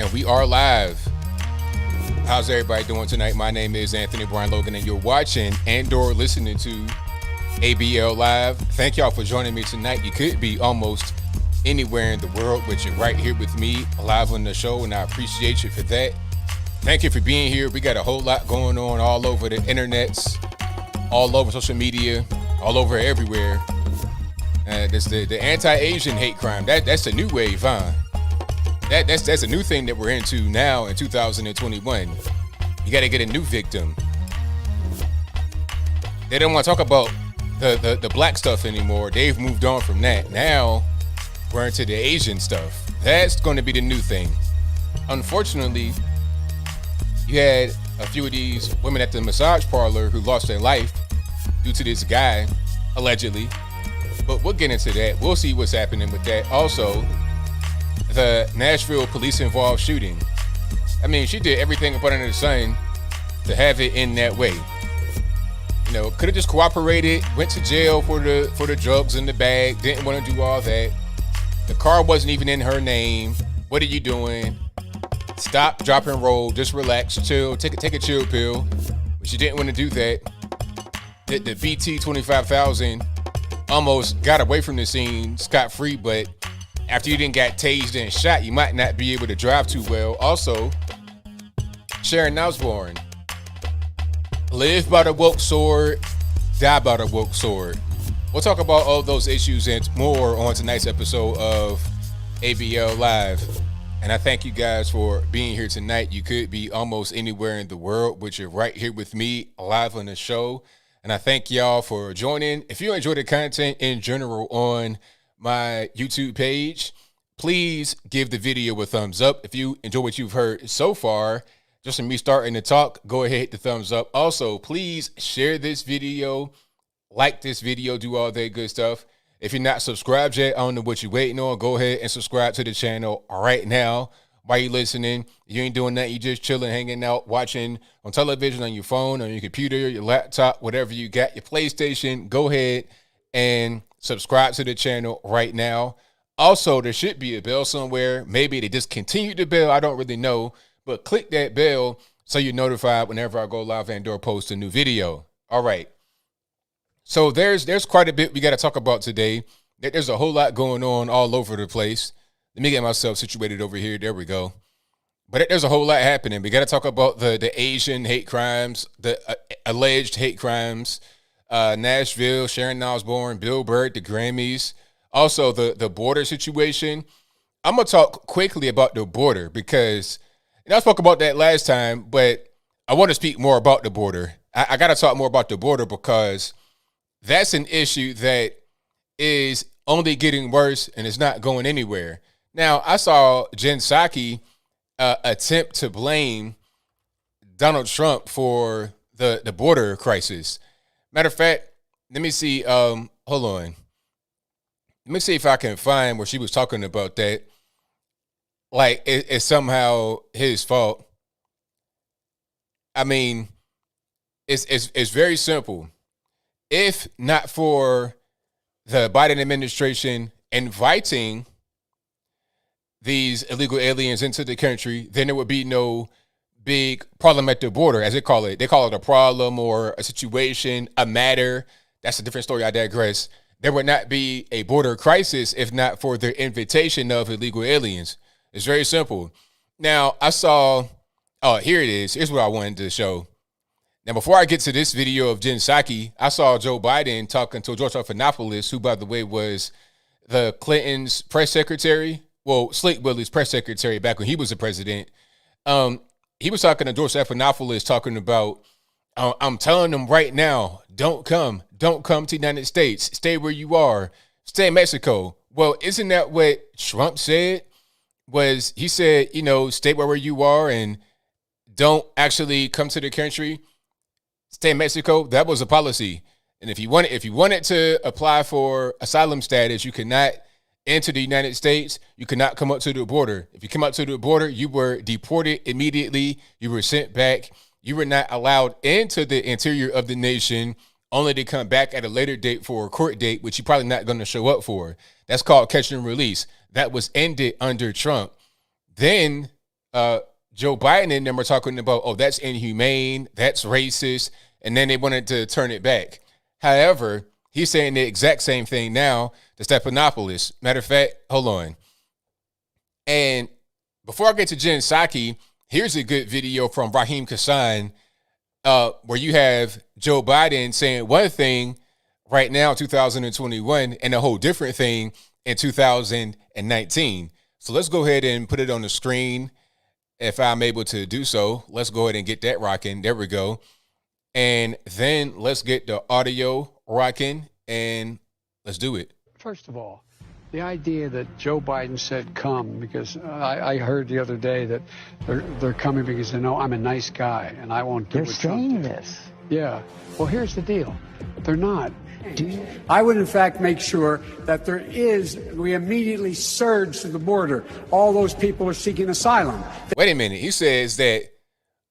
And we are live. How's everybody doing tonight? My name is Anthony Brian Logan, and you're watching and/or listening to ABL Live. Thank y'all for joining me tonight. You could be almost anywhere in the world, but you're right here with me live on the show, and I appreciate you for that. Thank you for being here. We got a whole lot going on all over the internets, all over social media, all over everywhere. That's the anti-Asian hate crime. That's the new wave, huh? That's a new thing that we're into now in 2021. You got to get a new victim. They don't want to talk about the black stuff anymore. They've moved on from that. Now we're into the Asian stuff. That's going to be the new thing. Unfortunately, you had a few of these women at the massage parlor who lost their life due to this guy, allegedly. But we'll get into that. We'll see what's happening with that. Also, the Nashville police-involved shooting. I mean, she did everything up under the sun to have it in that way. You know, could have just cooperated, went to jail for the drugs in the bag, didn't want to do all that. The car wasn't even in her name. What are you doing? Stop, drop, and roll. Just relax, chill, take a chill pill. But she didn't want to do that. The BT 25,000 almost got away from the scene scot-free, but after you didn't got tased and shot, you might not be able to drive too well. Also, Sharon Osbourne. Live by the woke sword, die by the woke sword. We'll talk about all those issues and more on tonight's episode of ABL Live. And I thank you guys for being here tonight. You could be almost anywhere in the world, but you're right here with me live on the show. And I thank y'all for joining. If you enjoy the content in general on my YouTube page, please give the video a thumbs up. If you enjoy what you've heard so far, just from me starting to talk, go ahead, hit the thumbs up. Also, please share this video, like this video, do all that good stuff. If you're not subscribed yet, I don't know what you're waiting on. Go ahead and subscribe to the channel right now. While you're listening, you ain't doing that. You just chilling, hanging out, watching on television, on your phone, on your computer, your laptop, whatever you got, your PlayStation. Go ahead and subscribe to the channel right now. Also, there should be a bell somewhere. Maybe they discontinued the bell. I don't really know. But click that bell so you're notified whenever I go live and/or post a new video. All right. So there's quite a bit we got to talk about today. There's a whole lot going on all over the place. Let me get myself situated over here. There we go. But there's a whole lot happening. We got to talk about the Asian hate crimes, the alleged hate crimes. Nashville, Sharon Osbourne, Burr, the Grammys. Also, the border situation. I'm going to talk quickly about the border because I spoke about that last time, but I want to speak more about the border. I got to talk more about the border because that's an issue that is only getting worse and it's not going anywhere. Now, I saw Jen Psaki attempt to blame Donald Trump for the border crisis. Matter of fact, let me see. Hold on. Let me see if I can find where she was talking about that. Like it's somehow his fault. I mean, it's very simple. If not for the Biden administration inviting these illegal aliens into the country, then there would be no big problem at the border, as they call it. They call it a problem or a situation, a matter. That's a different story. I digress. There would not be a border crisis if not for the invitation of illegal aliens. It's very simple. Now, I saw, here it is. Here's what I wanted to show. Now, before I get to this video of Jen Psaki, I saw Joe Biden talking to George Stephanopoulos, who, by the way, was the Clinton's press secretary. Well, Slick Willie's press secretary back when he was the president. He was talking to George Stephanopoulos talking about, I'm telling them right now, don't come to the United States. Stay where you are. Stay in Mexico. Well, isn't that what Trump said? Was he said, stay where you are and don't actually come to the country. Stay in Mexico. That was a policy. And if you wanted to apply for asylum status, you could not enter the United States. You could not come up to the border. If you come up to the border, you were deported immediately. You were sent back. You were not allowed into the interior of the nation, only to come back at a later date for a court date, which you're probably not going to show up for. That's called catch and release. That was ended under Trump. Then Joe Biden and them are talking about, oh, that's inhumane, that's racist, and then they wanted to turn it back. However, he's saying the exact same thing now to Stephanopoulos. Matter of fact, hold on. And before I get to Jen Psaki, here's a good video from Raheem Kassan where you have Joe Biden saying one thing right now, 2021, and a whole different thing in 2019. So let's go ahead and put it on the screen if I'm able to do so. Let's go ahead and get that rocking. There we go. And then let's get the audio rocking and let's do it. First of all, the idea that Joe Biden said come, because I heard the other day that they're coming because they know I'm a nice guy and I won't do what Trump did. They're saying this. Yeah. Well, here's the deal. They're not. I would, in fact, make sure that we immediately surge to the border. All those people are seeking asylum. Wait a minute. He says that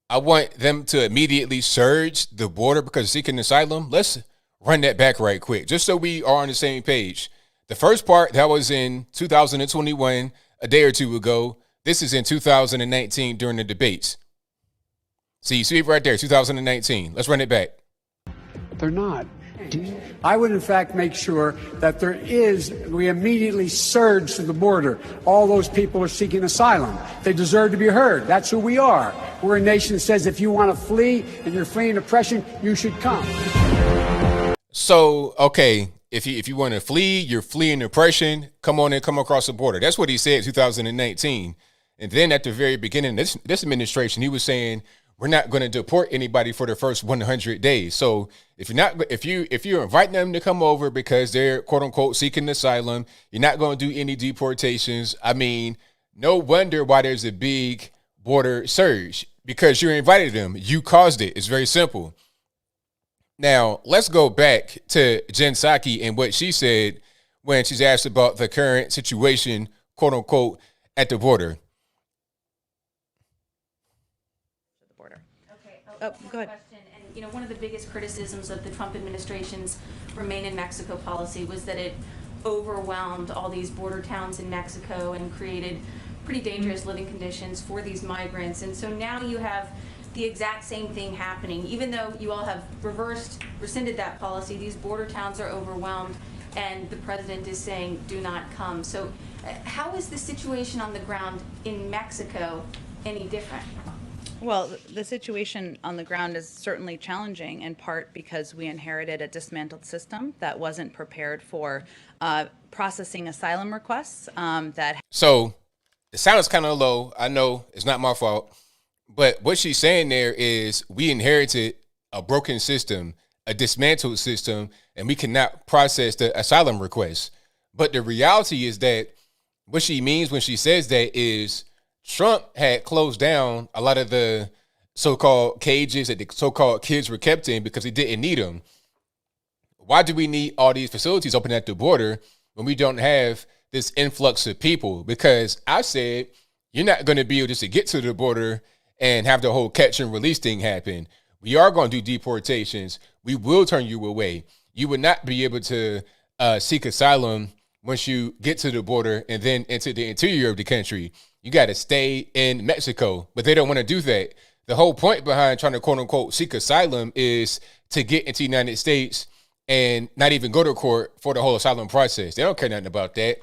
I want them to immediately surge the border because they're seeking asylum. Let's run that back right quick, just so we are on the same page. The first part, that was in 2021, a day or two ago. This is in 2019 during the debates. See it right there, 2019. Let's run it back. They're not. I would, in fact, make sure that we immediately surge to the border. All those people are seeking asylum. They deserve to be heard. That's who we are. We're a nation that says if you want to flee and you're fleeing oppression, you should come. So, okay, if you want to flee, you're fleeing oppression, come on and come across the border. That's what he said in 2019. And then at the very beginning of this administration, he was saying, we're not going to deport anybody for the first 100 days. So if you're inviting them to come over because they're quote unquote seeking asylum, you're not going to do any deportations. I mean, no wonder why there's a big border surge, because you invited them. You caused it. It's very simple. Now, let's go back to Jen Psaki and what she said when she's asked about the current situation, quote unquote, at the border. Oh, go ahead. And, one of the biggest criticisms of the Trump administration's Remain in Mexico policy was that it overwhelmed all these border towns in Mexico and created pretty dangerous living conditions for these migrants. And so now you have the exact same thing happening. Even though you all have rescinded that policy, these border towns are overwhelmed, and the president is saying, do not come. So how is the situation on the ground in Mexico any different? Well, the situation on the ground is certainly challenging, in part because we inherited a dismantled system that wasn't prepared for processing asylum requests. So it sounds kind of low. I know it's not my fault. But what she's saying there is we inherited a broken system, a dismantled system, and we cannot process the asylum requests. But the reality is that what she means when she says that is Trump had closed down a lot of the so-called cages that the so-called kids were kept in because he didn't need them. Why do we need all these facilities open at the border when we don't have this influx of people? Because I said you're not going to be able just to get to the border and have the whole catch and release thing happen. We are going to do deportations. We will turn you away. You would not be able to seek asylum once you get to the border and then into the interior of the country. You got to stay in Mexico, but they don't want to do that. The whole point behind trying to quote unquote seek asylum is to get into the United States and not even go to court for the whole asylum process. They don't care nothing about that.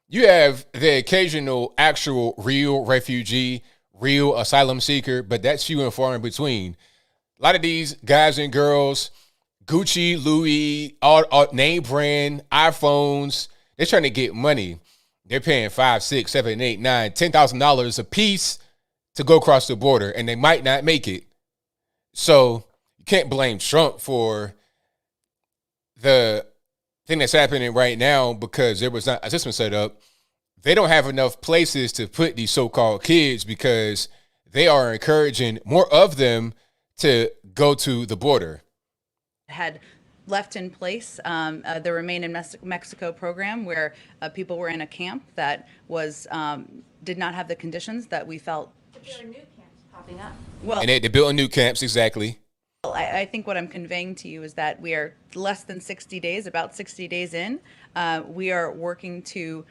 You have the occasional actual real refugee, real asylum seeker, but that's few and far in between. A lot of these guys and girls, Gucci, Louis, all name brand, iPhones, they're trying to get money. They're paying $5, $6, $7, $8, $9, $10,000 a piece to go across the border, and they might not make it. So you can't blame Trump for the thing that's happening right now because there was not a system set up. They don't have enough places to put these so-called kids because they are encouraging more of them to go to the border. Had left in place the Remain in Mexico program, where people were in a camp that was did not have the conditions that we felt. But there are new camps popping up. Well, and they're building new camps, exactly. I think what I'm conveying to you is that we are less than 60 days, about 60 days in. We are working to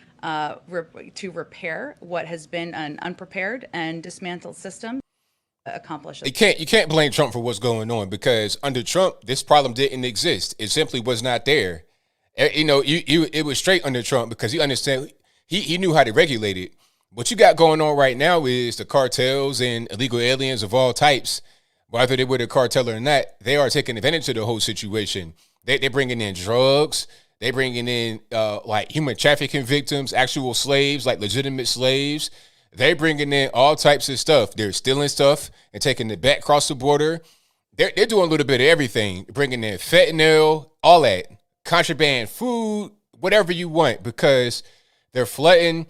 repair what has been an unprepared and dismantled system. Accomplish it. You can't blame Trump for what's going on, because under Trump, this problem didn't exist. It simply was not there. It was straight under Trump because he knew how to regulate it. What you got going on right now is the cartels and illegal aliens of all types. Whether they were the cartel or not, they are taking advantage of the whole situation. They're bringing in drugs. They're bringing in like human trafficking victims, actual slaves, like legitimate slaves. They're bringing in all types of stuff. They're stealing stuff and taking it back across the border. They're doing a little bit of everything, bringing in fentanyl, all that, contraband food, whatever you want, because they're flooding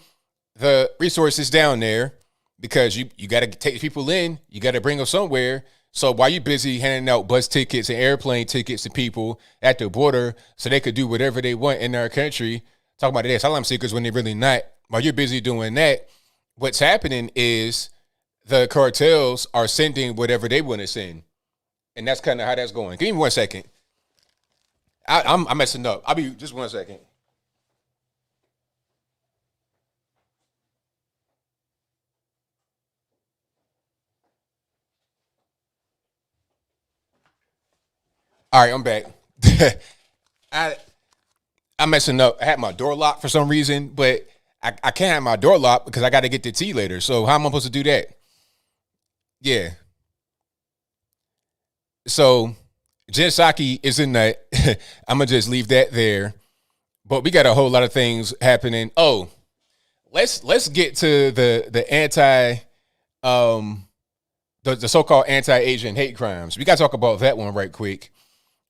the resources down there, because you got to take people in, you got to bring them somewhere. So while you busy handing out bus tickets and airplane tickets to people at the border so they could do whatever they want in our country, talking about the asylum seekers when they're really not, while you're busy doing that, what's happening is the cartels are sending whatever they want to send. And that's kind of how that's going. Give me 1 second. I'm messing up. I'll be just 1 second. All right, I'm back. I'm messing up. I had my door locked for some reason, but I can't have my door locked because I got to get the tea later. So how am I supposed to do that? Yeah. So Jen Psaki is a nut. I'm going to just leave that there. But we got a whole lot of things happening. Oh, let's get to the anti the so-called anti-Asian hate crimes. We got to talk about that one right quick.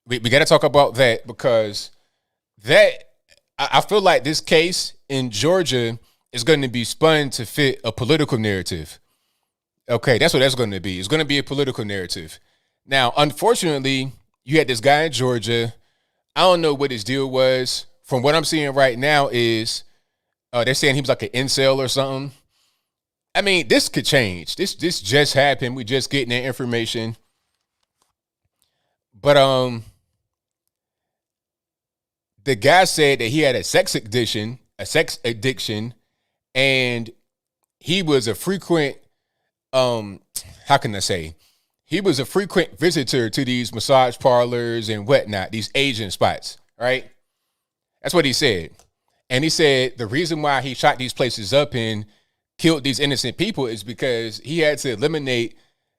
We got to talk about that because I feel like this case in Georgia is going to be spun to fit a political narrative. Okay, that's what that's going to be. It's going to be a political narrative. Now, unfortunately, you had this guy in Georgia. I don't know what his deal was. From what I'm seeing right now is they're saying he was like an incel or something. I mean, this could change. This just happened. We just getting that information. But the guy said that he had a sex addiction, and he was a frequent, how can I say? He was a frequent visitor to these massage parlors and whatnot, these Asian spots, right? That's what he said. And he said the reason why he shot these places up and killed these innocent people is because he had to eliminate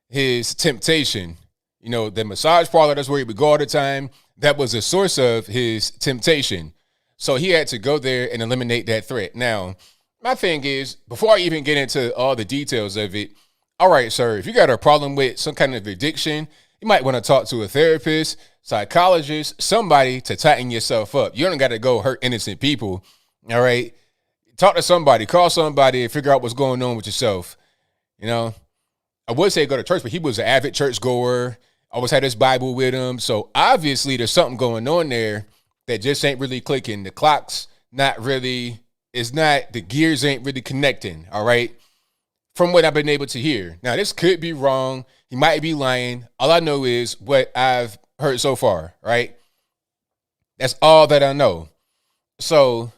his temptation. You know, the massage parlor, that's where he would go all the time. That was a source of his temptation. So he had to go there and eliminate that threat. Now, my thing is, before I even get into all the details of it, all right, sir, if you got a problem with some kind of addiction, you might want to talk to a therapist, psychologist, somebody to tighten yourself up. You don't got to go hurt innocent people, all right? Talk to somebody, call somebody, and figure out what's going on with yourself. You know, I would say go to church, but he was an avid church goer, always had his Bible with him. So obviously there's something going on there that just ain't really clicking. The clock's not really, the gears ain't really connecting, all right? From what I've been able to hear. Now, this could be wrong. He might be lying. All I know is what I've heard so far, right? That's all that I know. So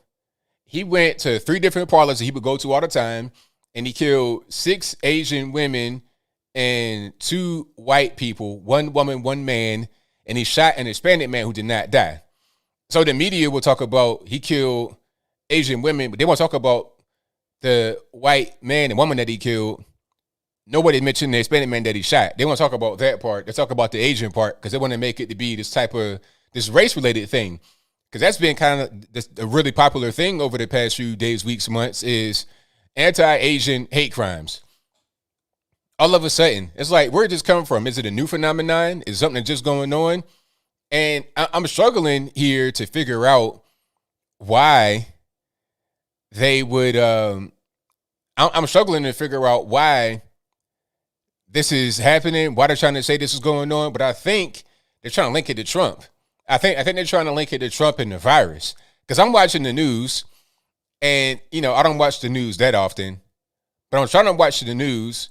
he went to 3 different parlors that he would go to all the time, and he killed 6 Asian women and 2 white people, 1 woman, 1 man, and he shot an Hispanic man who did not die. So the media will talk about he killed Asian women, but they won't talk about the white man and woman that he killed. Nobody mentioned the Hispanic man that he shot. They want to talk about that part. They talk about the Asian part because they want to make it to be this type of this race-related thing. Because that's been kind of a really popular thing over the past few days, weeks, months is anti-Asian hate crimes. All of a sudden, it's like, where did this come from? Is it a new phenomenon? Is something just going on? And I'm struggling here to figure out why they would, I'm struggling to figure out why this is happening, why they're trying to say this is going on, but I think they're trying to link it to Trump. I think they're trying to link it to Trump and the virus. Because I'm watching the news, and, you know, I don't watch the news that often, but I'm trying to watch the news.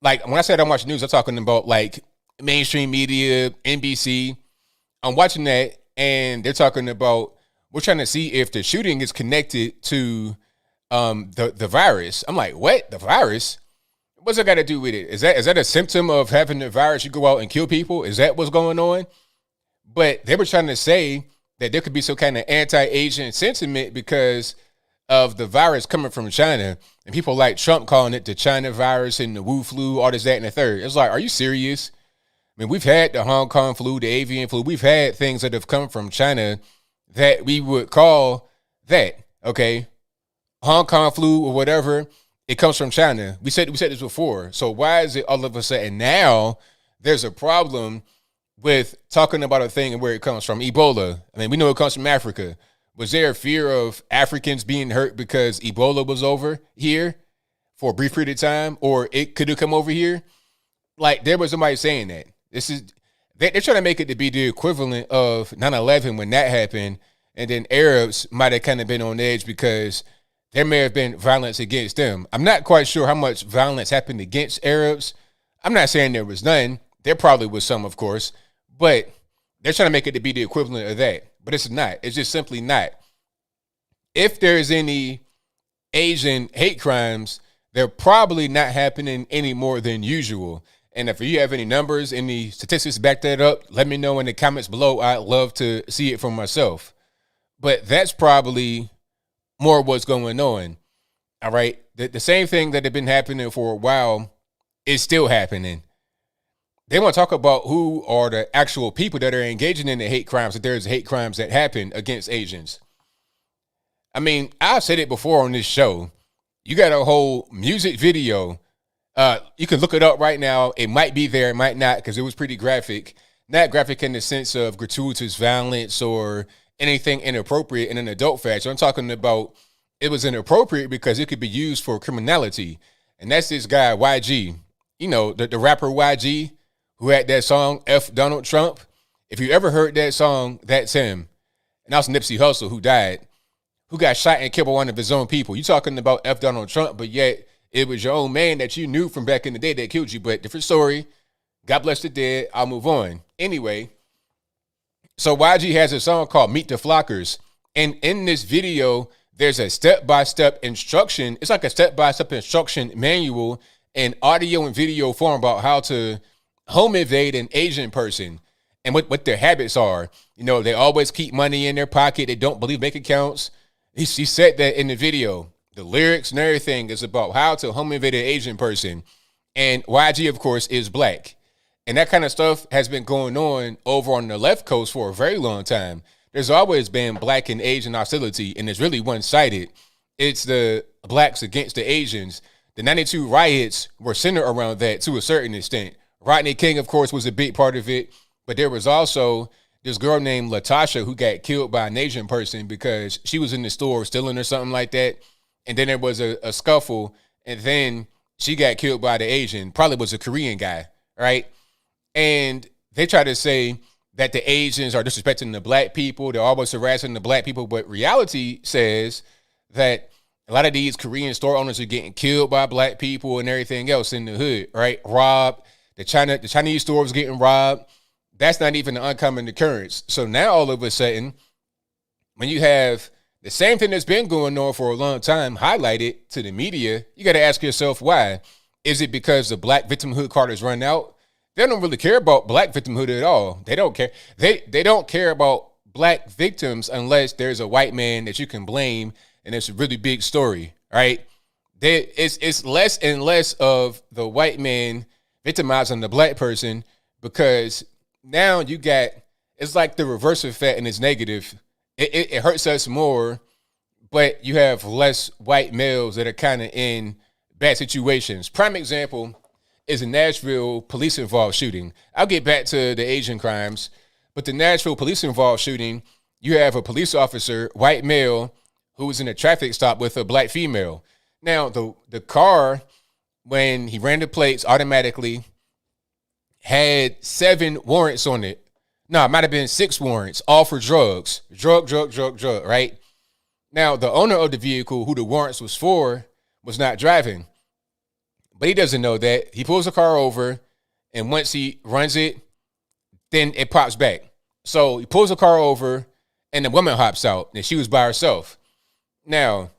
Like, when I say I don't watch the news, I'm talking about, like, mainstream media, NBC. I'm watching that, and they're talking about, we're trying to see if the shooting is connected to the virus. I'm like, what? The virus? What's it got to do with it? Is that a symptom of having the virus? You go out and kill people? Is that what's going on? But they were trying to say that there could be some kind of anti-Asian sentiment because of the virus coming from China, and people like Trump calling it the China virus and the Wu flu, all this, that, and the third. It's like, are you serious? I mean, we've had the Hong Kong flu, the avian flu. We've had things that have come from China that we would call that, okay? Hong Kong flu or whatever, it comes from China. We said this before. So why is it all of a sudden now there's a problem with talking about a thing and where it comes from? Ebola. I mean, we know it comes from Africa. Was there a fear of Africans being hurt because Ebola was over here for a brief period of time, or it could have come over here? Like, there was somebody saying that. They're trying to make it to be the equivalent of 9/11 when that happened, and then Arabs might have kind of been on edge because there may have been violence against them. I'm not quite sure how much violence happened against Arabs. I'm not saying there was none. There probably was some, of course, but they're trying to make it to be the equivalent of that. But it's not. It's just simply not. If there's any Asian hate crimes, they're probably not happening any more than usual. And if you have any numbers, any statistics back that up, let me know in the comments below. I'd love to see it for myself. But that's probably more what's going on. All right. The same thing that had been happening for a while is still happening. They want to talk about who are the actual people that are engaging in the hate crimes, that there's hate crimes that happen against Asians. I mean, I've said it before on this show. You got a whole music video. You can look it up right now. It might be there, it might not, because it was pretty graphic. Not graphic in the sense of gratuitous violence or anything inappropriate in an adult fashion. I'm talking about it was inappropriate because it could be used for criminality. And that's this guy, YG. You know, the rapper YG, who had that song, F Donald Trump. If you ever heard that song, that's him. And that's Nipsey Hussle, who died, who got shot and killed by one of his own people. You talking about F Donald Trump, but yet it was your own man that you knew from back in the day that killed you. But different story. God bless the dead. I'll move on. Anyway, so YG has a song called Meet the Flockers. And in this video, there's a step-by-step instruction. It's like a step-by-step instruction manual in audio and video form about how to home invade an Asian person and what their habits are. You know, they always keep money in their pocket. They don't believe bank accounts. He said that in the video. The lyrics and everything is about how to home invade an Asian person. And YG, of course, is black. And that kind of stuff has been going on over on the left coast for a very long time. There's always been black and Asian hostility, and it's really one-sided. It's the blacks against the Asians. The 92 riots were centered around that to a certain extent. Rodney King, of course, was a big part of it. But there was also this girl named Latasha who got killed by an Asian person because she was in the store stealing or something like that. And then there was a scuffle, and then she got killed by the Asian. Probably was a Korean guy, right? And they try to say that the Asians are disrespecting the black people. They're always harassing the black people. But reality says that a lot of these Korean store owners are getting killed by black people and everything else in the hood, right? Robbed. The Chinese store was getting robbed. That's not even an uncommon occurrence. So now all of a sudden, when you have the same thing that's been going on for a long time highlighted to the media, you got to ask yourself why. Is it because the black victimhood card is run out? They don't really care about black victimhood at all. They don't care. They don't care about black victims unless there's a white man that you can blame, and it's a really big story, right? It's less and less of the white man victimizing the black person, because now you got, it's like the reverse effect, and it's negative. It hurts us more, but you have less white males that are kind of in bad situations. Prime example is a Nashville police-involved shooting. I'll get back to the Asian crimes, but the Nashville police-involved shooting, you have a police officer, white male, who was in a traffic stop with a black female. Now, the car, when he ran the plates, automatically had 7 warrants on it. No, it might have been 6 warrants, all for drugs. Drug, right? Now, the owner of the vehicle, who the warrants was for, was not driving. But he doesn't know that. He pulls the car over, And once he runs it, then it pops back. So he pulls the car over and the woman hops out and she was by herself. Now,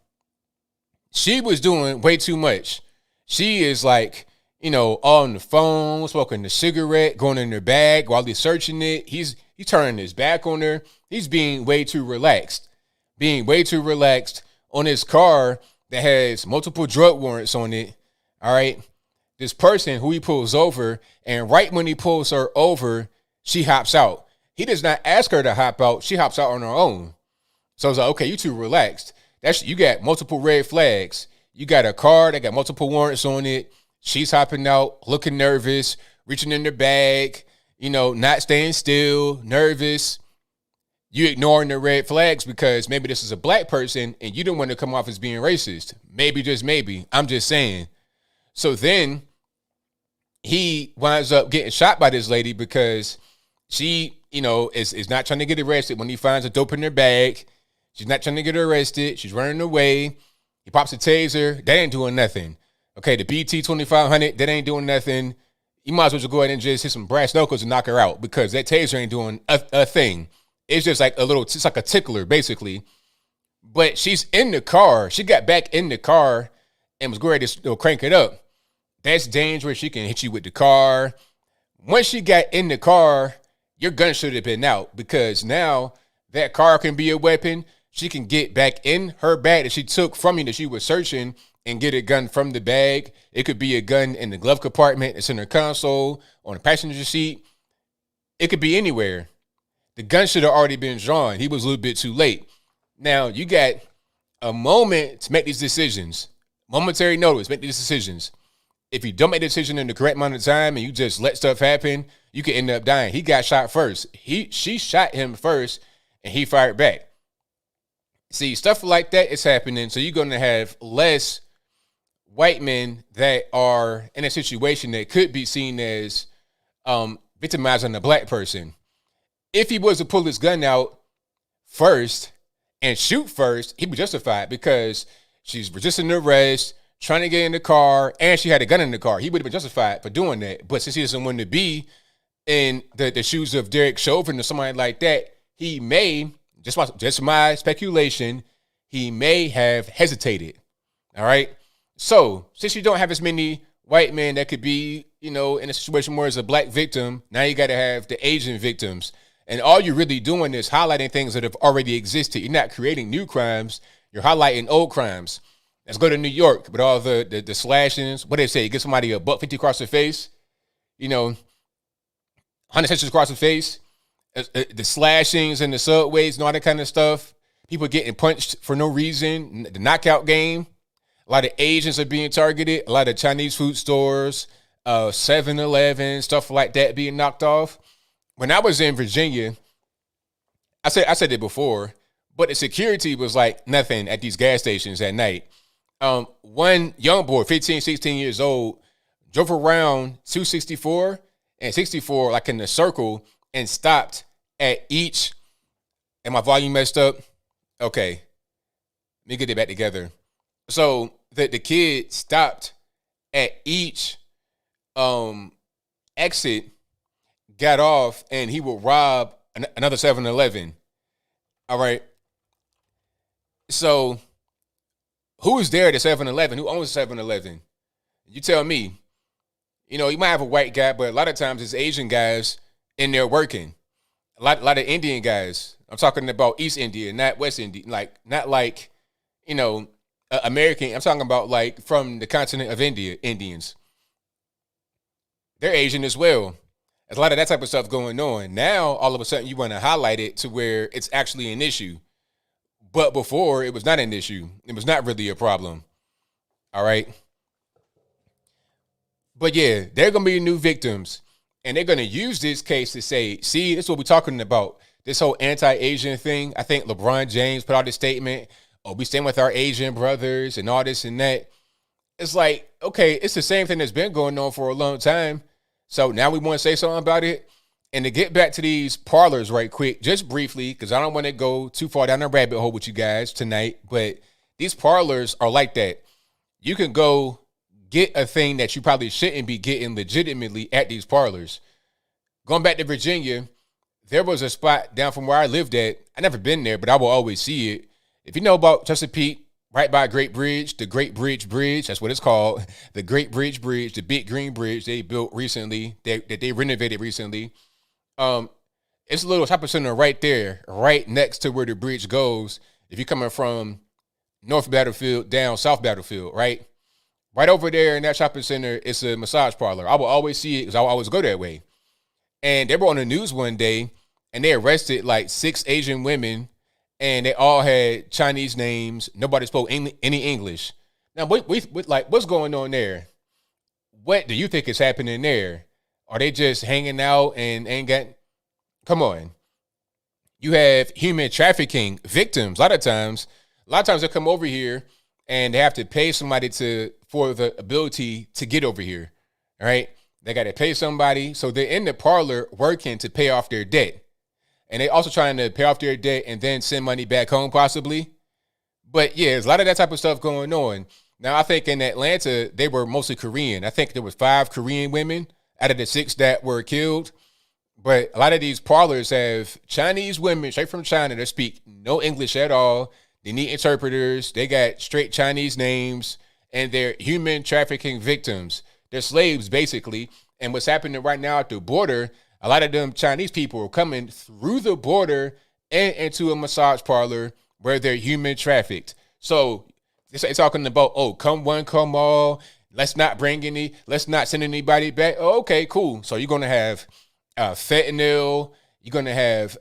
she was doing way too much. She is like, on the phone, smoking a cigarette, going in her bag while he's searching it. He's turning his back on her. He's being way too relaxed on his car that has multiple drug warrants on it. All right. This person who he pulls over, and right when he pulls her over, she hops out. He does not ask her to hop out. She hops out on her own. So I was like, okay, you too relaxed. You got multiple red flags. You got a car that got multiple warrants on it. She's hopping out, looking nervous, reaching in her bag, not staying still, nervous. You ignoring the red flags because maybe this is a black person and you don't want to come off as being racist. Maybe, just maybe. I'm just saying. So then he winds up getting shot by this lady because she, is not trying to get arrested when he finds a dope in her bag. She's not trying to get arrested. She's running away. He pops a taser. That ain't doing nothing. Okay, the BT 2500, that ain't doing nothing. You might as well just go ahead and just hit some brass knuckles and knock her out because that taser ain't doing a thing. It's just like it's like a tickler, basically. But she's in the car. She got back in the car and was going to crank it up. That's dangerous. She can hit you with the car. Once she got in the car, your gun should have been out because now that car can be a weapon. She can get back in her bag that she took from you that she was searching and get a gun from the bag. It could be a gun in the glove compartment. It's in her console, on the passenger seat. It could be anywhere. The gun should have already been drawn. He was a little bit too late. Now, you got a moment to make these decisions. Momentary notice, make these decisions. If you don't make the decision in the correct amount of time and you just let stuff happen, you could end up dying. He got shot first. She shot him first and he fired back. See, stuff like that is happening. So you're going to have less white men that are in a situation that could be seen as victimizing a black person. If he was to pull his gun out first and shoot first, he'd be justified because she's resisting arrest, trying to get in the car, and she had a gun in the car. He would have been justified for doing that. But since he doesn't want to be in the shoes of Derek Chauvin or somebody like that, he may, just my speculation, he may have hesitated. All right? So, since you don't have as many white men that could be, in a situation where it's a black victim, now you got to have the Asian victims. And all you're really doing is highlighting things that have already existed. You're not creating new crimes. You're highlighting old crimes. Let's go to New York with all the slashings. What they say? You get somebody a $150 across the face, 100 stitches across the face, the slashings in the subways and all that kind of stuff. People getting punched for no reason. The knockout game. A lot of Asians are being targeted. A lot of Chinese food stores, 7-Eleven, stuff like that being knocked off. When I was in Virginia, I said it before, but the security was like nothing at these gas stations at night. One young boy, 15, 16 years old, drove around 264 and 64 like in a circle and stopped at each. And my volume messed up? Okay. Let me get it back together. So the kid stopped at each exit, got off, and he would rob another 7-Eleven. All right. So who is there at the 7-Eleven? Who owns 7-Eleven? You tell me. You might have a white guy, but a lot of times it's Asian guys in there working. A lot of Indian guys. I'm talking about East India, not West India. Not like American. I'm talking about like from the continent of India, Indians. They're Asian as well. There's a lot of that type of stuff going on. Now, all of a sudden, you want to highlight it to where it's actually an issue. But before, it was not an issue. It was not really a problem. All right? But yeah, they're going to be new victims. And they're going to use this case to say, see, this is what we're talking about. This whole anti-Asian thing. I think LeBron James put out a statement. Oh, we stand with our Asian brothers and all this and that. It's like, okay, it's the same thing that's been going on for a long time. So now we want to say something about it. And to get back to these parlors right quick, just briefly, because I don't want to go too far down the rabbit hole with you guys tonight, but these parlors are like that. You can go get a thing that you probably shouldn't be getting legitimately at these parlors. Going back to Virginia, there was a spot down from where I lived at. I never been there, but I will always see it. If you know about Chesapeake, right by Great Bridge, the Great Bridge, that's what it's called. The Great Bridge, the big green bridge they built recently, that they renovated recently. It's a little shopping center right there, right next to where the bridge goes. If you're coming from North Battlefield down South Battlefield, right? Right over there in that shopping center, it's a massage parlor. I will always see it because I will always go that way. And they were on the news one day, and they arrested like 6 Asian women, and they all had Chinese names. Nobody spoke any English. Now, what's going on there? What do you think is happening there? Are they just hanging out and ain't got? Come on. You have human trafficking victims. A lot of times they come over here and they have to pay somebody for the ability to get over here. All right. They got to pay somebody. So they're in the parlor working to pay off their debt. And they also trying to pay off their debt and then send money back home possibly. But yeah, there's a lot of that type of stuff going on. Now, I think in Atlanta, they were mostly Korean. I think there was 5 Korean women out of the 6 that were killed. But a lot of these parlors have Chinese women straight from China that speak no English at all. They need interpreters. They got straight Chinese names, and they're human trafficking victims. They're slaves, basically. And what's happening right now at the border, a lot of them Chinese people are coming through the border and into a massage parlor where they're human trafficked. So it's talking about, oh, come one, come all. Let's not send anybody back. Oh, okay, cool. So you're going to have fentanyl. You're going to have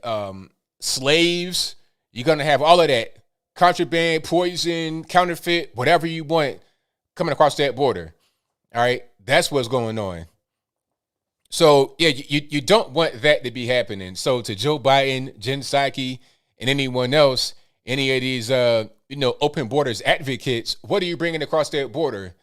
slaves. You're going to have all of that. Contraband, poison, counterfeit, whatever you want coming across that border. All right. That's what's going on. So, yeah, you don't want that to be happening. So to Joe Biden, Jen Psaki, and anyone else, any of these, open borders advocates, what are you bringing across that border?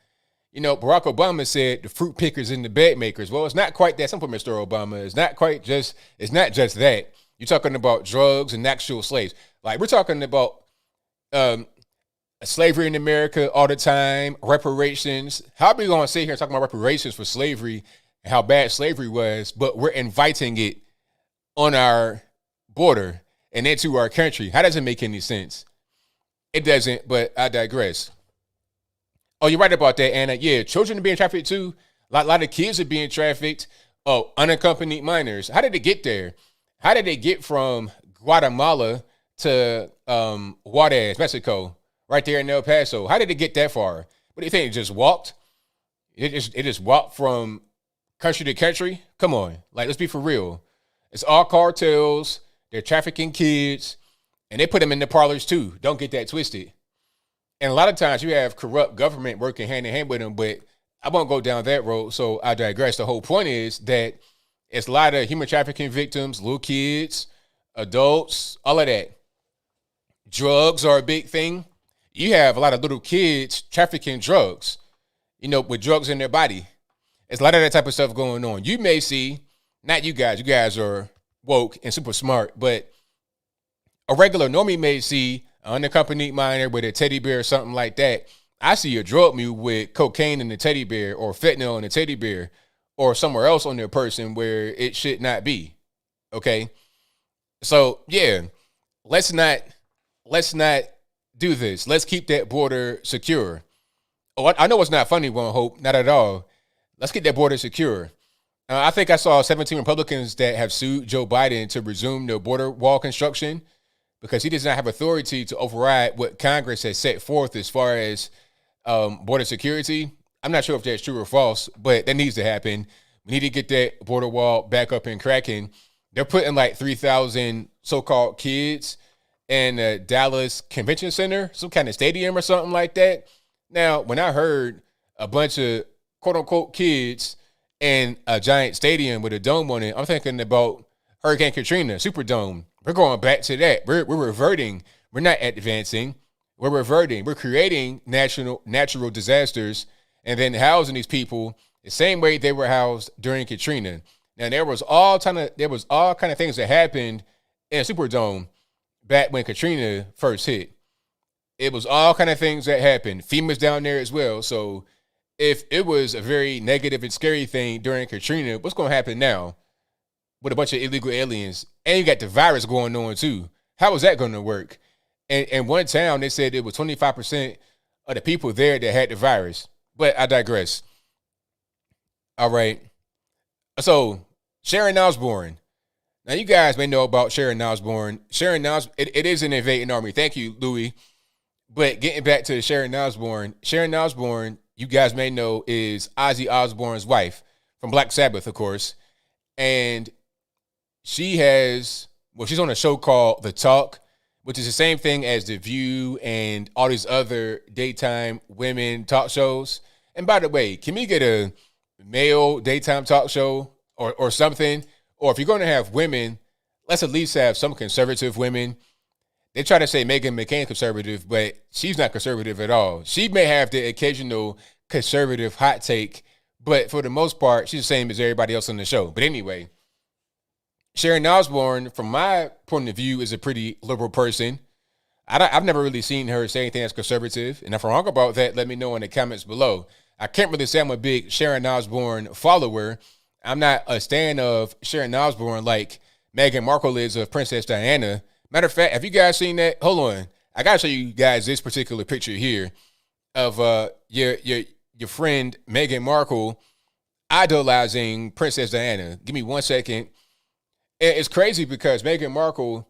You know, Barack Obama said the fruit pickers and the bed makers. Well, it's not quite that simple, Mr. Obama. It's not just that. You're talking about drugs and actual slaves. Like, we're talking about slavery in America all the time, reparations. How are we going to sit here and talk about reparations for slavery and how bad slavery was, but we're inviting it on our border and into our country? How does it make any sense? It doesn't, but I digress. Oh, you're right about that, Anna. Yeah, children are being trafficked too. A lot of kids are being trafficked. Oh, unaccompanied minors. How did they get there? How did they get from Guatemala to Juarez, Mexico, right there in El Paso? How did they get that far? What do you think? It just walked? It just walked from country to country? Come on. Like, let's be for real. It's all cartels. They're trafficking kids. And they put them in the parlors too. Don't get that twisted. And a lot of times you have corrupt government working hand in hand with them, but I won't go down that road, so I digress. The whole point is that it's a lot of human trafficking victims, little kids, adults, all of that. Drugs are a big thing. You have a lot of little kids trafficking drugs, with drugs in their body. There's a lot of that type of stuff going on. You may see, not you guys are woke and super smart, but a regular normie may see an unaccompanied minor with a teddy bear or something like that. I see a drug mule with cocaine in the teddy bear or fentanyl in the teddy bear or somewhere else on their person where it should not be. Okay? So, yeah, let's not do this. Let's keep that border secure. Oh, I know it's not funny, One Hope. Not at all. Let's keep that border secure. I think I saw 17 Republicans that have sued Joe Biden to resume the border wall construction because he does not have authority to override what Congress has set forth as far as border security. I'm not sure if that's true or false, but that needs to happen. We need to get that border wall back up and cracking. They're putting like 3,000 so-called kids in the Dallas Convention Center, some kind of stadium or something like that. Now, when I heard a bunch of quote-unquote kids in a giant stadium with a dome on it, I'm thinking about Hurricane Katrina, Superdome. We're going back to that. We're reverting. We're not advancing. We're reverting. We're creating natural disasters and then housing these people the same way they were housed during Katrina. Now there was all kind of things that happened in Superdome back when Katrina first hit. It was all kind of things that happened. FEMA's down there as well. So if it was a very negative and scary thing during Katrina, what's going to happen now with a bunch of illegal aliens? And you got the virus going on too. How is that going to work? And in one town, they said it was 25% of the people there that had the virus. But I digress. All right. So Sharon Osbourne. Now, you guys may know about Sharon Osbourne. It is an invading army. Thank you, Louis. But getting back to Sharon Osbourne, you guys may know, is Ozzy Osbourne's wife from Black Sabbath, of course. And she's on a show called The Talk, which is the same thing as The View and all these other daytime women talk shows. And by the way, can we get a male daytime talk show or something? Or if you're going to have women, let's at least have some conservative women. They try to say Meghan McCain conservative, but she's not conservative at all. She may have the occasional conservative hot take, but for the most part, she's the same as everybody else on the show. But anyway, Sharon Osbourne, from my point of view, is a pretty liberal person. I've never really seen her say anything that's conservative. And if I'm wrong about that, let me know in the comments below. I can't really say I'm a big Sharon Osbourne follower. I'm not a stan of Sharon Osbourne like Meghan Markle is of Princess Diana. Matter of fact, have you guys seen that? Hold on. I got to show you guys this particular picture here of your friend Meghan Markle idolizing Princess Diana. Give me 1 second. It's crazy because Meghan Markle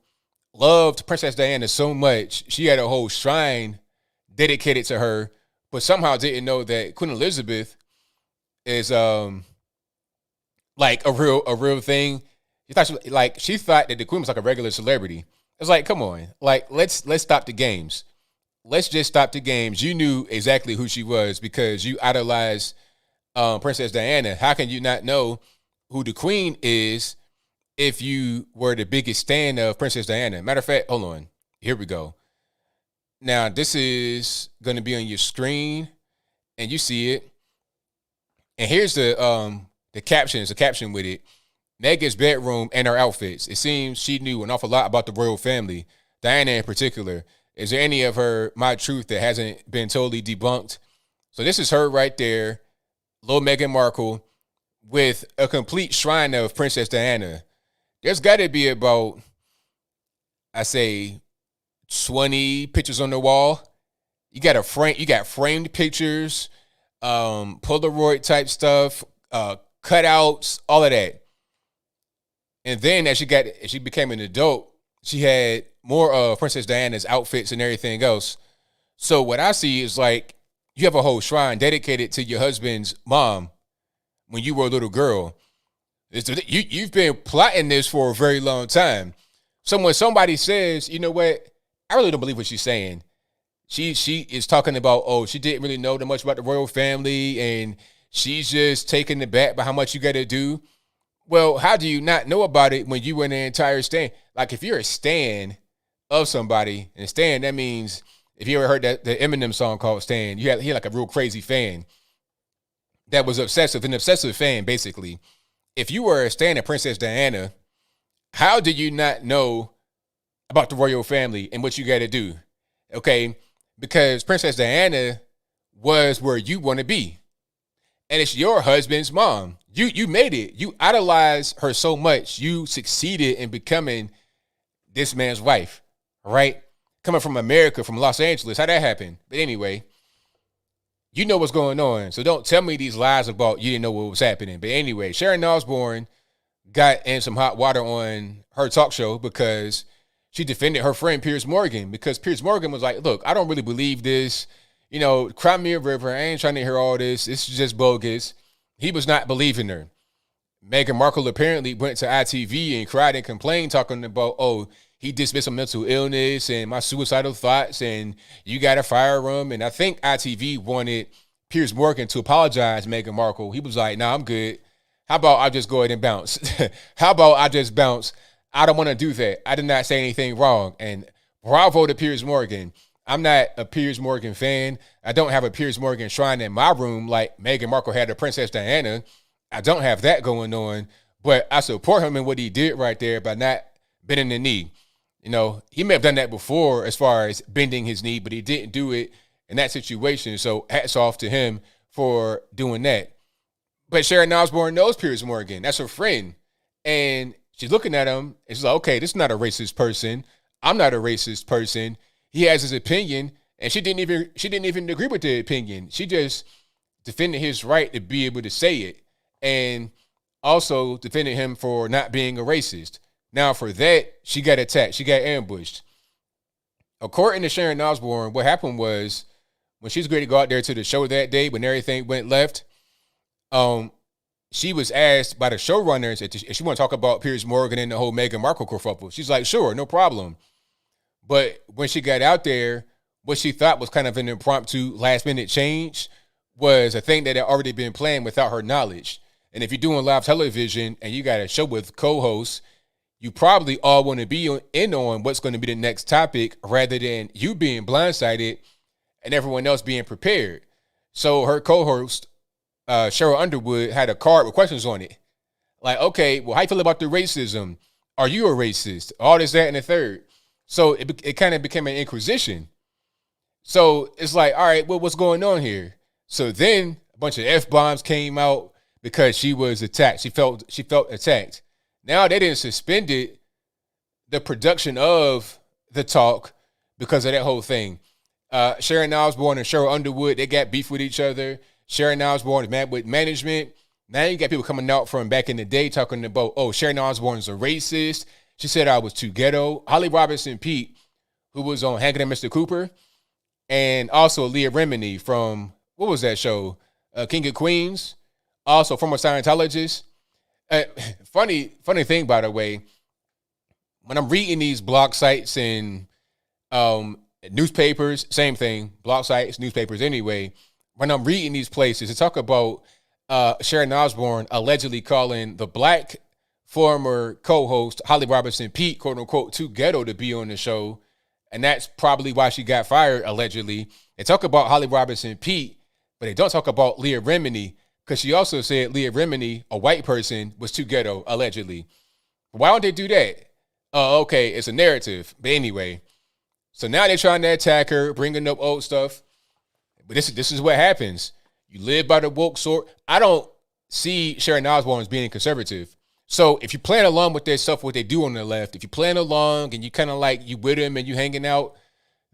loved Princess Diana so much. She had a whole shrine dedicated to her, but somehow didn't know that Queen Elizabeth is like a real thing. She thought that the Queen was like a regular celebrity. It's like, come on, like let's stop the games. Let's just stop the games. You knew exactly who she was because you idolized Princess Diana. How can you not know who the Queen is if you were the biggest stan of Princess Diana? Matter of fact, hold on. Here we go. Now, this is going to be on your screen, and you see it. And here's the caption. It's a caption with it. Meghan's bedroom and her outfits. It seems she knew an awful lot about the royal family, Diana in particular. Is there any of her My Truth that hasn't been totally debunked? So this is her right there, little Meghan Markle, with a complete shrine of Princess Diana. There's got to be about, I say, 20 pictures on the wall. You got framed pictures, Polaroid type stuff, cutouts, all of that. And then as she became an adult, she had more of Princess Diana's outfits and everything else. So what I see is like you have a whole shrine dedicated to your husband's mom when you were a little girl. You've been plotting this for a very long time. So when somebody says, you know what, I really don't believe what she's saying. She is talking about, she didn't really know that much about the royal family and she's just taken aback by how much you got to do. Well, how do you not know about it when you were an entire stan? Like if you're a stan of somebody, and stan, that means if you ever heard the Eminem song called Stan, you're like a real crazy fan that was an obsessive fan, basically. If you were a stan of Princess Diana, how did you not know about the royal family and what you got to do? Okay, because Princess Diana was where you want to be. And it's your husband's mom. You made it. You idolized her so much. You succeeded in becoming this man's wife, right? Coming from America, from Los Angeles. How'd that happen? But anyway, you know what's going on. So don't tell me these lies about you didn't know what was happening. But anyway, Sharon Osbourne got in some hot water on her talk show because she defended her friend Piers Morgan, because Piers Morgan was like, look, I don't really believe this. You know, cry me a river. I ain't trying to hear all this. It's just bogus. He was not believing her. Meghan Markle apparently went to ITV and cried and complained, talking about, he dismissed a mental illness and my suicidal thoughts and you got to fire him. And I think ITV wanted Piers Morgan to apologize to Meghan Markle. He was like, nah, I'm good. How about I just go ahead and bounce? How about I just bounce? I don't want to do that. I did not say anything wrong. And bravo to Piers Morgan. I'm not a Piers Morgan fan. I don't have a Piers Morgan shrine in my room like Meghan Markle had to Princess Diana. I don't have that going on, but I support him in what he did right there by not bending the knee. You know, he may have done that before as far as bending his knee, but he didn't do it in that situation. So hats off to him for doing that. But Sharon Osbourne knows Piers Morgan. That's her friend. And she's looking at him and she's like, okay, this is not a racist person. I'm not a racist person. He has his opinion, and she didn't even agree with the opinion. She just defended his right to be able to say it, and also defended him for not being a racist. Now, for that, she got attacked. She got ambushed. According to Sharon Osbourne, what happened was when she was ready to go out there to the show that day, when everything went left, she was asked by the showrunners if she want to talk about Piers Morgan and the whole Meghan Markle kerfuffle. She's like, sure, no problem. But when she got out there, what she thought was kind of an impromptu last-minute change was a thing that had already been planned without her knowledge. And if you're doing live television and you got a show with co-hosts, you probably all want to be in on what's going to be the next topic rather than you being blindsided and everyone else being prepared. So her co-host, Cheryl Underwood, had a card with questions on it. Like, okay, well, how you feel about the racism? Are you a racist? All this, that, and the third. So it kind of became an inquisition. So it's like, all right, well, what's going on here? So then a bunch of F-bombs came out because she was attacked. She felt attacked. Now they didn't suspended the production of the talk because of that whole thing. Sharon Osbourne and Cheryl Underwood, they got beef with each other. Sharon Osbourne is mad with management. Now you got people coming out from back in the day talking about, oh, Sharon Osbourne is a racist. She said I was too ghetto. Holly Robinson Pete, who was on Hanging and Mr. Cooper, and also Leah Remini from, what was that show? King of Queens, also former Scientologist. Funny thing, by the way, when I'm reading these blog sites and newspapers, same thing, blog sites, newspapers anyway, when I'm reading these places, they talk about Sharon Osbourne allegedly calling the black former co-host Holly Robinson Pete, quote unquote, too ghetto to be on the show. And that's probably why she got fired, allegedly. They talk about Holly Robinson Pete, but they don't talk about Leah Remini, because she also said Leah Remini, a white person, was too ghetto, allegedly. Why don't they do that? Oh, okay, it's a narrative. But anyway, so now they're trying to attack her, bringing up old stuff. But this is what happens. You live by the woke sword. I don't see Sharon Osbourne as being conservative. So if you playing along with their stuff, what they do on the left, if you playing along and you kind of like you with them and you hanging out,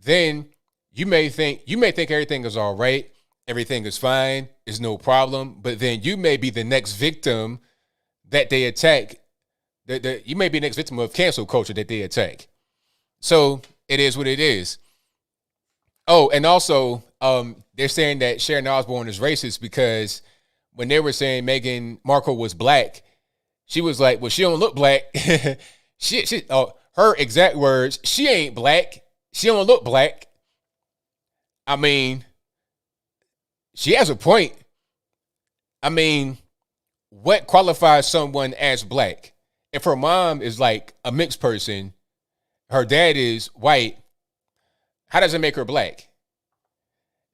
then you may think everything is all right, everything is fine, is no problem. But then you may be the next victim that they attack. You may be the next victim of cancel culture that they attack. So it is what it is. Oh, and also they're saying that Sharon Osbourne is racist because when they were saying Meghan Markle was black, she was like, well, she don't look black. Her exact words, she ain't black. She don't look black. I mean, she has a point. I mean, what qualifies someone as black? If her mom is like a mixed person, her dad is white, how does it make her black?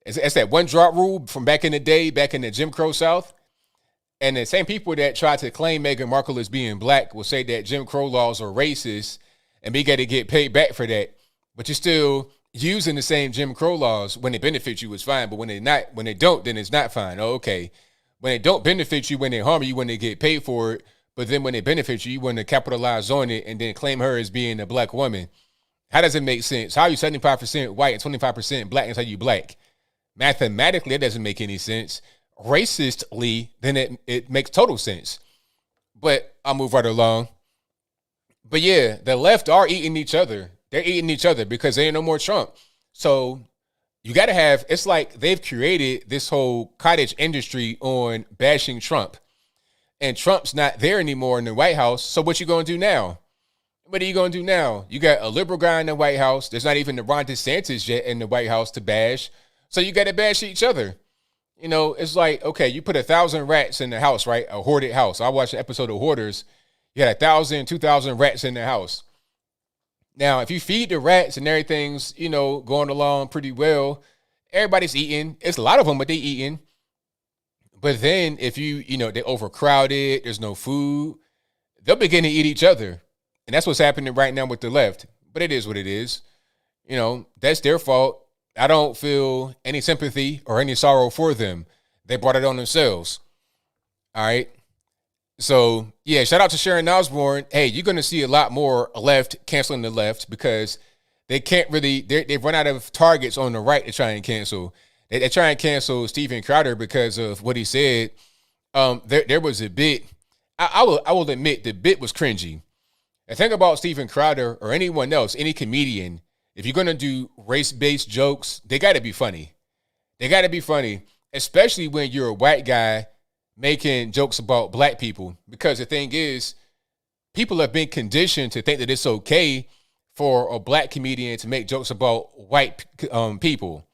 It's that one drop rule from back in the day, back in the Jim Crow South. And the same people that try to claim Meghan Markle as being black will say that Jim Crow laws are racist and we got to get paid back for that. But you're still using the same Jim Crow laws. When they benefit you, it's fine. But when they don't, then it's not fine. Oh, okay. When they don't benefit you, when they harm you, when they get paid for it. But then when they benefit you, you want to capitalize on it and then claim her as being a black woman. How does it make sense? How are you 75% white and 25% black and how you black? Mathematically, that doesn't make any sense. Racistly, then it makes total sense. But I'll move right along. But yeah, the left are eating each other. They're eating each other because there ain't no more Trump. So you got to have, it's like they've created this whole cottage industry on bashing Trump. And Trump's not there anymore in the White House. So what you going to do now? What are you going to do now? You got a liberal guy in the White House. There's not even the Ron DeSantis yet in the White House to bash. So you got to bash each other. You know, it's like, okay, you put 1,000 rats in the house, right? A hoarded house. I watched an episode of Hoarders. You had 1,000, 2,000 rats in the house. Now, if you feed the rats and everything's, you know, going along pretty well, everybody's eating. It's a lot of them, but they eating. But then if they're overcrowded, there's no food, they'll begin to eat each other. And that's what's happening right now with the left. But it is what it is. You know, that's their fault. I don't feel any sympathy or any sorrow for them. They brought it on themselves. All right. So, yeah, shout out to Sharon Osbourne. Hey, you're going to see a lot more left canceling the left because they can't really, they've run out of targets on the right to try and cancel. They try and cancel Steven Crowder because of what he said. There was a bit, I will admit the bit was cringy. The thing about Steven Crowder or anyone else, any comedian, if you're going to do race-based jokes, they got to be funny. They got to be funny, especially when you're a white guy making jokes about black people. Because the thing is, people have been conditioned to think that it's okay for a black comedian to make jokes about white people.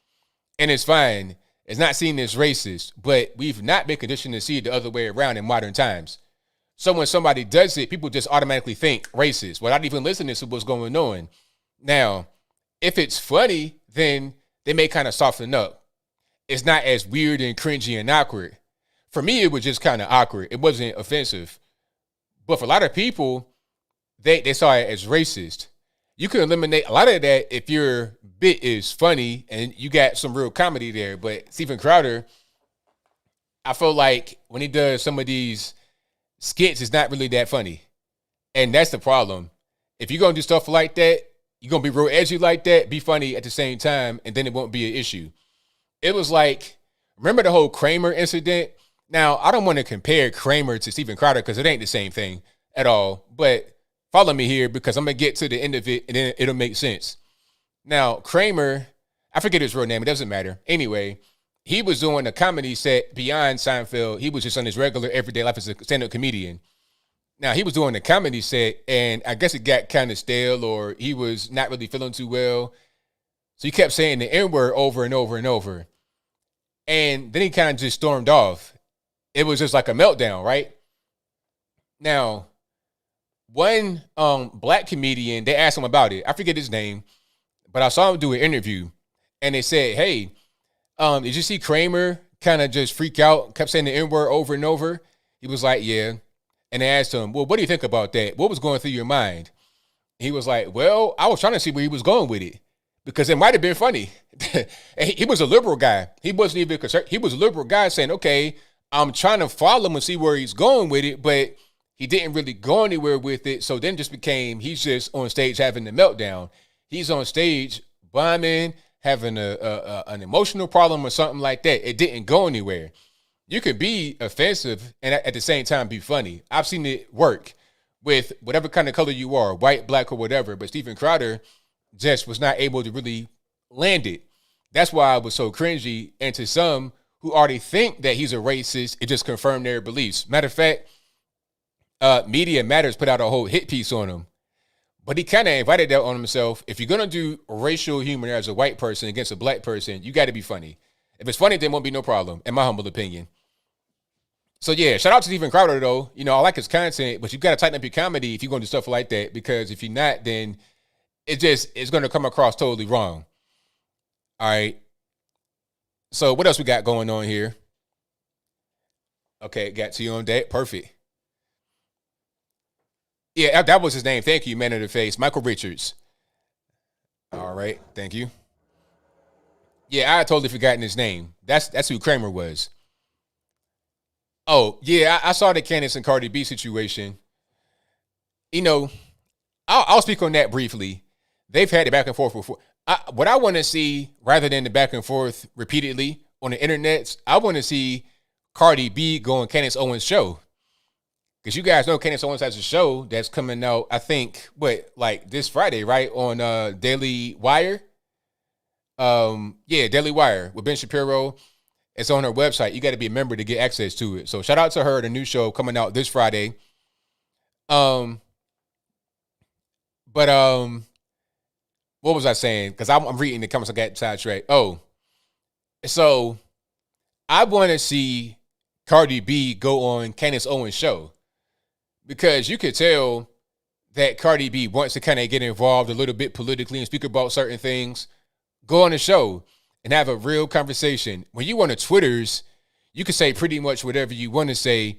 And it's fine. It's not seen as racist, but we've not been conditioned to see it the other way around in modern times. So when somebody does it, people just automatically think racist without even listening to what's going on. Now, if it's funny, then they may kind of soften up. It's not as weird and cringy and awkward. For me, it was just kind of awkward. It wasn't offensive. But for a lot of people, they saw it as racist. You can eliminate a lot of that if your bit is funny and you got some real comedy there. But Steven Crowder, I feel like when he does some of these skits, it's not really that funny. And that's the problem. If you're going to do stuff like that, you're going to be real edgy like that, be funny at the same time, and then it won't be an issue. It was like, remember the whole Kramer incident? Now, I don't want to compare Kramer to Steven Crowder because it ain't the same thing at all. But follow me here because I'm going to get to the end of it and then it'll make sense. Now, Kramer, I forget his real name. It doesn't matter. Anyway, he was doing a comedy set beyond Seinfeld. He was just on his regular everyday life as a stand-up comedian. Now, he was doing a comedy set and I guess it got kind of stale or he was not really feeling too well. So he kept saying the N-word over and over and over. And then he kind of just stormed off. It was just like a meltdown, right? Now, one black comedian, they asked him about it. I forget his name, but I saw him do an interview. And they said, hey, did you see Kramer kind of just freak out, kept saying the N-word over and over? He was like, yeah. And they asked him, well, what do you think about that? What was going through your mind? He was like, well, I was trying to see where he was going with it because it might have been funny. He was a liberal guy. He wasn't even concerned. He was a liberal guy saying, okay, I'm trying to follow him and see where he's going with it, but he didn't really go anywhere with it. So then just became, he's just on stage having the meltdown. He's on stage bombing, having an emotional problem or something like that. It didn't go anywhere. You could be offensive and at the same time be funny. I've seen it work with whatever kind of color you are, white, black, or whatever. But Steven Crowder just was not able to really land it. That's why it was so cringy. And to some who already think that he's a racist, it just confirmed their beliefs. Matter of fact, Media Matters put out a whole hit piece on him. But he kind of invited that on himself. If you're going to do racial humor as a white person against a black person, you got to be funny. If it's funny, then won't be no problem, in my humble opinion. So, yeah, shout out to Steven Crowder, though. You know, I like his content, but you got to tighten up your comedy if you're going to do stuff like that, because if you're not, then it's going to come across totally wrong. All right. So, what else we got going on here? Okay, got to you on that. Perfect. Yeah, that was his name. Thank you, man of the face. Michael Richards. All right, thank you. Yeah, I had totally forgotten his name. That's who Kramer was. Oh, yeah, I saw the Candace and Cardi B situation. You know, I'll speak on that briefly. They've had it back and forth before. What I want to see, rather than the back and forth repeatedly on the internet, I want to see Cardi B go on Candace Owens' show. Because you guys know Candace Owens has a show that's coming out, I think, this Friday, right? On Daily Wire. Daily Wire with Ben Shapiro. It's on her website. You got to be a member to get access to it. So shout out to her, the new show coming out this Friday. What was I saying? Because I'm reading the comments. I got sidetracked. Oh, so I want to see Cardi B go on Candace Owens' show, because you could tell that Cardi B wants to kind of get involved a little bit politically and speak about certain things. Go on the show and have a real conversation. When you on the Twitters, you can say pretty much whatever you want to say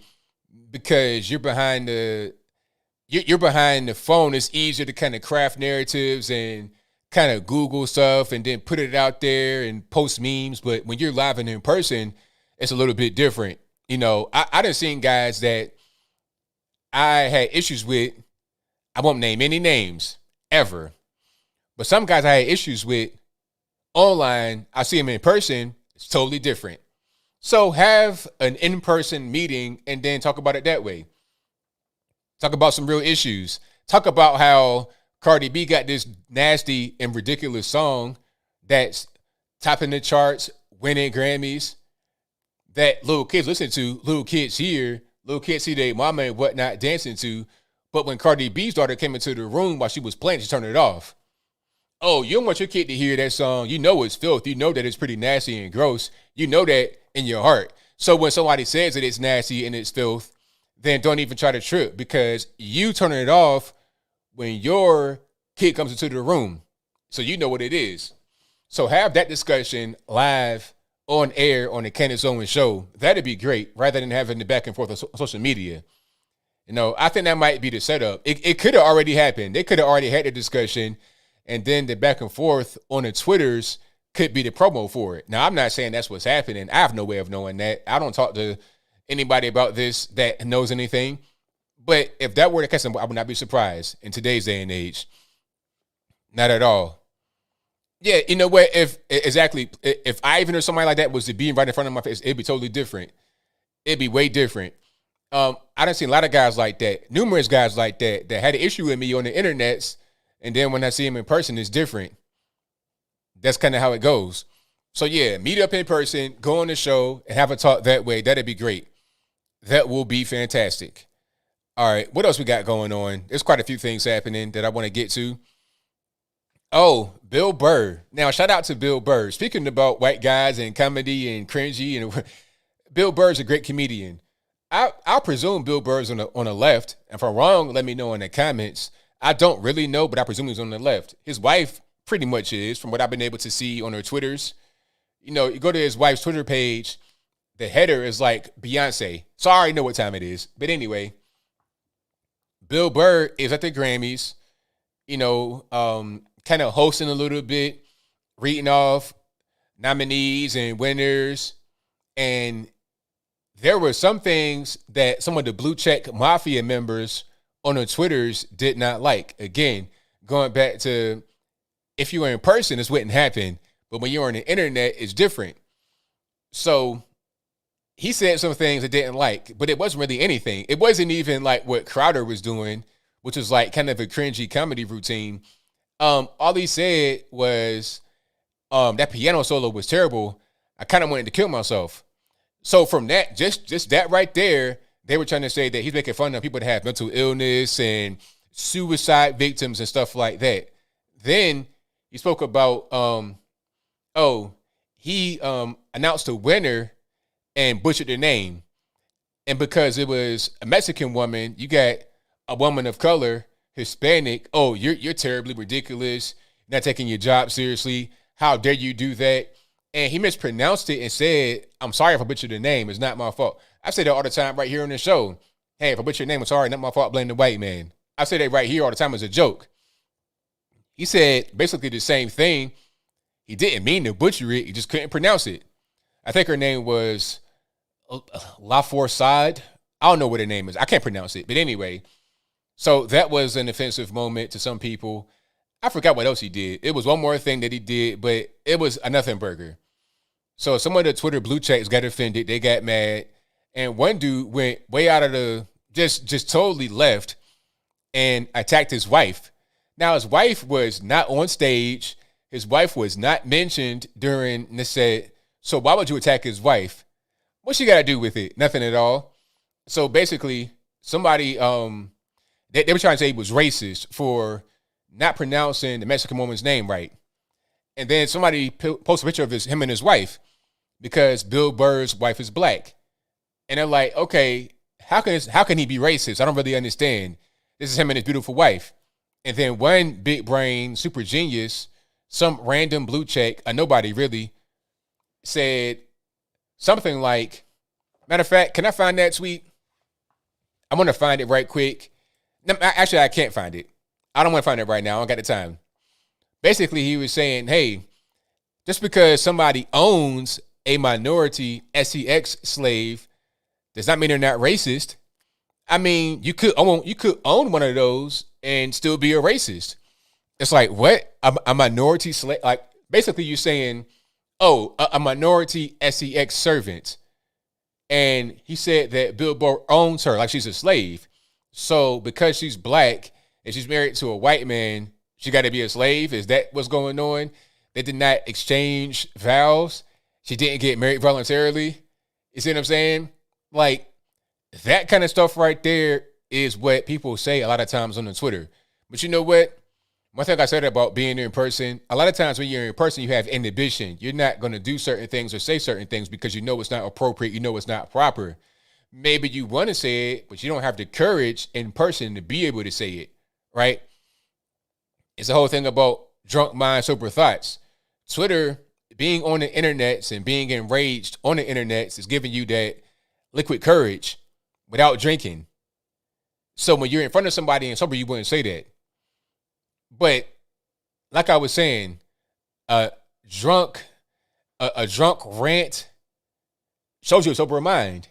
because you're behind the phone. It's easier to kind of craft narratives and kind of Google stuff and then put it out there and post memes. But when you're live and in person, it's a little bit different. You know, I done seen guys that I had issues with. I won't name any names ever, but some guys I had issues with online, I see them in person, it's totally different. So have an in-person meeting and then talk about it that way. Talk about some real issues. Talk about how Cardi B got this nasty and ridiculous song that's topping the charts, winning Grammys, that little kids listen to, little kids see their mama and whatnot dancing to. But when Cardi B's daughter came into the room while she was playing, she turned it off. Oh, you don't want your kid to hear that song. You know it's filth. You know that it's pretty nasty and gross. You know that in your heart. So when somebody says that it's nasty and it's filth, then don't even try to trip, because you turning it off when your kid comes into the room. So you know what it is. So have that discussion live on air on the Candace Owens show. That'd be great, rather than having the back and forth on social media. You know, I think that might be the setup. It could have already happened. They could have already had the discussion, and then the back and forth on the Twitters could be the promo for it. Now, I'm not saying that's what's happening. I have no way of knowing that. I don't talk to anybody about this that knows anything. But if that were the case, I would not be surprised in today's day and age. Not at all. Yeah, you know what? If Ivan or somebody like that was to be right in front of my face, it'd be totally different. It'd be way different. I done seen a lot of guys like that, numerous guys like that had an issue with me on the internets, and then when I see him in person, it's different. That's kind of how it goes. So yeah, meet up in person, go on the show, and have a talk that way. That'd be great. That will be fantastic. All right, what else we got going on? There's quite a few things happening that I want to get to. Oh, Bill Burr. Now, shout out to Bill Burr. Speaking about white guys and comedy and cringy, and Bill Burr's a great comedian. I'll presume Bill Burr's on the left. And if I'm wrong, let me know in the comments. I don't really know, but I presume he's on the left. His wife pretty much is, from what I've been able to see on her Twitters. You know, you go to his wife's Twitter page, the header is like Beyonce. So I already know what time it is. But anyway, Bill Burr is at the Grammys, you know, kind of hosting a little bit, reading off nominees and winners. And there were some things that some of the Blue Check Mafia members on their Twitters did not like. Again, going back to, if you were in person, this wouldn't happen. But when you're on the internet, it's different. So he said some things I didn't like, but it wasn't really anything. It wasn't even like what Crowder was doing, which was like kind of a cringy comedy routine. All he said was that piano solo was terrible. I kind of wanted to kill myself. So from that, just that right there, they were trying to say that he's making fun of people that have mental illness and suicide victims and stuff like that. Then he spoke about, he announced a winner and butchered the name. And because it was a Mexican woman, you got a woman of color, Hispanic. Oh, you're terribly ridiculous. Not taking your job seriously. How dare you do that? And he mispronounced it and said, I'm sorry if I butchered the name. It's not my fault. I say that all the time right here on the show. Hey, if I butchered your name, I'm sorry. Not my fault. Blame the white man. I say that right here all the time as a joke. He said basically the same thing. He didn't mean to butcher it. He just couldn't pronounce it. I think her name was La Forsade. I don't know what her name is. I can't pronounce it. But anyway, so that was an offensive moment to some people. I forgot what else he did. It was one more thing that he did, but it was a nothing burger. So some of the Twitter blue checks got offended. They got mad. And one dude went way out of the, just totally left and attacked his wife. Now, his wife was not on stage. His wife was not mentioned during the set. So why would you attack his wife? What she got to do with it? Nothing at all. So basically, somebody, they were trying to say he was racist for not pronouncing the Mexican woman's name right. And then somebody posted a picture of him and his wife because Bill Burr's wife is black. And they're like, okay, how can he be racist? I don't really understand. This is him and his beautiful wife. And then one big brain, super genius, some random blue check, a nobody really, said something like, matter of fact, can I find that tweet? I'm going to find it right quick. No, actually, I can't find it. I don't want to find it right now. I don't got the time. Basically, he was saying, hey, just because somebody owns a minority sex slave does not mean they're not racist. I mean, you could own one of those and still be a racist. It's like, what? A minority slave? Like, basically you're saying, oh, a minority sex servant. And he said that Bill Burr owns her like she's a slave. So because she's black and she's married to a white man, she got to be a slave? Is that what's going on? They did not exchange vows. She didn't get married voluntarily. You see what I'm saying? Like, that kind of stuff right there is what people say a lot of times on the Twitter. But you know what? One thing I said about being in person, a lot of times when you're in person, you have inhibition. You're not going to do certain things or say certain things because you know it's not appropriate. You know it's not proper. Maybe you want to say it, but you don't have the courage in person to be able to say it, right? It's the whole thing about drunk mind, sober thoughts. Twitter, being on the internet and being enraged on the internet is giving you that liquid courage without drinking. So when you're in front of somebody and sober, you wouldn't say that. But like I was saying, a drunk rant shows you a sober mind.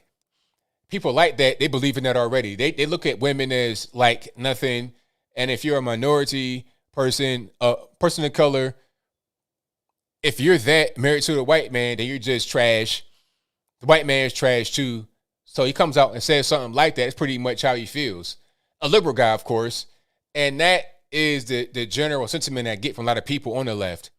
People like that. They believe in that already. They look at women as like nothing. And if you're a minority person, a person of color, if you're that married to the white man, then you're just trash. The white man's trash too. So he comes out and says something like that. It's pretty much how he feels. A liberal guy, of course. And that is the general sentiment I get from a lot of people on the left.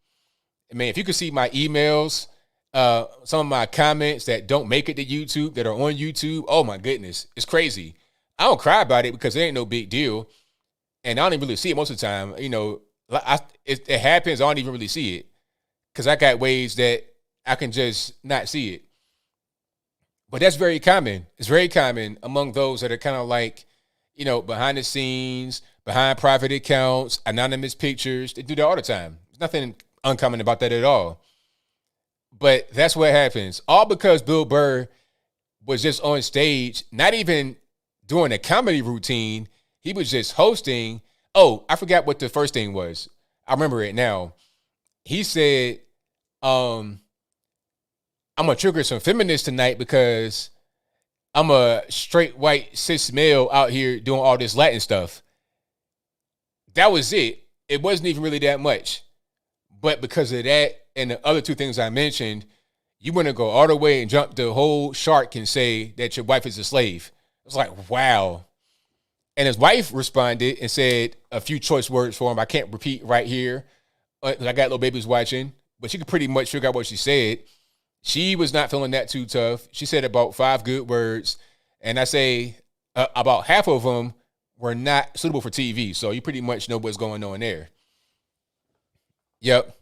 I mean, if you could see my emails, some of my comments that don't make it to YouTube, that are on YouTube, oh my goodness, it's crazy. I don't cry about it because it ain't no big deal. And I don't even really see it most of the time. You know, it happens, I don't even really see it because I got ways that I can just not see it. But that's very common. It's very common among those that are kind of like, you know, behind the scenes, behind private accounts, anonymous pictures. They do that all the time. There's nothing uncommon about that at all. But that's what happens. All because Bill Burr was just on stage, not even doing a comedy routine. He was just hosting. Oh, I forgot what the first thing was. I remember it now. He said, I'm going to trigger some feminists tonight because I'm a straight white cis male out here doing all this Latin stuff. That was it. It wasn't even really that much. But because of that and the other two things I mentioned, you want to go all the way and jump the whole shark and say that your wife is a slave. It's like, wow. And his wife responded and said a few choice words for him. I can't repeat right here. I got little babies watching, but you could pretty much figure out what she said. She was not feeling that too tough. She said about 5 good words. And I say about half of them were not suitable for TV. So you pretty much know what's going on there. Yep.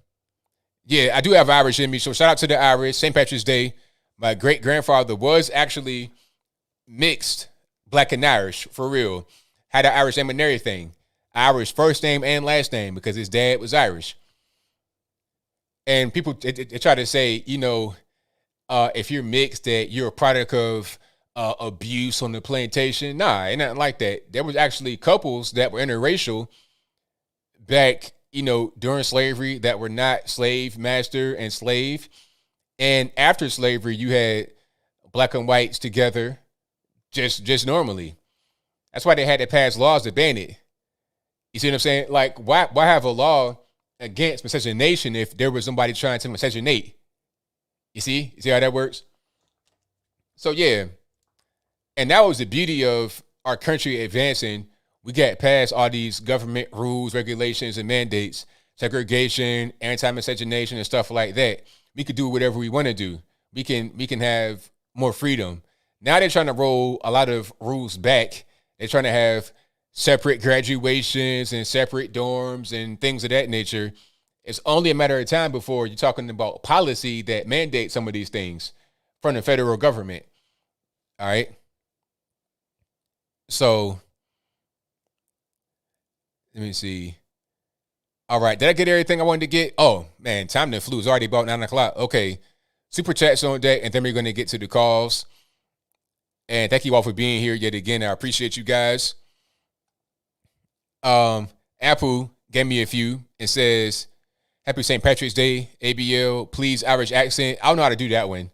Yeah, I do have Irish in me. So shout out to the Irish. St. Patrick's Day. My great grandfather was actually mixed black and Irish for real. Had an Irish name and everything. Irish first name and last name because his dad was Irish. And people they try to say, you know, if you're mixed, that you're a product of abuse on the plantation. Nah, ain't nothing like that. There was actually couples that were interracial back, you know, during slavery that were not slave master and slave. And after slavery, you had black and whites together just normally. That's why they had to pass laws to ban it. You see what I'm saying? Like, why have a law against miscegenation if there was somebody trying to miscegenate? You see how that works? So yeah, and that was the beauty of our country advancing. We got past all these government rules, regulations, and mandates, segregation, anti-miscegenation, and stuff like that. We could do whatever we want to do. We can have more freedom. Now they're trying to roll a lot of rules back. They're trying to have separate graduations and separate dorms and things of that nature. It's only a matter of time before you're talking about policy that mandates some of these things from the federal government. All right. So let me see. All right. Did I get everything I wanted to get? Oh, man, time to flew. It's already about 9 o'clock. Okay. Super chats on deck, and then we're going to get to the calls. And thank you all for being here yet again. I appreciate you guys. Apple gave me a few. It says, Happy St. Patrick's Day, ABL. Please, Irish accent. I don't know how to do that one.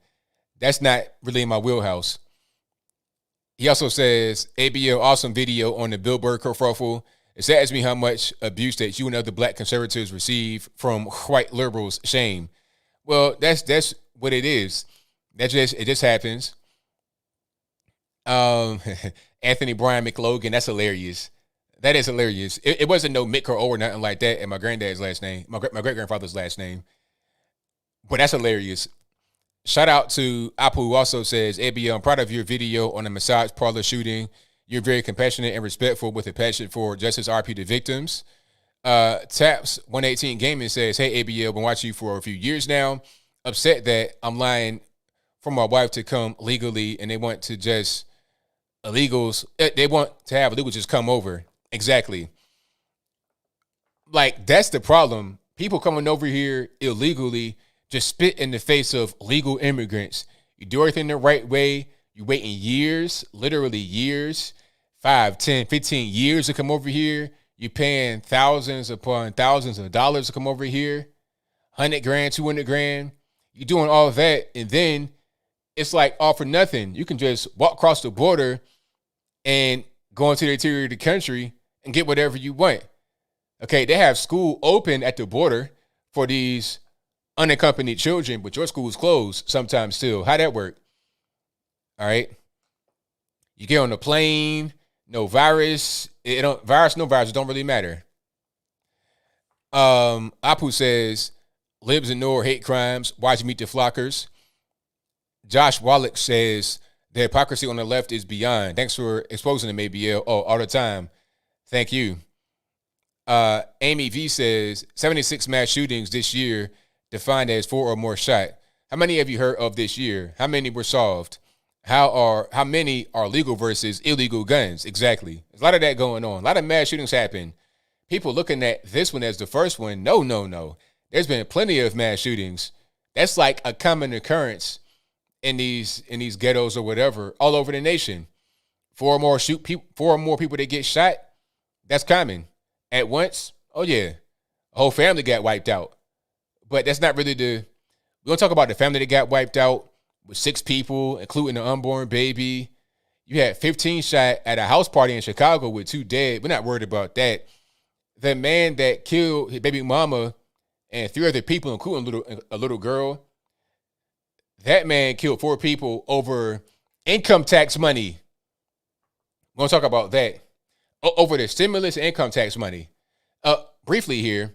That's not really in my wheelhouse. He also says, ABL, awesome video on the Bill Burr kerfuffle. It saddens me how much abuse that you and other black conservatives receive from white liberals. Shame. Well, that's what it is. It just happens. Anthony Brian McLogan, that's hilarious. That is hilarious. It wasn't no Mick or O or nothing like that in my granddad's last name, my great-grandfather's last name. But that's hilarious. Shout out to Apu, who also says, ABL, I'm proud of your video on the massage parlor shooting. You're very compassionate and respectful with a passion for justice, RP to victims. Taps 118 Gaming says, hey, ABL, been watching you for a few years now. Upset that I'm lying for my wife to come legally and they want to just illegals. They want to have illegals just come over. Exactly. Like, that's the problem. People coming over here illegally just spit in the face of legal immigrants. You do everything the right way. You waiting years, literally years, 5, 10, 15 years to come over here. You paying thousands upon thousands of dollars to come over here. 100 grand, 200 grand. You're doing all of that. And then it's like all for nothing. You can just walk across the border and go into the interior of the country and get whatever you want. Okay, they have school open at the border for these unaccompanied children, but your school is closed sometimes still. How that work? All right. You get on the plane, no virus. No virus don't really matter. Apu says, libs ignore hate crimes. Why'd you meet the flockers? Josh Wallach says, the hypocrisy on the left is beyond. Thanks for exposing them, ABL. Oh, all the time. Thank you. Amy V says, 76 mass shootings this year, defined as 4 or more shot. How many have you heard of this year? How many were solved? How many are legal versus illegal guns? Exactly. There's a lot of that going on. A lot of mass shootings happen. People looking at this one as the first one. No. There's been plenty of mass shootings. That's like a common occurrence in these ghettos or whatever all over the nation. 4 or more people that get shot. That's common. At once, oh yeah, a whole family got wiped out. But that's not really we don't talk about the family that got wiped out with 6 people, including an unborn baby. You had 15 shot at a house party in Chicago with 2 dead. We're not worried about that. The man that killed his baby mama and 3 other people, including a little girl, that man killed 4 people over income tax money. We're going to talk about that. Over the stimulus and income tax money. Briefly here.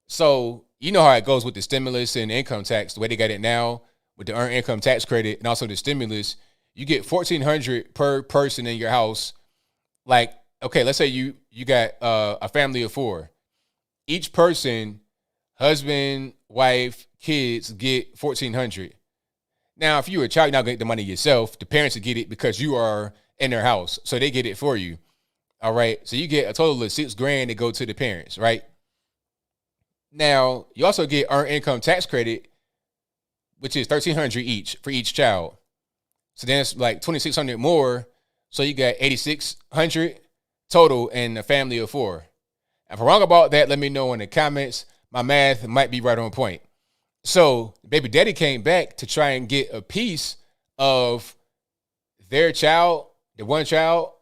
So, you know how it goes with the stimulus and income tax, the way they got it now with the earned income tax credit and also the stimulus. You get $1,400 per person in your house. Like, okay, let's say you got a family of 4. Each person, husband, wife, kids, get $1,400. Now, if you're a child, you're not going to get the money yourself. The parents will get it because you are in their house. So they get it for you. All right. So you get a total of $6,000 to go to the parents, right? Now, you also get earned income tax credit, which is $1,300 each for each child. So then it's like $2,600 more. So you got $8,600 total in a family of 4. If I'm wrong about that, let me know in the comments. My math might be right on point. So baby daddy came back to try and get a piece of their child, the one child.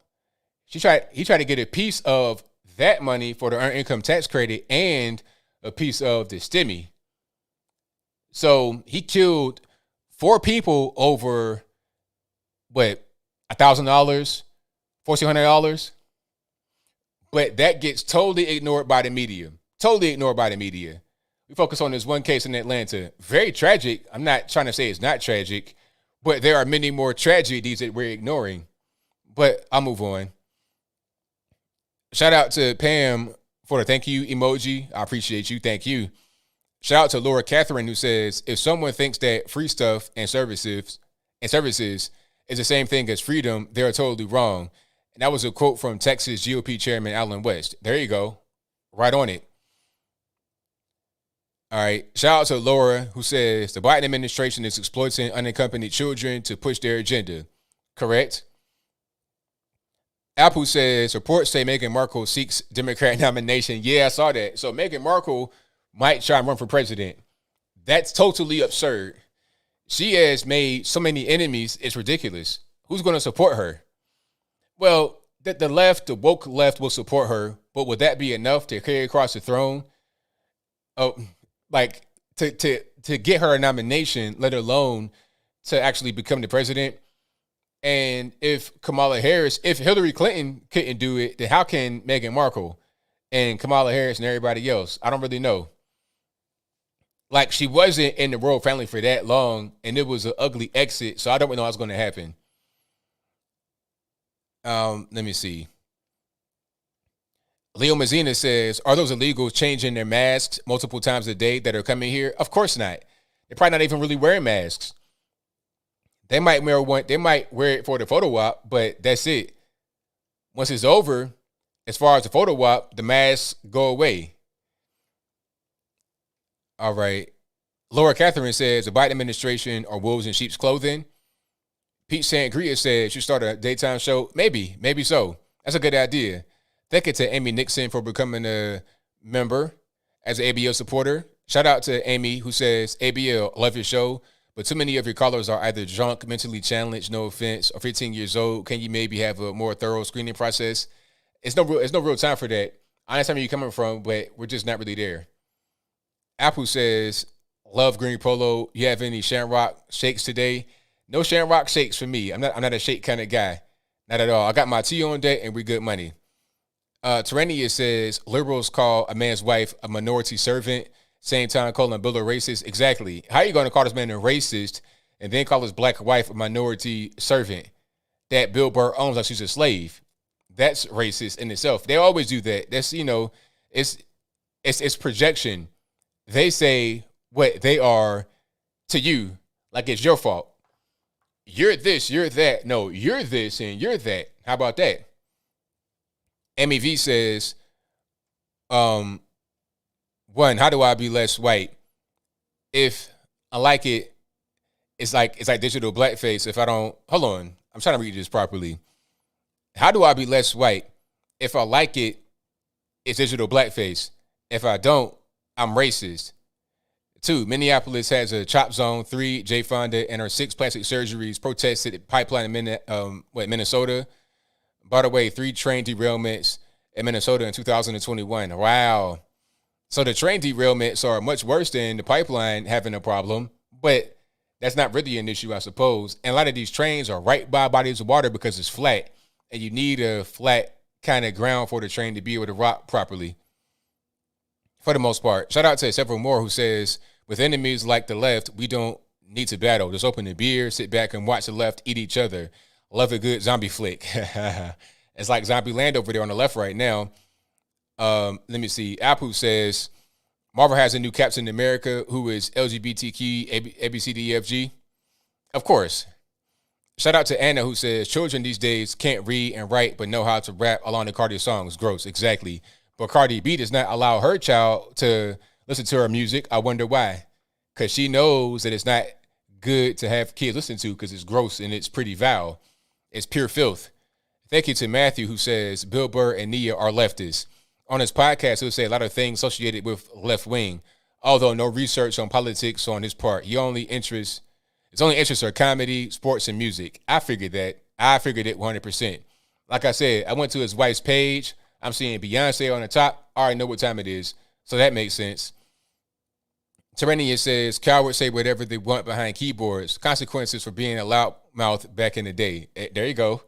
He tried to get a piece of that money for the earned income tax credit and a piece of the stimmy. So he killed 4 people over $1,000, $1,400. But that gets totally ignored by the media. We focus on this one case in Atlanta. Very tragic. I'm not trying to say it's not tragic, but there are many more tragedies that we're ignoring. But I'll move on. Shout out to Pam for the thank you emoji. I appreciate you. Thank you. Shout out to Laura Catherine, who says, if someone thinks that free stuff and services is the same thing as freedom, they're totally wrong. And that was a quote from Texas GOP Chairman Allen West. There you go. Right on it. All right. Shout out to Laura, who says the Biden administration is exploiting unaccompanied children to push their agenda. Correct. Apple says reports say Meghan Markle seeks Democrat nomination. Yeah, I saw that. So Meghan Markle might try and run for president. That's totally absurd. She has made so many enemies, it's ridiculous. Who's going to support her? Well, the left, the woke left will support her, but would that be enough to carry across the throne? Oh, like to get her a nomination, let alone to actually become the president? And if if Hillary Clinton couldn't do it, then how can Meghan Markle and Kamala Harris and everybody else? I don't really know. Like, she wasn't in the royal family for that long, and it was an ugly exit, so I don't really know what's going to happen. Let me see. Leo Mazzina says, are those illegals changing their masks multiple times a day that are coming here? Of course not. They're probably not even really wearing masks. They might wear one. They might wear it for the photo op, but that's it. Once it's over, as far as the photo op, the masks go away. All right. Laura Catherine says, the Biden administration are wolves in sheep's clothing. Pete Sangria says, you start a daytime show? Maybe so. That's a good idea. Thank you to Amy Nixon for becoming a member as an ABL supporter. Shout out to Amy, who says, ABL, love your show, but too many of your callers are either drunk, mentally challenged, no offense, or 15 years old. Can you maybe have a more thorough screening process? It's no real time for that. I understand where you're coming from, but we're just not really there. Apple says, love green polo. You have any Shamrock shakes today? No Shamrock shakes for me. I'm not a shake kind of guy. Not at all. I got my tea on deck and we good money. Terrania says, liberals call a man's wife a minority servant, same time calling Bill a racist. Exactly. How are you going to call this man a racist and then call his black wife a minority servant that Bill Burr owns like she's a slave? That's racist in itself. They always do that. That's, it's projection. They say what they are to you like it's your fault. You're this, you're that. No, you're this and you're that. How about that? Amy V says, one, how do I be less white? If I like it, it's like digital blackface. If I don't, hold on, I'm trying to read this properly. How do I be less white? If I like it, it's digital blackface. If I don't, I'm racist. 2, Minneapolis has a chop zone. 3, Jay Fonda and her 6 plastic surgeries protested at pipeline in Minnesota. By the way, 3 train derailments in Minnesota in 2021. Wow. So the train derailments are much worse than the pipeline having a problem, but that's not really an issue, I suppose. And a lot of these trains are right by bodies of water because it's flat, and you need a flat kind of ground for the train to be able to rock properly. For the most part. Shout out to several more who says, with enemies like the left, we don't need to battle. Just open the beer, sit back and watch the left eat each other. Love a good zombie flick. It's like Zombie Land over there on the left right now. Let me see. Apu says, Marvel has a new Captain America who is LGBTQ, ABCDEFG. Of course. Shout out to Anna who says, children these days can't read and write but know how to rap along the Cardi songs. Gross, exactly. But Cardi B does not allow her child to listen to her music. I wonder why. Because she knows that it's not good to have kids listen to because it's gross and it's pretty vile. It's pure filth. Thank you to Matthew who says Bill Burr and Nia are leftists. On his podcast, he'll say a lot of things associated with left wing, although no research on politics on his part. His only interests are comedy, sports, and music. I figured it 100%. Like I said, I went to his wife's page. I'm seeing Beyonce on the top. I already know what time it is, so that makes sense. Terrania says, cowards say whatever they want behind keyboards. Consequences for being a loudmouth back in the day. There you go.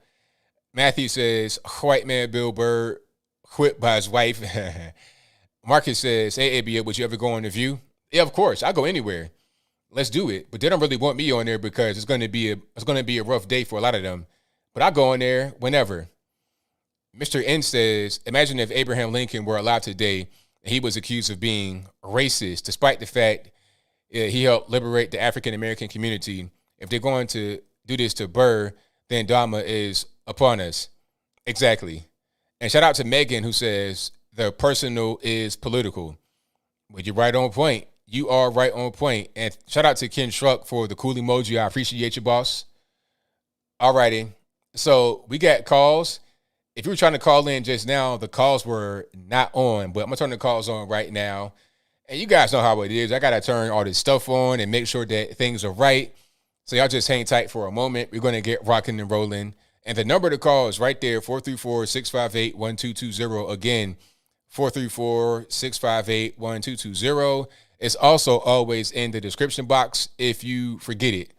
Matthew says, white man Bill Burr whipped by his wife. Marcus says, hey, ABL, would you ever go on The View? Yeah, of course. I'll go anywhere. Let's do it. But they don't really want me on there because it's going to be a rough day for a lot of them. But I'll go on there whenever. Mr. N says, imagine if Abraham Lincoln were alive today and he was accused of being racist, despite the fact he helped liberate the African-American community. If they're going to do this to Burr, then Dharma is upon us. Exactly. And shout out to Meghan who says, the personal is political. Well, you're right on point. You are right on point. And shout out to Ken Schruck for the cool emoji. I appreciate you, boss. All righty. So we got calls. If you were trying to call in just now, the calls were not on, but I'm going to turn the calls on right now. And you guys know how it is. I got to turn all this stuff on and make sure that things are right. So y'all just hang tight for a moment. We're going to get rocking and rolling. And the number to call is right there, 434-658-1220. Again, 434-658-1220. It's also always in the description box if you forget it.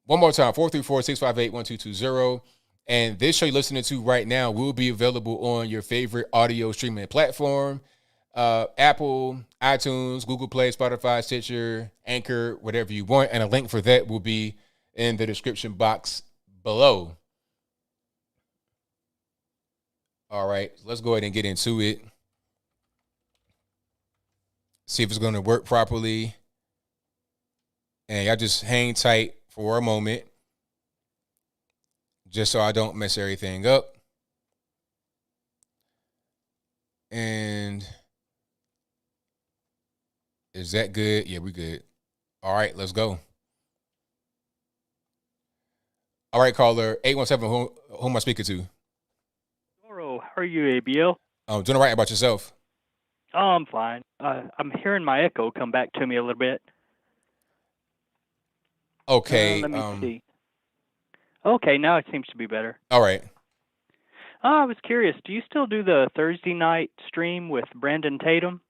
One more time, 434-658-1220. And this show you're listening to right now will be available on your favorite audio streaming platform. Apple, iTunes, Google Play, Spotify, Stitcher, Anchor, whatever you want. And a link for that will be in the description box below. All right, let's go ahead and get into it. See if it's going to work properly. And y'all just hang tight for a moment, just so I don't mess everything up. And is that good? Yeah, we good. All right, let's go. All right, caller, 817, who am I speaking to? How are you, ABL? Doing all right. About yourself? Oh, I'm fine. I'm hearing my echo come back to me a little bit. Okay. Let me see. Okay, now it seems to be better. All right. I was curious. Do you still do the Thursday night stream with Brandon Tatum?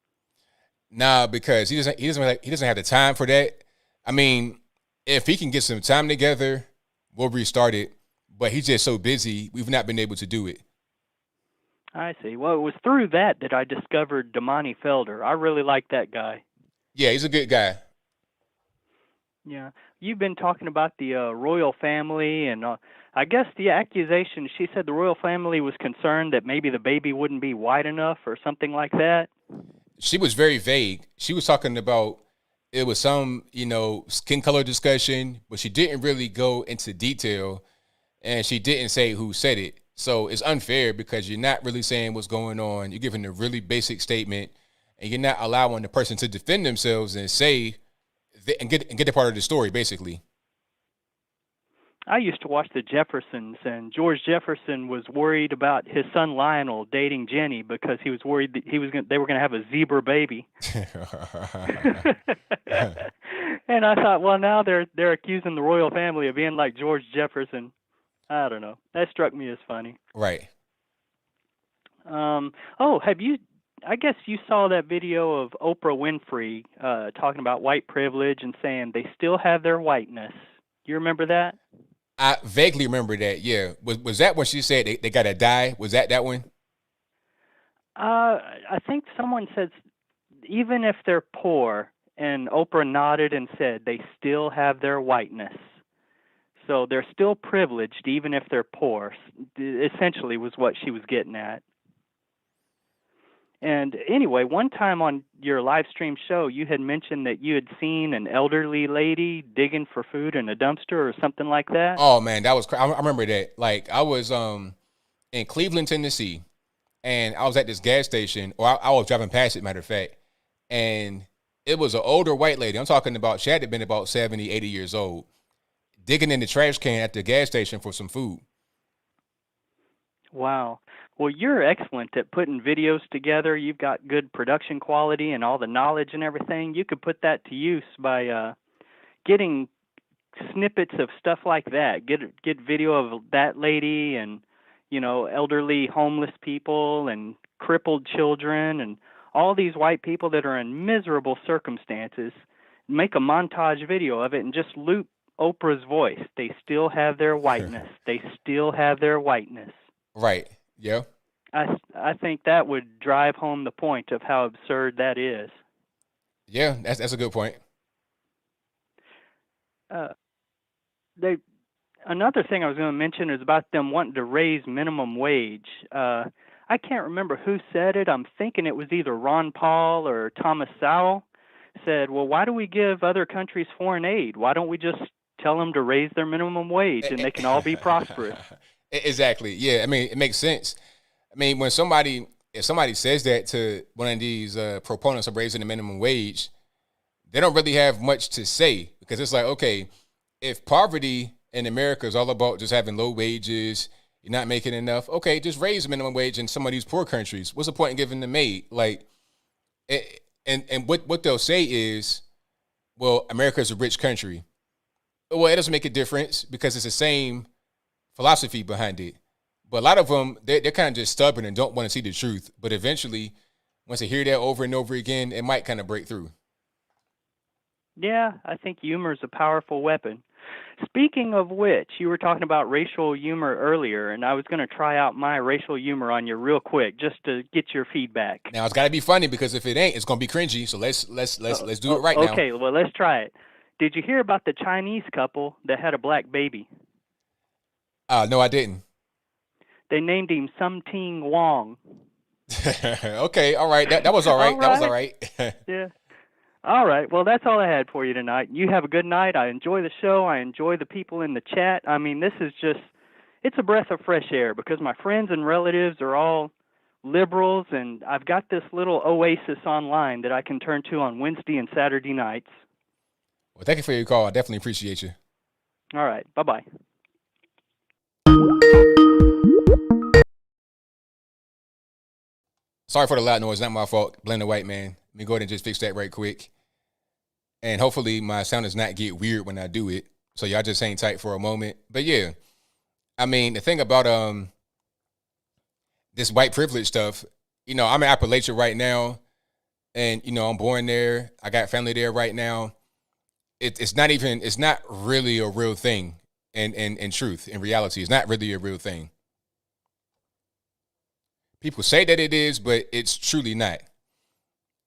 Nah, because he doesn't have the time for that. I mean, if he can get some time together, we'll restart it. But he's just so busy, we've not been able to do it. I see. Well, it was through that I discovered Damani Felder. I really like that guy. Yeah, he's a good guy. Yeah. You've been talking about the royal family, and I guess the accusation, she said the royal family was concerned that maybe the baby wouldn't be white enough or something like that. She was very vague. She was talking about it was some, skin color discussion, but she didn't really go into detail, and she didn't say who said it. So it's unfair because you're not really saying what's going on. You're giving a really basic statement, and you're not allowing the person to defend themselves and say and get a part of the story, basically. I used to watch the Jeffersons, and George Jefferson was worried about his son Lionel dating Jenny because he was worried that they were going to have a zebra baby. And I thought, well, now they're accusing the royal family of being like George Jefferson. I don't know. That struck me as funny. Right. I guess you saw that video of Oprah Winfrey talking about white privilege and saying they still have their whiteness. You remember that? I vaguely remember that, yeah. Was that when she said they got to die? Was that one? I think someone said even if they're poor, and Oprah nodded and said they still have their whiteness. So they're still privileged even if they're poor, essentially was what she was getting at. And anyway, one time on your live stream show, you had mentioned that you had seen an elderly lady digging for food in a dumpster or something like that. Oh, man, that was I remember that. Like, I was in Cleveland, Tennessee, and I was at this gas station, or I was driving past it, matter of fact, and it was an older white lady. I'm talking about, she had to have been about 70, 80 years old, digging in the trash can at the gas station for some food. Wow. Well, you're excellent at putting videos together. You've got good production quality and all the knowledge and everything. You could put that to use by getting snippets of stuff like that. Get video of that lady and, elderly homeless people and crippled children and all these white people that are in miserable circumstances. Make a montage video of it and just loop Oprah's voice. They still have their whiteness. They still have their whiteness. Right. Yeah. I think that would drive home the point of how absurd that is. Yeah, that's a good point. Another thing I was going to mention is about them wanting to raise minimum wage. I can't remember who said it. I'm thinking it was either Ron Paul or Thomas Sowell said, well, why do we give other countries foreign aid? Why don't we just tell them to raise their minimum wage and they can all be prosperous? Exactly. Yeah. I mean, it makes sense. I mean, if somebody says that to one of these proponents of raising the minimum wage, they don't really have much to say, because it's like, okay, if poverty in America is all about just having low wages, you're not making enough, okay, just raise the minimum wage in some of these poor countries. What's the point in giving them aid? Like, And what they'll say is, well, America is a rich country. Well, it doesn't make a difference because it's the same philosophy behind it. But a lot of them, they're kind of just stubborn and don't want to see the truth. But eventually, once they hear that over and over again, it might kind of break through. Yeah, I think humor is a powerful weapon. Speaking of which, you were talking about racial humor earlier, and I was going to try out my racial humor on you real quick just to get your feedback. Now it's got to be funny because if it ain't, it's going to be cringy. So let's do it right now. Okay, well, let's try it. Did you hear about the Chinese couple that had a black baby? No, I didn't. They named him Something Wong. Okay, all right. That was all right. That was all right. Yeah. All right. Well, that's all I had for you tonight. You have a good night. I enjoy the show. I enjoy the people in the chat. I mean, this is just, it's a breath of fresh air because my friends and relatives are all liberals, and I've got this little oasis online that I can turn to on Wednesday and Saturday nights. Well, thank you for your call. I definitely appreciate you. All right. Bye-bye. Sorry for the loud noise. Not my fault. Blame the white man. Let me go ahead and just fix that right quick. And hopefully my sound does not get weird when I do it. So y'all just hang tight for a moment. But yeah, I mean, the thing about this white privilege stuff, you know, I'm in Appalachia right now. And, you know, I'm born there. I got family there right now. It's not really a real thing. In truth, in reality, it's not really a real thing. People say that it is, but it's truly not.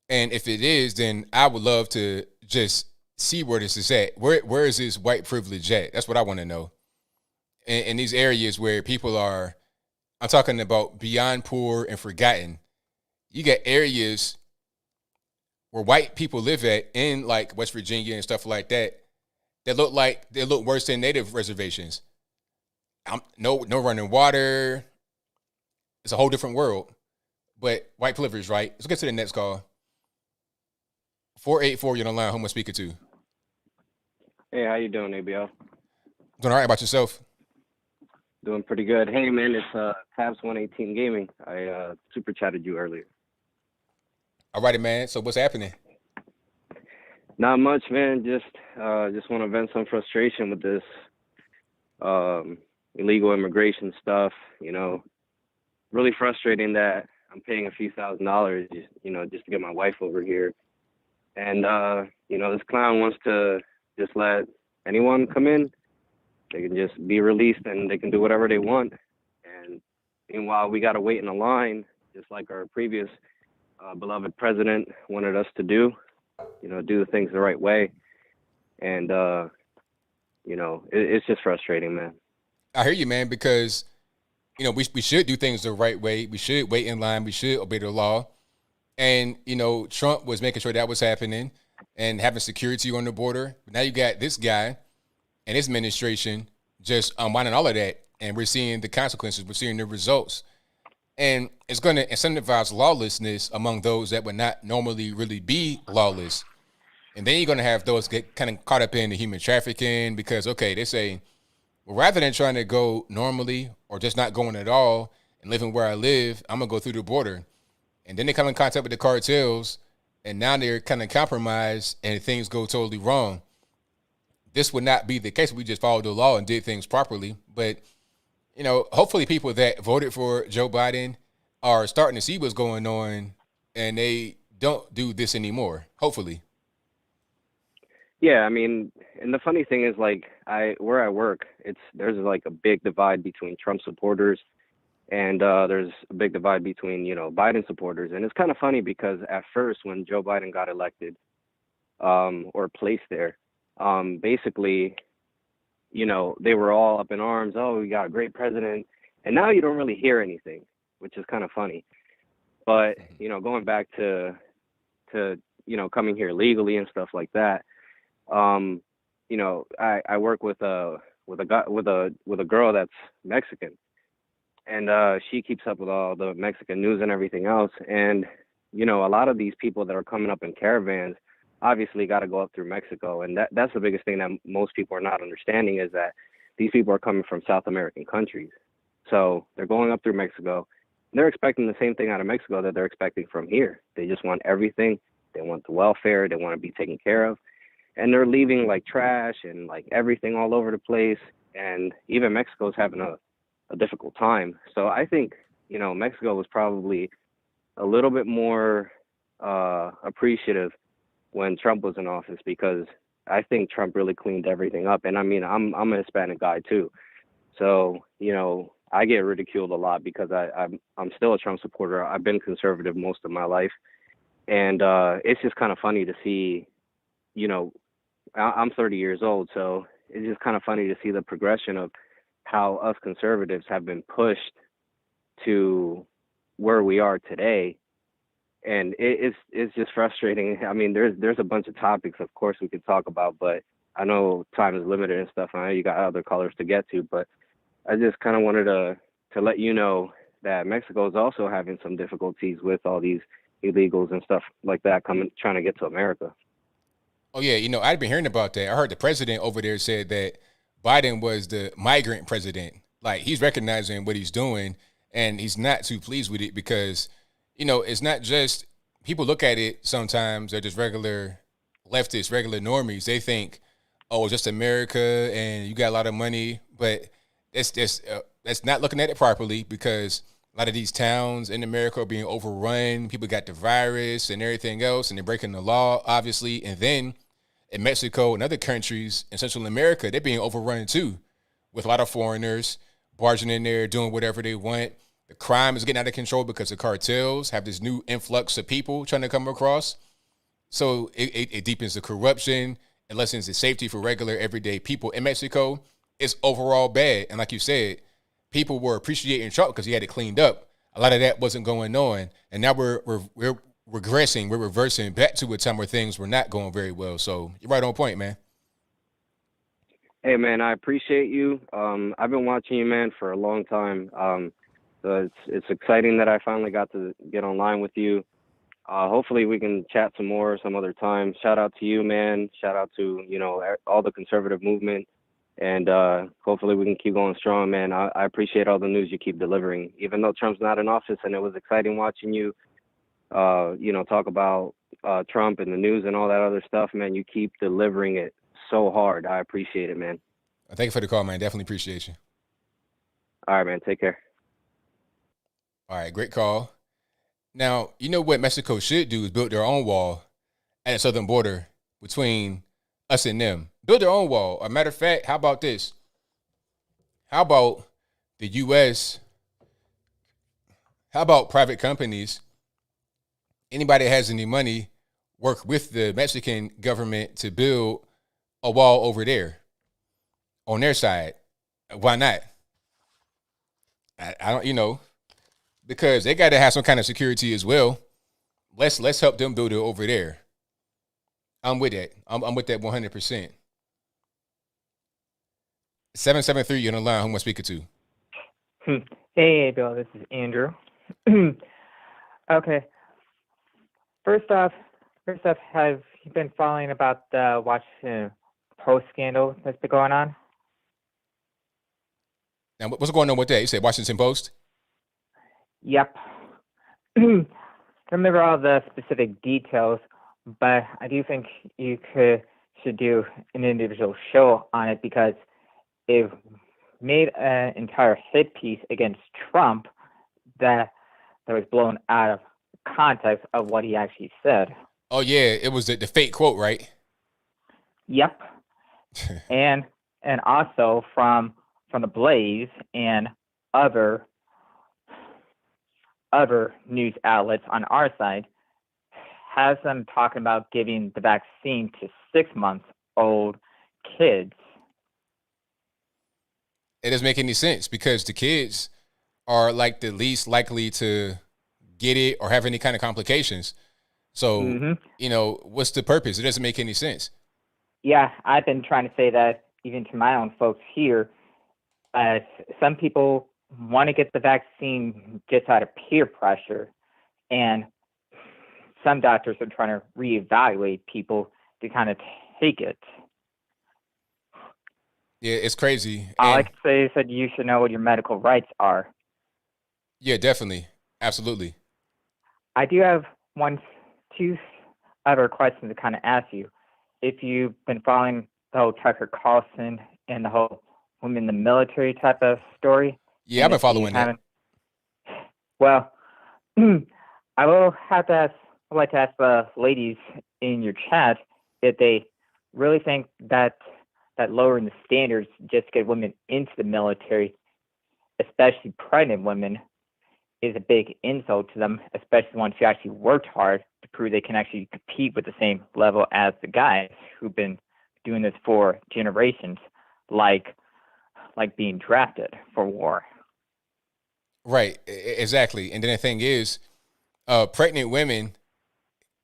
And if it is, then I would love to just see where this is at. Where is this white privilege at? That's what I want to know. In these areas where people are, I'm talking about beyond poor and forgotten. You got areas where white people live at in like West Virginia and stuff like that, that look worse than native reservations. No running water. It's a whole different world. But white privilege, right? Let's get to the next call. 484, you're on the line. Who am I speaking to? Hey, how you doing, ABL? Doing all right about yourself? Doing pretty good. Hey, man, it's Tabs 118 Gaming. I super chatted you earlier. All righty, man. So what's happening? Not much, man. Just want to vent some frustration with this illegal immigration stuff. You know, really frustrating that I'm paying a few $1,000s, you know, just to get my wife over here. And, you know, this clown wants to just let anyone come in. They can just be released and they can do whatever they want. And meanwhile, we got to wait in a line, just like our previous beloved president wanted us to do, you know, do things the right way. And, you know, it's just frustrating, man. I hear you, man, because, you know, we should do things the right way. We should wait in line. We should obey the law. And, you know, Trump was making sure that was happening and having security on the border. But now you got this guy and his administration just unwinding all of that. And we're seeing the consequences. We're seeing the results. And it's going to incentivize lawlessness among those that would not normally really be lawless. And then you're going to have those get kind of caught up in the human trafficking because, okay, they say, well, rather than trying to go normally or just not going at all and living where I live, I'm going to go through the border. And then they come in contact with the cartels, and now they're kind of compromised and things go totally wrong. This would not be the case if we just followed the law and did things properly. But, you know, hopefully people that voted for Joe Biden are starting to see what's going on and they don't do this anymore, hopefully. Yeah, I mean, and the funny thing is, like, where I work, there's like a big divide between Trump supporters and there's a big divide between, you know, Biden supporters. And it's kind of funny because at first when Joe Biden got elected or placed there, basically, you know, they were all up in arms. Oh, we got a great president. And now you don't really hear anything, which is kind of funny. But, you know, going back to you know, coming here legally and stuff like that, you know, I work with a girl that's Mexican. And she keeps up with all the Mexican news and everything else. And, you know, a lot of these people that are coming up in caravans obviously got to go up through Mexico. And that's the biggest thing that most people are not understanding is that these people are coming from South American countries. So they're going up through Mexico. And they're expecting the same thing out of Mexico that they're expecting from here. They just want everything. They want the welfare. They want to be taken care of. And they're leaving like trash and like everything all over the place. And even Mexico's having a difficult time. So I think, you know, Mexico was probably a little bit more appreciative when Trump was in office, because I think Trump really cleaned everything up. And I mean, I'm a Hispanic guy too. So, you know, I get ridiculed a lot because I'm still a Trump supporter. I've been conservative most of my life. And it's just kind of funny to see, you know, I'm 30 years old, so it's just kind of funny to see the progression of how us conservatives have been pushed to where we are today. And it's just frustrating. I mean, there's a bunch of topics, of course, we could talk about, but I know time is limited and stuff. And I know you got other callers to get to, but I just kind of wanted to let you know that Mexico is also having some difficulties with all these illegals and stuff like that trying to get to America. Oh yeah, you know, I've been hearing about that. I heard the president over there said that Biden was the migrant president. Like, he's recognizing what he's doing, and he's not too pleased with it because, you know, it's not just, people look at it sometimes, they're just regular leftists, regular normies. They think, oh, it's just America and you got a lot of money, but that's not looking at it properly, because a lot of these towns in America are being overrun. People got the virus and everything else, and they're breaking the law, obviously. And then in Mexico and other countries in Central America, they're being overrun too, with a lot of foreigners barging in there, doing whatever they want. The crime is getting out of control because the cartels have this new influx of people trying to come across. So it deepens the corruption. It lessens the safety for regular, everyday people in Mexico. It's overall bad. And like you said, people were appreciating Trump because he had it cleaned up. A lot of that wasn't going on. And now we're regressing, we're reversing back to a time where things were not going very well. So you're right on point, man. Hey, man, I appreciate you. I've been watching you, man, for a long time. So it's exciting that I finally got to get online with you. Hopefully we can chat some more some other time. Shout out to you, man. Shout out to, you know, all the conservative movement. And hopefully we can keep going strong, man. I appreciate all the news you keep delivering, even though Trump's not in office. And it was exciting watching you, you know, talk about Trump and the news and all that other stuff, man. You keep delivering it so hard. I appreciate it, man. Thank you for the call, man. Definitely appreciate you. All right, man. Take care. All right, great call. Now, you know what Mexico should do is build their own wall at the southern border between us and them. Build their own wall. A matter of fact, how about this? How about the U.S.? How about private companies? Anybody that has any money work with the Mexican government to build a wall over there on their side. Why not? I don't, you know, because they got to have some kind of security as well. Let's help them build it over there. I'm with that. I'm with that 100%. 773, you're on the line. Who am I speaking to? Hey, Bill. This is Andrew. Okay. First off, have you been following about the Washington Post scandal that's been going on? Now, what's going on with that? You said Washington Post? Yep. I don't remember all the specific details, but I do think you should do an individual show on it, because it made an entire hit piece against Trump that was blown out of context of what he actually said. Oh yeah, it was the fake quote, right? Yep. and also from the Blaze and other news outlets on our side has them talking about giving the vaccine to 6-month-old kids. It doesn't make any sense, because the kids are like the least likely to get it or have any kind of complications. So, you know, what's the purpose? It doesn't make any sense. Yeah, I've been trying to say that even to my own folks here. Some people want to get the vaccine just out of peer pressure, and some doctors are trying to reevaluate people to kind of take it. Yeah, it's crazy. All I can say is that you should know what your medical rights are. Yeah, definitely. Absolutely. I do have two other question to kind of ask you. If you've been following the whole Tucker Carlson and the whole women in the military type of story. Yeah, I've been following that. Well, I will have to ask, I'd like to ask the ladies in your chat if they really think that lowering the standards just to get women into the military, especially pregnant women, is a big insult to them, especially once you actually worked hard to prove they can actually compete with the same level as the guys who've been doing this for generations, like being drafted for war. Right, exactly. And then the thing is, pregnant women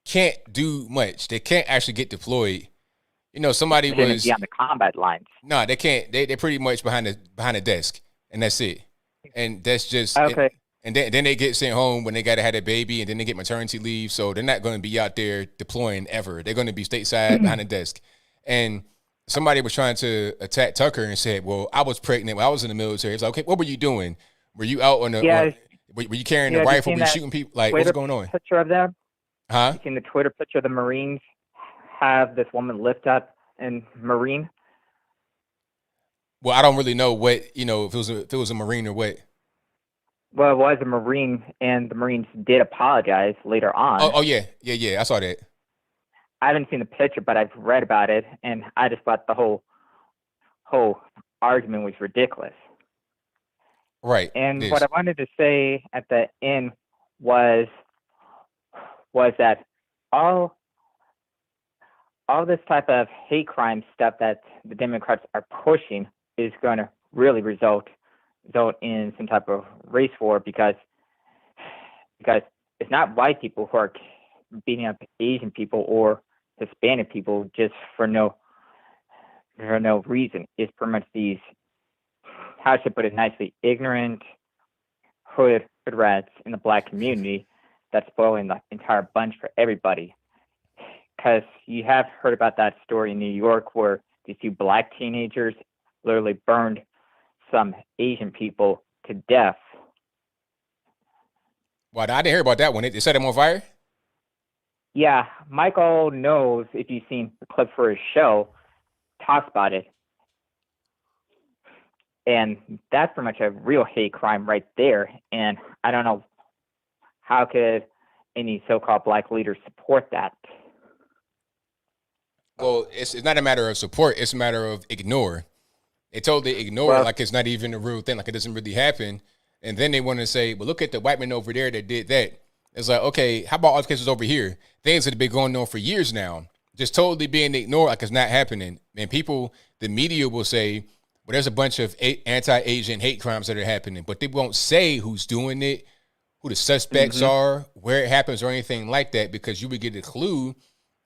can't do much. They can't actually get deployed. You know, somebody was on the combat lines. No, they can't. They're pretty much behind the desk, and that's it. And that's just okay. And then they get sent home when they got to have a baby, and then they get maternity leave. So they're not going to be out there deploying ever. They're going to be stateside behind the desk. And somebody was trying to attack Tucker and said, "Well, I was pregnant when I was in the military." It's like, okay, what were you doing? Were you out on the? Yeah. Were you carrying a rifle? Were you shooting people? Like, Twitter what's going on? Picture of them. Huh? You seen the Twitter picture of the Marines have this woman lift up and Marine? Well, I don't really know what, if it was a Marine or what. Well, it was a Marine, and the Marines did apologize later on. Oh yeah, I saw that. I haven't seen the picture, but I've read about it, and I just thought the whole argument was ridiculous. Right. And what I wanted to say at the end was that all this type of hate crime stuff that the Democrats are pushing is going to really result in some type of race war because it's not white people who are beating up Asian people or Hispanic people just for no reason. It's pretty much these, how should I put it nicely, ignorant hood rats in the black community that's spoiling the entire bunch for everybody. Because you have heard about that story in New York where these two black teenagers literally burned some Asian people to death. Well, I didn't hear about that one. They set him on fire? Yeah, Michael knows, if you've seen the clip for his show, talks about it. And that's pretty much a real hate crime right there. And I don't know how could any so-called black leaders support that. Well, it's not a matter of support. It's a matter of ignore. They totally ignore it like it's not even a real thing, like it doesn't really happen. And then they want to say, well, look at the white man over there that did that. It's like, okay, how about all the cases over here? Things that have been going on for years now, just totally being ignored like it's not happening. And people, the media will say, well, there's a bunch of anti-Asian hate crimes that are happening, but they won't say who's doing it, who the suspects are, where it happens, or anything like that, because you would get a clue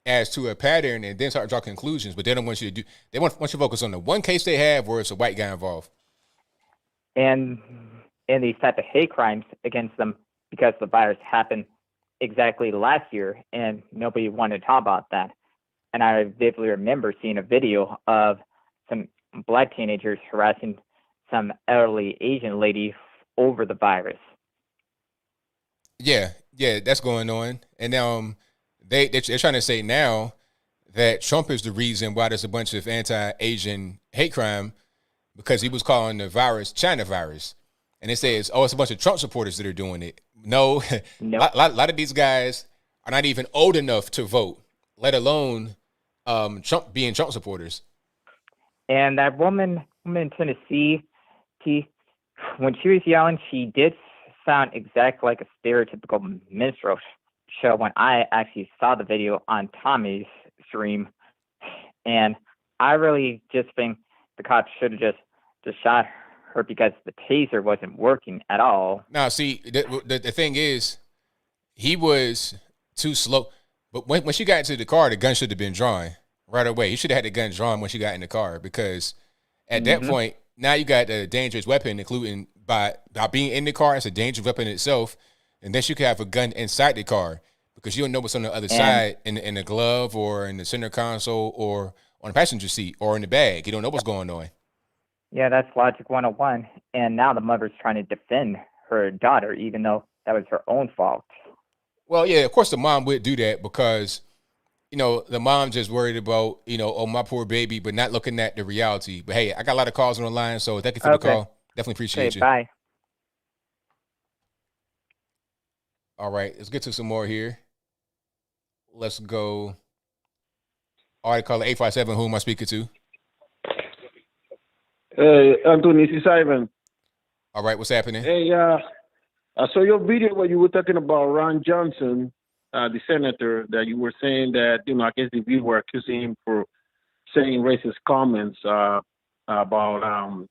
as to a pattern and then start drawing conclusions. But they don't want you to do. They want you to focus on the one case they have where it's a white guy involved. And these type of hate crimes against them, because the virus happened exactly last year, and nobody wanted to talk about that. And I vividly remember seeing a video of some black teenagers harassing some elderly Asian lady over the virus. Yeah, that's going on. And they're trying to say now that Trump is the reason why there's a bunch of anti-Asian hate crime, because he was calling the virus China virus. And they say it's a bunch of Trump supporters that are doing it. No, nope. a lot of these guys are not even old enough to vote, let alone Trump being Trump supporters. And that woman in Tennessee, when she was yelling, she did sound exactly like a stereotypical minstrel show when I actually saw the video on Tommy's stream. And I really just think the cops should have just shot her because the taser wasn't working at all. Now, see, the thing is, he was too slow. But when she got into the car, the gun should have been drawn right away. He should have had the gun drawn when she got in the car, because at that point, now you got a dangerous weapon, including by being in the car. It's a dangerous weapon in itself. And then she could have a gun inside the car, because you don't know what's on the other side, in the glove or in the center console or on the passenger seat or in the bag. You don't know what's going on. Yeah, that's logic 101. And now the mother's trying to defend her daughter, even though that was her own fault. Well, yeah, of course the mom would do that, because the mom just worried about, oh, my poor baby, but not looking at the reality. But hey, I got a lot of calls on the line, so thank you for the call. Definitely appreciate you. Bye. All right, let's get to some more here. Let's go. All right, caller 857. Who am I speaking to? Hey, Anthony, this is Ivan. All right, what's happening? Hey, I saw your video where you were talking about Ron Johnson, the senator, that you were saying that, I guess the viewer were accusing him for saying racist comments about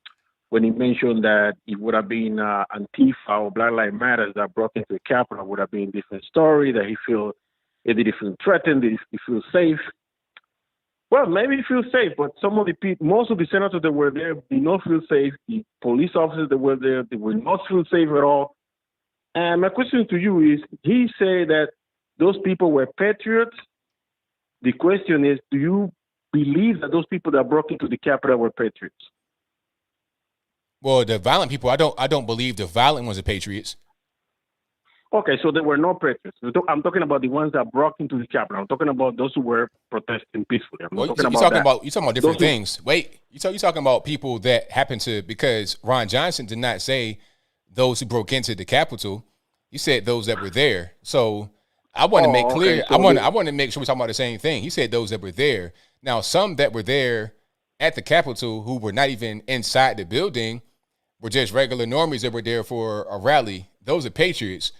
when he mentioned that it would have been Antifa or Black Lives Matter that broke into the Capitol would have been a different story, that he didn't feel threatened, he feels safe. Well, maybe he feels safe, but most of the senators that were there did not feel safe. The police officers that were there, they would not feel safe at all. And my question to you is, he said that those people were patriots. The question is, do you believe that those people that broke into the Capitol were patriots? Well, the violent people, I don't believe the violent ones are patriots. Okay, so there were no patriots. I'm talking about the ones that broke into the Capitol. I'm talking about those who were protesting peacefully. You're talking about different things. Wait, you're talking about people that happened to, because Ron Johnson did not say those who broke into the Capitol. You said those that were there. So I want to make clear. Okay. So I want to make sure we're talking about the same thing. He said those that were there. Now, some that were there at the Capitol who were not even inside the building were just regular normies that were there for a rally. Those are patriots.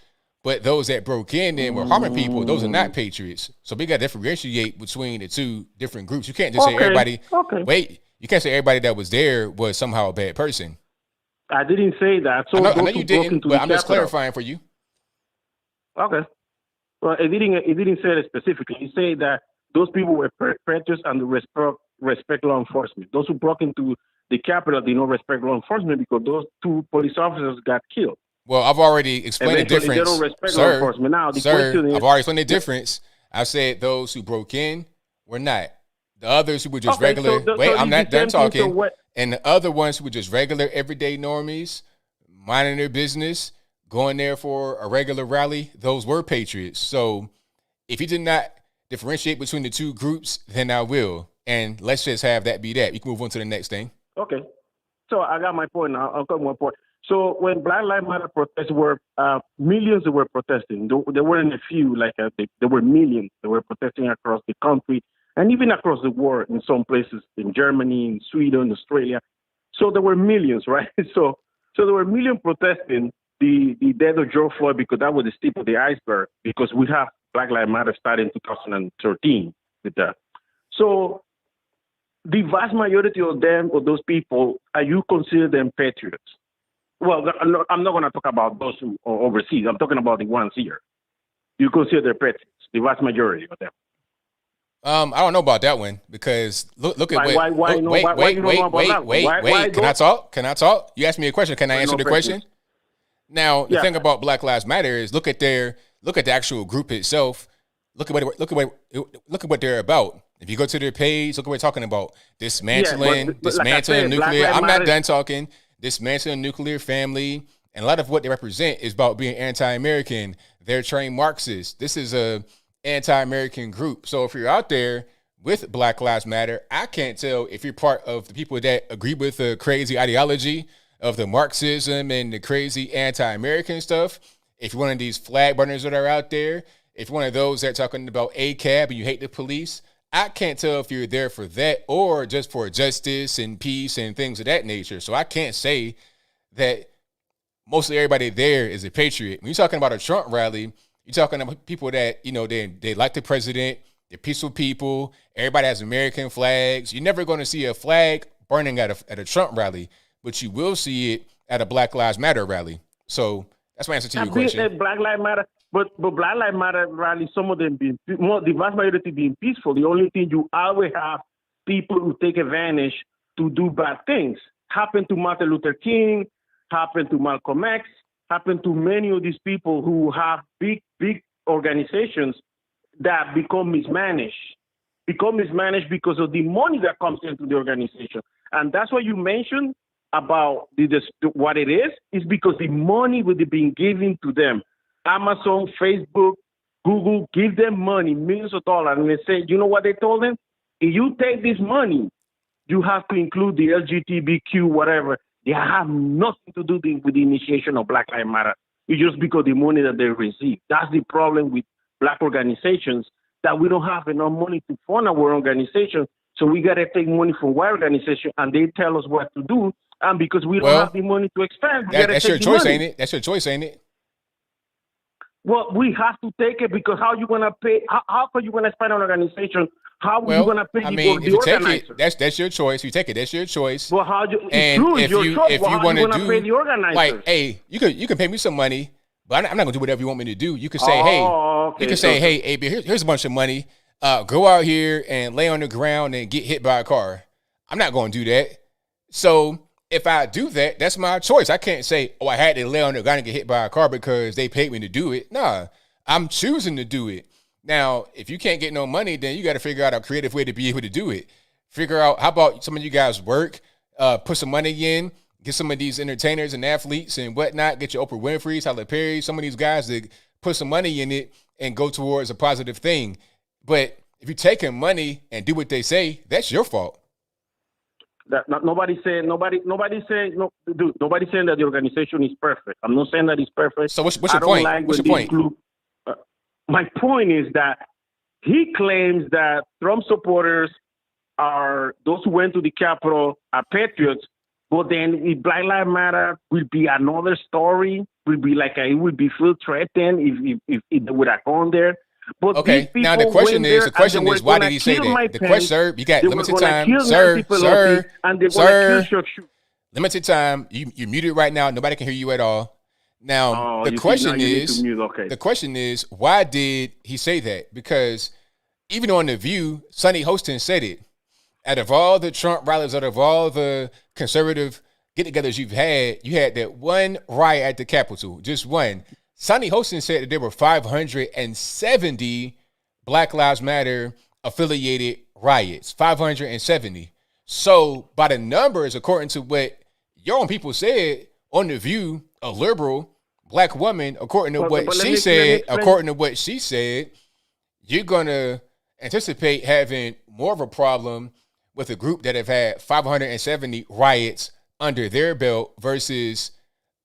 But those that broke in and were harming people, those are not patriots. So we got to differentiate between the two different groups. You can't just say everybody. Okay. Wait, you can't say everybody that was there was somehow a bad person. I didn't say that. So I know you didn't, but I'm just clarifying for you. Okay. Well, it didn't say it specifically. He said that those people were patriots and respect law enforcement. Those who broke into the Capitol did not respect law enforcement because those two police officers got killed. Well, I've already explained the difference, they don't respect law enforcement. Now, the question is, I've already explained the difference. I said those who broke in were not. The others who were just regular. I'm not done talking. And the other ones who were just regular, everyday normies, minding their business, going there for a regular rally, those were patriots. So if you did not differentiate between the two groups, then I will. And let's just have that be that. You can move on to the next thing. Okay. So I got my point now. I'll come to my point. So when Black Lives Matter protests were millions that were protesting, there weren't a few, there were millions that were protesting across the country and even across the world in some places, in Germany, in Sweden, Australia. So there were millions, right? So there were millions protesting the death of George Floyd because that was the tip of the iceberg, because we have Black Lives Matter started in 2013 with that. So the vast majority of those people, you consider them patriots? Well, I'm not going to talk about those who are overseas. I'm talking about the ones here. You consider they're patriots, the vast majority of them. I don't know about that one, because look at wait. Can I talk? You asked me a question. Can I answer the question? Now, the thing about Black Lives Matter is look at the actual group itself. Look at what they're about. If you go to their page, look at what they're talking about. Dismantling nuclear. I'm not done talking. Dismantling nuclear family, and a lot of what they represent is about being anti-American. They're trained Marxists. This is a anti-American group. So if you're out there with Black Lives Matter, I can't tell if you're part of the people that agree with the crazy ideology of the Marxism and the crazy anti-American stuff. If you're one of these flag burners that are out there, if you're one of those that are talking about ACAB and you hate the police, I can't tell if you're there for that or just for justice and peace and things of that nature. So I can't say that mostly everybody there is a patriot. When you're talking about a Trump rally, you're talking about people that, they like the president, they're peaceful people, everybody has American flags. You're never going to see a flag burning at a Trump rally, but you will see it at a Black Lives Matter rally. So that's my answer to your question. Black Lives Matter. But Black Lives Matter rally, some of them the vast majority being peaceful. The only thing, you always have people who take advantage to do bad things. Happened to Martin Luther King, happened to Malcolm X, happened to many of these people who have big organizations that become mismanaged because of the money that comes into the organization. And that's what you mentioned about what it is because the money would be being given to them. Amazon, Facebook, Google, give them money, millions of dollars, and they say, you know what they told them? If you take this money, you have to include the LGBTQ, whatever. They have nothing to do with the initiation of Black Lives Matter. It's just because the money that they receive. That's the problem with Black organizations, that we don't have enough money to fund our organization. So we got to take money from white organization, and they tell us what to do. And because we don't have the money to expand, that's your choice, ain't it? That's your choice, ain't it? Well, we have to take it, because how you gonna pay? How are you gonna expand an organization? How are you gonna pay the organizer? That's your choice. You take it. That's your choice. Well, how you? And if you want to do, pay the organizer, like, hey, you can pay me some money, but I'm not gonna do whatever you want me to do. You can say, hey, AB, here's a bunch of money. Go out here and lay on the ground and get hit by a car. I'm not gonna do that. So if I do that, that's my choice. I can't say, I had to lay on the ground and get hit by a car because they paid me to do it. Nah, I'm choosing to do it. Now, if you can't get no money, then you got to figure out a creative way to be able to do it. Figure out, how about some of you guys work, put some money in, get some of these entertainers and athletes and whatnot, get your Oprah Winfrey's, Tyler Perry, some of these guys that put some money in it and go towards a positive thing. But if you're taking money and do what they say, that's your fault. Nobody's saying that the organization is perfect. I'm not saying that it's perfect. So what's your point? What's your point? My point is that he claims that Trump supporters are those who went to the Capitol are patriots, but then if Black Lives Matter will be another story, will be like it would be feel threatened if they would have gone there. But okay, now the question is, why did he say that? The question, sir, you got limited time, sir. Limited time. You're muted right now. Nobody can hear you at all. Now, the question is, why did he say that? Because even on The View, Sonny Hostin said it. Out of all the Trump rallies, out of all the conservative get-togethers you had that one riot at the Capitol, just one. Sonny Hostin said that there were 570 Black Lives Matter affiliated riots, 570. So by the numbers, according to what your own people said on The View, a liberal Black woman, according to what she said, you're going to anticipate having more of a problem with a group that have had 570 riots under their belt versus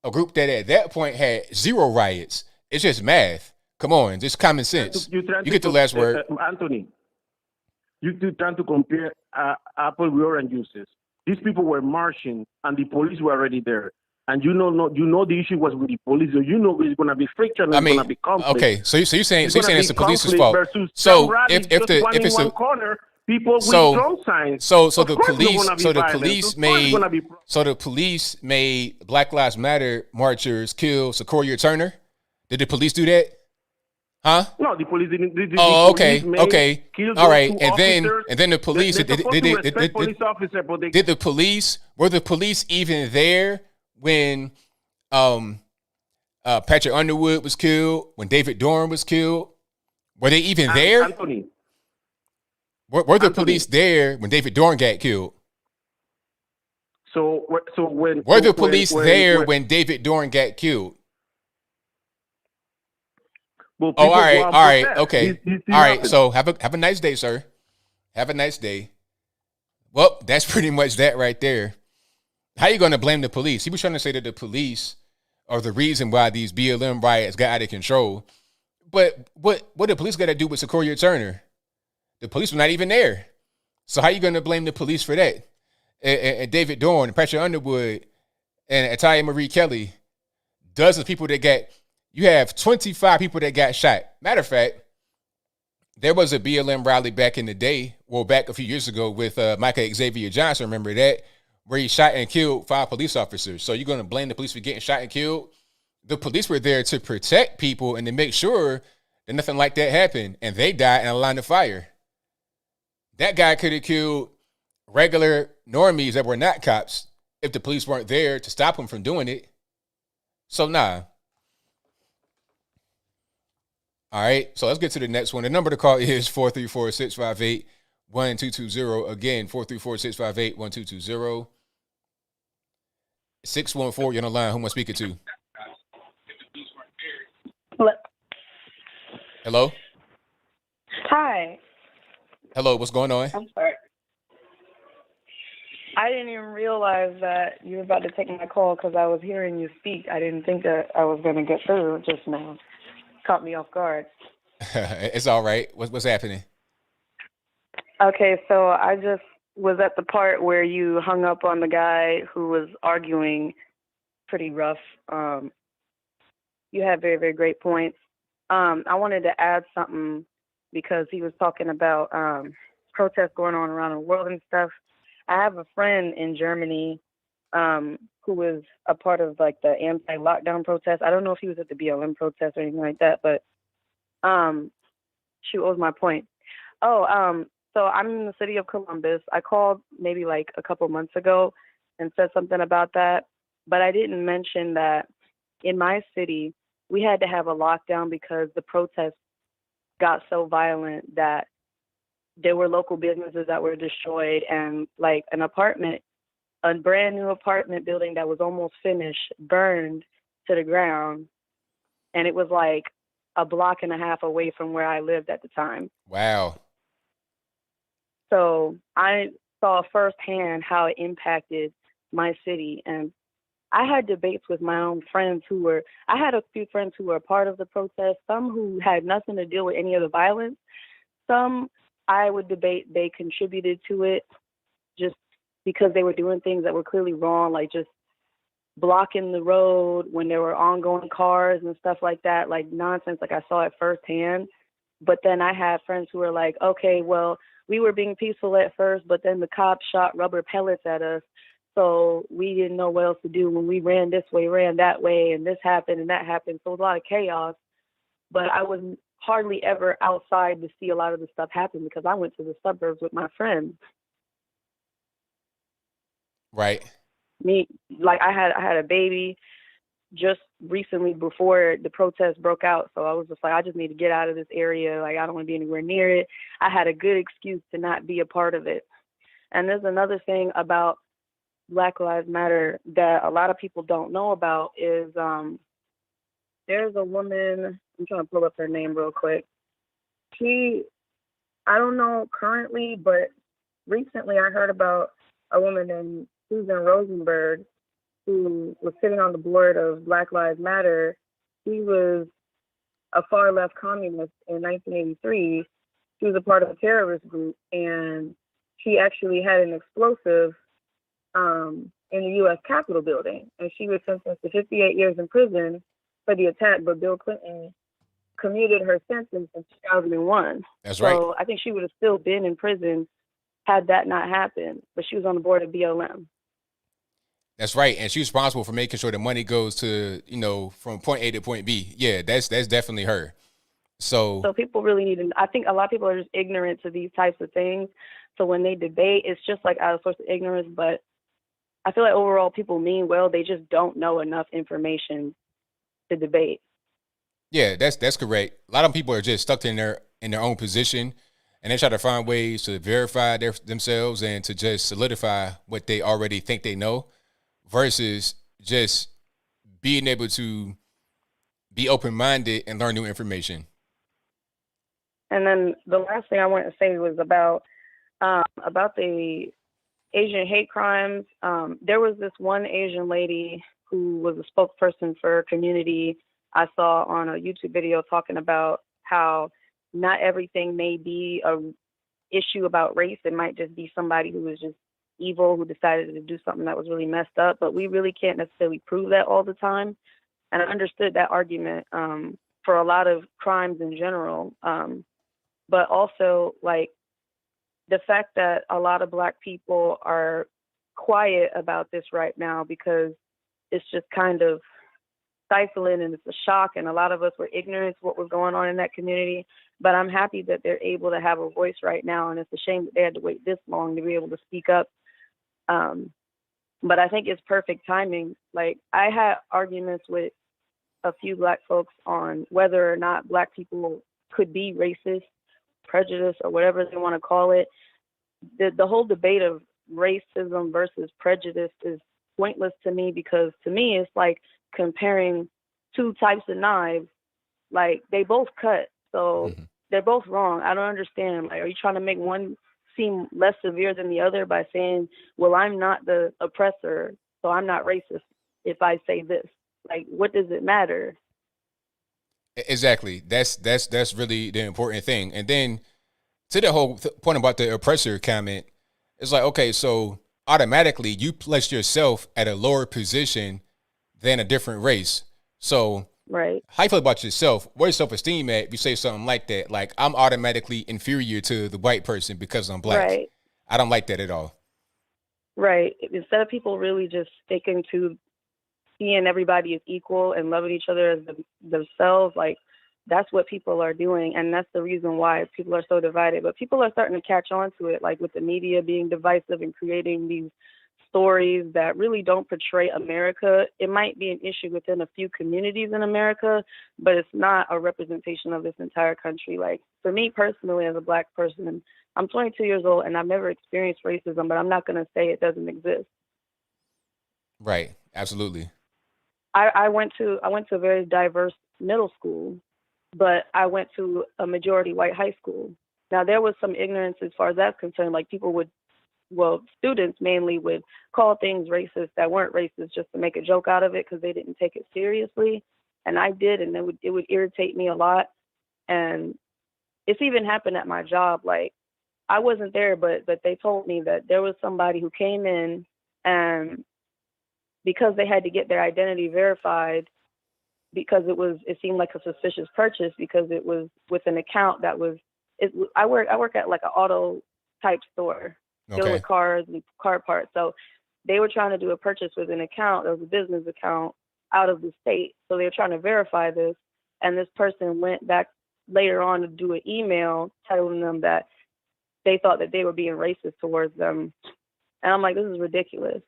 a group that at that point had 0 riots. It's just math. Come on, just common sense. You get the last word. Anthony, you're trying to compare apple with orange juices. These people were marching and the police were already there. And you know the issue was with the police. So you know it's going to be friction. It's going to be conflict. Okay, so you're saying it's the police's fault. So if it's a corner, people with drum signs. So the police made Black Lives Matter marchers kill Sequoia Turner. Did the police do that? Huh? No, the police didn't. Okay. All right, and then the police did the police were the police even there when Patrick Underwood was killed, when David Dorn was killed? Were they even there? Anthony. Were the police there when David Dorn got killed? Were the police there when David Dorn got killed? Well, all right, okay. All right, so have a nice day, sir. Have a nice day. Well, that's pretty much that right there. How you going to blame the police? He was trying to say that the police are the reason why these BLM riots got out of control. But what the police got to do with Sequoia Turner? The police were not even there. So how you going to blame the police for that? And David Dorn, and Patrick Underwood, and Atalia Marie Kelly, dozens of people you have 25 people that got shot. Matter of fact, there was a BLM rally back in the day, back a few years ago with Michael Xavier Johnson, remember that? Where he shot and killed 5 police officers. So you're going to blame the police for getting shot and killed? The police were there to protect people and to make sure that nothing like that happened. And they died in a line of fire. That guy could have killed regular normies that were not cops if the police weren't there to stop him from doing it. So nah. All right, so let's get to the next one. The number to call is 434-658-1220. Again, 434-658-1220. 614, you're on the line. Who am I speaking to? Hello? Hi. Hello, what's going on? I'm sorry. I didn't even realize that you were about to take my call because I was hearing you speak. I didn't think that I was going to get through just now. Caught me off guard. It's all right. What's happening? Okay, so I just was at the part where you hung up on the guy who was arguing pretty rough. You had very, very great points. I wanted to add something because he was talking about protests going on around the world and stuff. I have a friend in Germany who was a part of like the anti-lockdown protest. I don't know if he was at the BLM protest or anything like that, but shoot, what was my point? So I'm in the city of Columbus. I called maybe like a couple months ago and said something about that, but I didn't mention that in my city, we had to have a lockdown because the protests got so violent that there were local businesses that were destroyed, and like a brand new apartment building that was almost finished burned to the ground. And it was like a block and a half away from where I lived at the time. Wow. So I saw firsthand how it impacted my city. And I had debates with my own friends I had a few friends who were a part of the protest, some who had nothing to do with any of the violence. Some I would debate they contributed to it just because they were doing things that were clearly wrong, like just blocking the road when there were ongoing cars and stuff like that, like nonsense, like I saw it firsthand. But then I had friends who were like, okay, well, we were being peaceful at first, but then the cops shot rubber pellets at us. So we didn't know what else to do when we ran this way, ran that way, and this happened and that happened. So it was a lot of chaos. But I was hardly ever outside to see a lot of the stuff happen because I went to the suburbs with my friends. Right. I had a baby just recently before the protest broke out. So I was just like, I just need to get out of this area. Like, I don't want to be anywhere near it. I had a good excuse to not be a part of it. And there's another thing about Black Lives Matter that a lot of people don't know about is there's a woman, I'm trying to pull up her name real quick. I don't know currently, but recently I heard about a woman named Susan Rosenberg who was sitting on the board of Black Lives Matter. She was a far left communist in 1983. She was a part of a terrorist group, and she actually had an explosive in the U.S. Capitol building, and she was sentenced to 58 years in prison for the attack, but Bill Clinton commuted her sentence in 2001. That's right. So I think she would have still been in prison had that not happened, but she was on the board of BLM. That's right. And she's responsible for making sure the money goes to, from point A to point B. Yeah, that's definitely her. So people really need to, I think a lot of people are just ignorant to these types of things. So when they debate, it's just like out of source of ignorance, but I feel like overall people mean well, they just don't know enough information to debate. Yeah, that's correct. A lot of people are just stuck in their own position, and they try to find ways to verify themselves and to just solidify what they already think they know, versus just being able to be open-minded and learn new information. And then the last thing I wanted to say was about the Asian hate crimes. There was this one Asian lady who was a spokesperson for her community. I saw on a YouTube video talking about how not everything may be a issue about race. It might just be somebody who was just evil, who decided to do something that was really messed up, but we really can't necessarily prove that all the time. And I understood that argument for a lot of crimes in general. But also, like, the fact that a lot of Black people are quiet about this right now because it's just kind of stifling and it's a shock, and a lot of us were ignorant to what was going on in that community. But I'm happy that they're able to have a voice right now, and it's a shame that they had to wait this long to be able to speak up. But I think it's perfect timing. Like, I had arguments with a few Black folks on whether or not Black people could be racist, prejudice, or whatever they want to call it. The whole debate of racism versus prejudice is pointless to me, because to me it's like comparing two types of knives. Like, they both cut, So they're both wrong. I don't understand. Like, are you trying to make one seem less severe than the other by saying, well, I'm not the oppressor, so I'm not racist if I say this? Like, what does it matter? Exactly. That's really the important thing. And then to the whole point about the oppressor comment, it's like, okay, so automatically you place yourself at a lower position than a different race. So right. How you feel about yourself? Where's self-esteem at if you say something like that? Like, I'm automatically inferior to the white person because I'm black. Right. I don't like that at all. Right. Instead of people really just sticking to seeing everybody as equal and loving each other as themselves, like, that's what people are doing. And that's the reason why people are so divided. But people are starting to catch on to it, like with the media being divisive and creating these stories that really don't portray America. It might be an issue within a few communities in America, but it's not a representation of this entire country. Like, for me personally, as a black person, I'm 22 years old and I've never experienced racism, but I'm not going to say it doesn't exist. Right. Absolutely. I went to a very diverse middle school, but I went to a majority white high school. Now, there was some ignorance as far as that's concerned. Like, students mainly would call things racist that weren't racist just to make a joke out of it because they didn't take it seriously. And I did, and it would irritate me a lot. And it's even happened at my job. Like, I wasn't there, but they told me that there was somebody who came in, and because they had to get their identity verified, because it seemed like a suspicious purchase because it was with an account that was, I work at like an auto type store, dealing with cars and car parts. So they were trying to do a purchase with an account, that was a business account out of the state. So they were trying to verify this. And this person went back later on to do an email telling them that they thought that they were being racist towards them. And I'm like, this is ridiculous.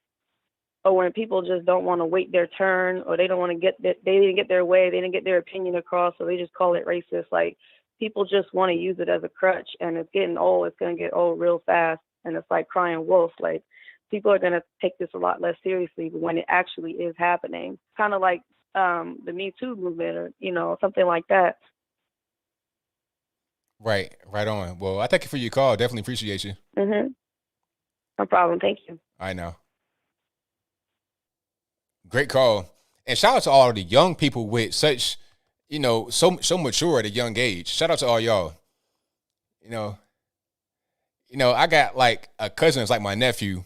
Or when people just don't want to wait their turn, or they don't want to they didn't get their way, they didn't get their opinion across, so they just call it racist. Like, people just want to use it as a crutch, and it's getting old. It's going to get old real fast, and it's like crying wolf. Like, people are going to take this a lot less seriously when it actually is happening. Kind of like the Me Too movement, or something like that. Right on. Well, I thank you for your call. Definitely appreciate you. No problem. Thank you. I know. Great call. And shout out to all the young people with such, so mature at a young age. Shout out to all y'all. I got like a cousin that's like my nephew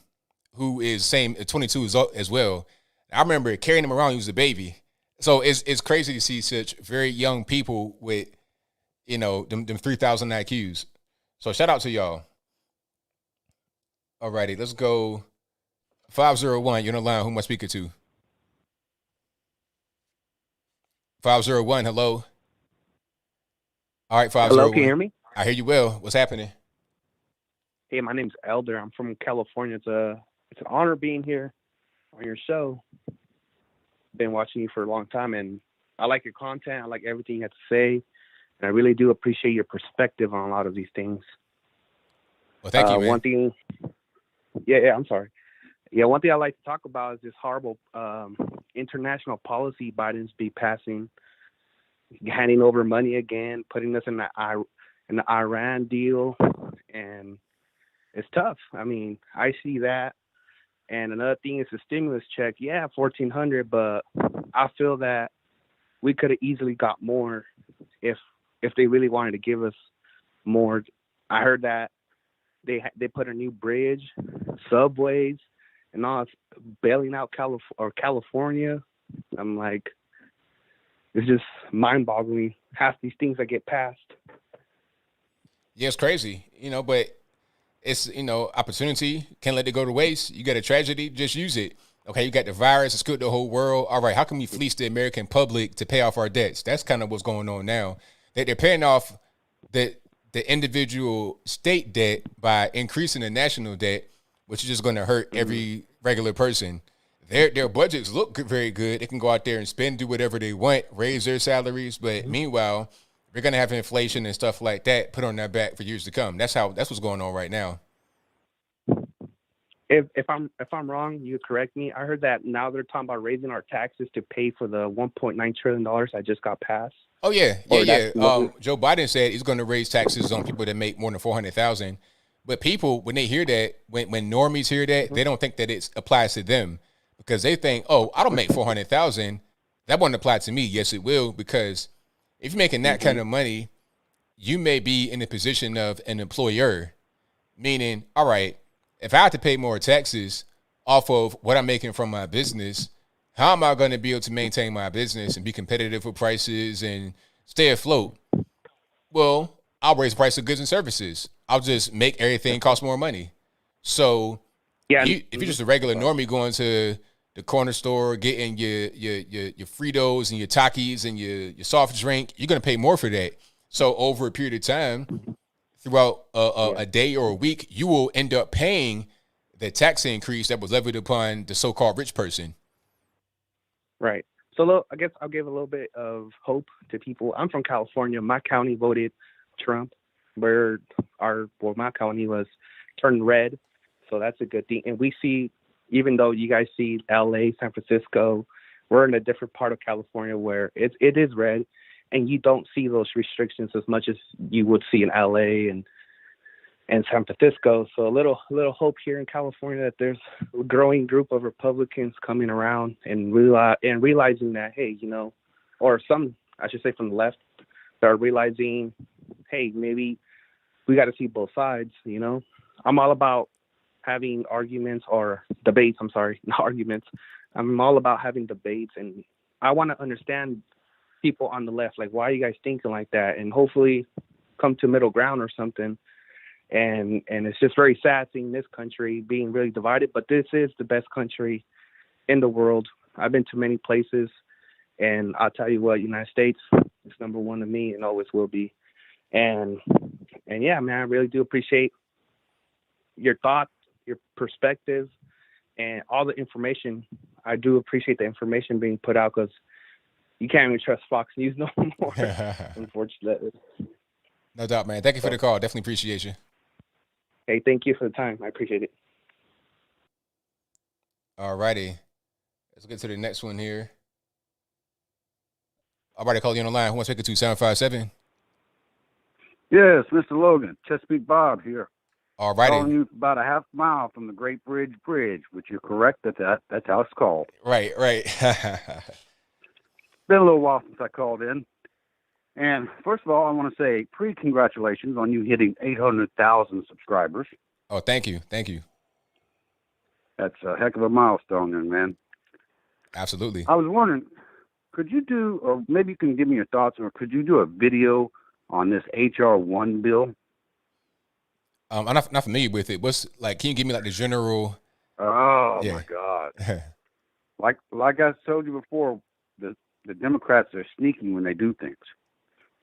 who is 22 as well. I remember carrying him around when he was a baby. So it's crazy to see such very young people with, them 3,000 IQs. So shout out to y'all. All righty, let's go. 501, you're on the line. Who am I speaking to? 501, hello. All right, 501. Hello, can you hear me? I hear you well. What's happening? Hey, my name's Elder. I'm from California. It's an honor being here on your show. Been watching you for a long time, and I like your content. I like everything you have to say, and I really do appreciate your perspective on a lot of these things. Well, thank you, man. One thing, yeah, I'm sorry. Yeah, one thing I like to talk about is this horrible international policy Biden's be passing, handing over money again, putting us in the Iran deal, and it's tough. I mean, I see that. And another thing is the stimulus check. Yeah, $1,400, but I feel that we could have easily got more if they really wanted to give us more. I heard that they put a new bridge, subways, and all bailing out California. I'm like, it's just mind-boggling, half these things that get passed. Yeah, it's crazy, but it's, opportunity. Can't let it go to waste. You got a tragedy, just use it. Okay, you got the virus, it's good the whole world. All right, how can we fleece the American public to pay off our debts? That's kind of what's going on now. They're paying off the individual state debt by increasing the national debt, which is just going to hurt every regular person. Their budgets look very good. They can go out there and spend, do whatever they want, raise their salaries. But meanwhile, we're going to have inflation and stuff like that put on their back for years to come. That's what's going on right now. if I'm wrong, you correct me. I heard that now they're talking about raising our taxes to pay for the $1.9 trillion that just got passed. Oh yeah. Or Joe Biden said he's going to raise taxes on people that make more than 400,000. But people, when they hear that, when normies hear that, they don't think that it applies to them because they think, oh, I don't make 400,000. That won't apply to me. Yes, it will, because if you're making that kind of money, you may be in the position of an employer, meaning, all right, if I have to pay more taxes off of what I'm making from my business, how am I going to be able to maintain my business and be competitive with prices and stay afloat? Well, I'll raise the price of goods and services. I'll just make everything cost more money. So if you're just a regular normie going to the corner store, getting your Fritos and your Takis and your soft drink, you're going to pay more for that. So over a period of time, throughout a day or a week, you will end up paying the tax increase that was levied upon the so-called rich person. Right. So I guess I'll give a little bit of hope to people. I'm from California. My county voted Trump, where my county was turned red. So that's a good thing. And we see, even though you guys see LA, San Francisco, we're in a different part of California where it is red, and you don't see those restrictions as much as you would see in LA and San Francisco. So a little hope here in California that there's a growing group of Republicans coming around and realizing that, hey, or some, I should say, from the left, that are realizing, hey, maybe we got to see both sides. I'm all about having arguments or debates. I'm sorry, not arguments. I'm all about having debates, and I want to understand people on the left, like, why are you guys thinking like that, and hopefully come to middle ground or something. And it's just very sad seeing this country being really divided, but this is the best country in the world. I've been to many places, and I'll tell you what, United States is number one to me and always will be. And yeah, man, I really do appreciate your thoughts, your perspective, and all the information. I do appreciate the information being put out, because you can't even trust Fox News no more, unfortunately. No doubt, man. Thank you for the call. Definitely appreciate you. Hey, thank you for the time. I appreciate it. All righty. Let's get to the next one here. All right, I call you on the line. Who wants to pick it to 757? Yes, Mr. Logan. Chesapeake Bob here. All righty. Calling you about a half mile from the Great Bridge, which you're correct that's how it's called. Right. Been a little while since I called in. And first of all, I want to say congratulations on you hitting 800,000 subscribers. Oh, thank you. That's a heck of a milestone, then, man. Absolutely. I was wondering, could you do, or maybe you can give me your thoughts, or could you do a video on this HR 1 bill? I'm not familiar with it. Can you give me the general? Oh, yeah. My God. like I told you before, the Democrats are sneaky when they do things.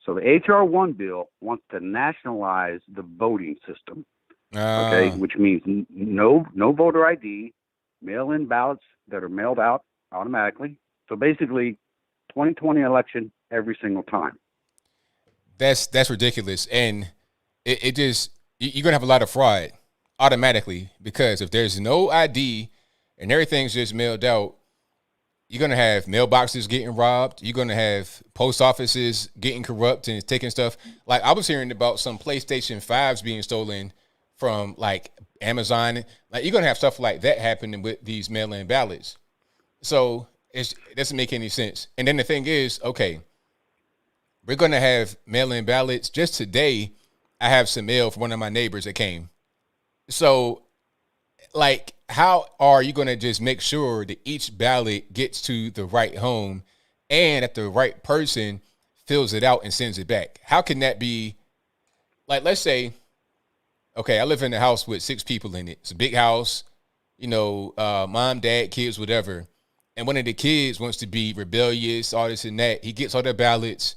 So the HR 1 bill wants to nationalize the voting system, okay, which means no voter ID, mail-in ballots that are mailed out automatically. So basically, 2020 election every single time. That's ridiculous, and it just, you're gonna have a lot of fraud automatically, because if there's no ID and everything's just mailed out, you're going to have mailboxes getting robbed. You're going to have post offices getting corrupt and taking stuff. Like, I was hearing about some PlayStation 5s being stolen from, Amazon. You're going to have stuff like that happening with these mail-in ballots. So it doesn't make any sense. And then the thing is, okay, we're going to have mail-in ballots. Just today, I have some mail from one of my neighbors that came. So, how are you going to just make sure that each ballot gets to the right home and that the right person fills it out and sends it back? How can that be? Let's say, okay, I live in a house with 6 people in it. It's a big house, mom, dad, kids, whatever. And one of the kids wants to be rebellious, all this and that. He gets all their ballots.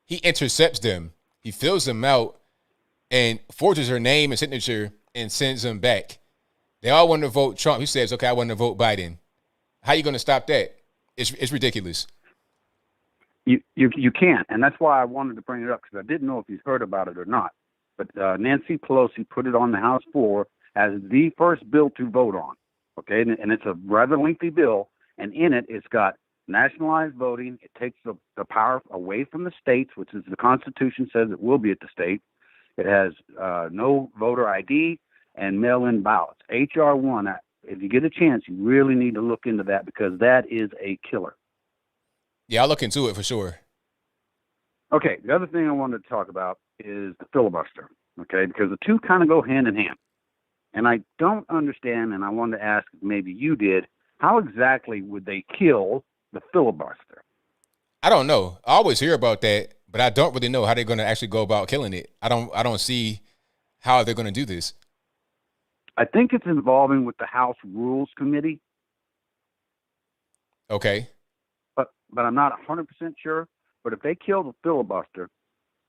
He intercepts them. He fills them out and forges her name and signature and sends them back. They all want to vote Trump. He says, okay, I want to vote Biden. How are you going to stop that? It's ridiculous. You can't. And that's why I wanted to bring it up, because I didn't know if you've heard about it or not. But Nancy Pelosi put it on the House floor, as the first bill to vote on. Okay, and it's a rather lengthy bill, and in it, it's got nationalized voting. It takes the power away from the states, which is the Constitution says it will be at the state. It has no voter ID and mail-in ballots. H.R. 1, if you get a chance, you really need to look into that because that is a killer. Yeah, I'll look into it for sure. Okay, the other thing I wanted to talk about is the filibuster, okay, because the two kind of go hand in hand. And I don't understand, and I wanted to ask if maybe you did, how exactly would they kill the filibuster? I don't know. I always hear about that, but I don't really know how they're going to actually go about killing it. I don't see how they're going to do this. I think it's involving with the House Rules Committee. Okay. But I'm not 100% sure. But if they kill the filibuster,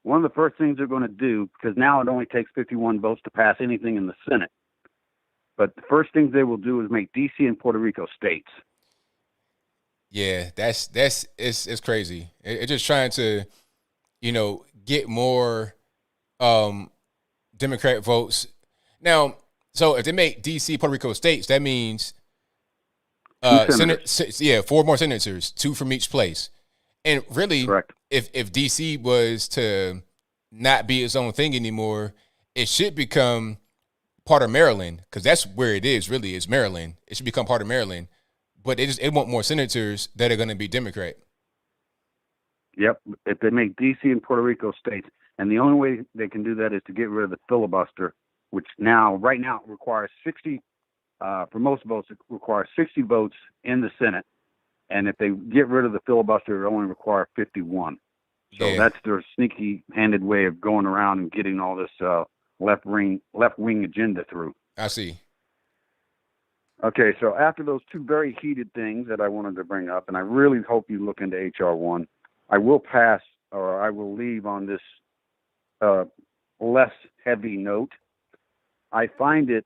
one of the first things they're going to do, because now it only takes 51 votes to pass anything in the Senate, but the first things they will do is make D.C. and Puerto Rico states. Yeah, it's crazy. It's just trying to, get more Democrat votes. Now, so if they make D.C. Puerto Rico states, that means 4 more senators, 2 from each place. And really, correct. If D.C. was to not be its own thing anymore, it should become part of Maryland, because that's where it is, really, is Maryland. It should become part of Maryland. But it want more senators that are going to be Democrat. Yep, if they make D.C. and Puerto Rico states. And the only way they can do that is to get rid of the filibuster, which right now requires 60, for most votes, it requires 60 votes in the Senate. And if they get rid of the filibuster, it only require 51. So that's their sneaky-handed way of going around and getting all this left-wing agenda through. I see. Okay, so after those two very heated things that I wanted to bring up, and I really hope you look into H.R. 1, I will pass, or I will leave on this less heavy note. I find it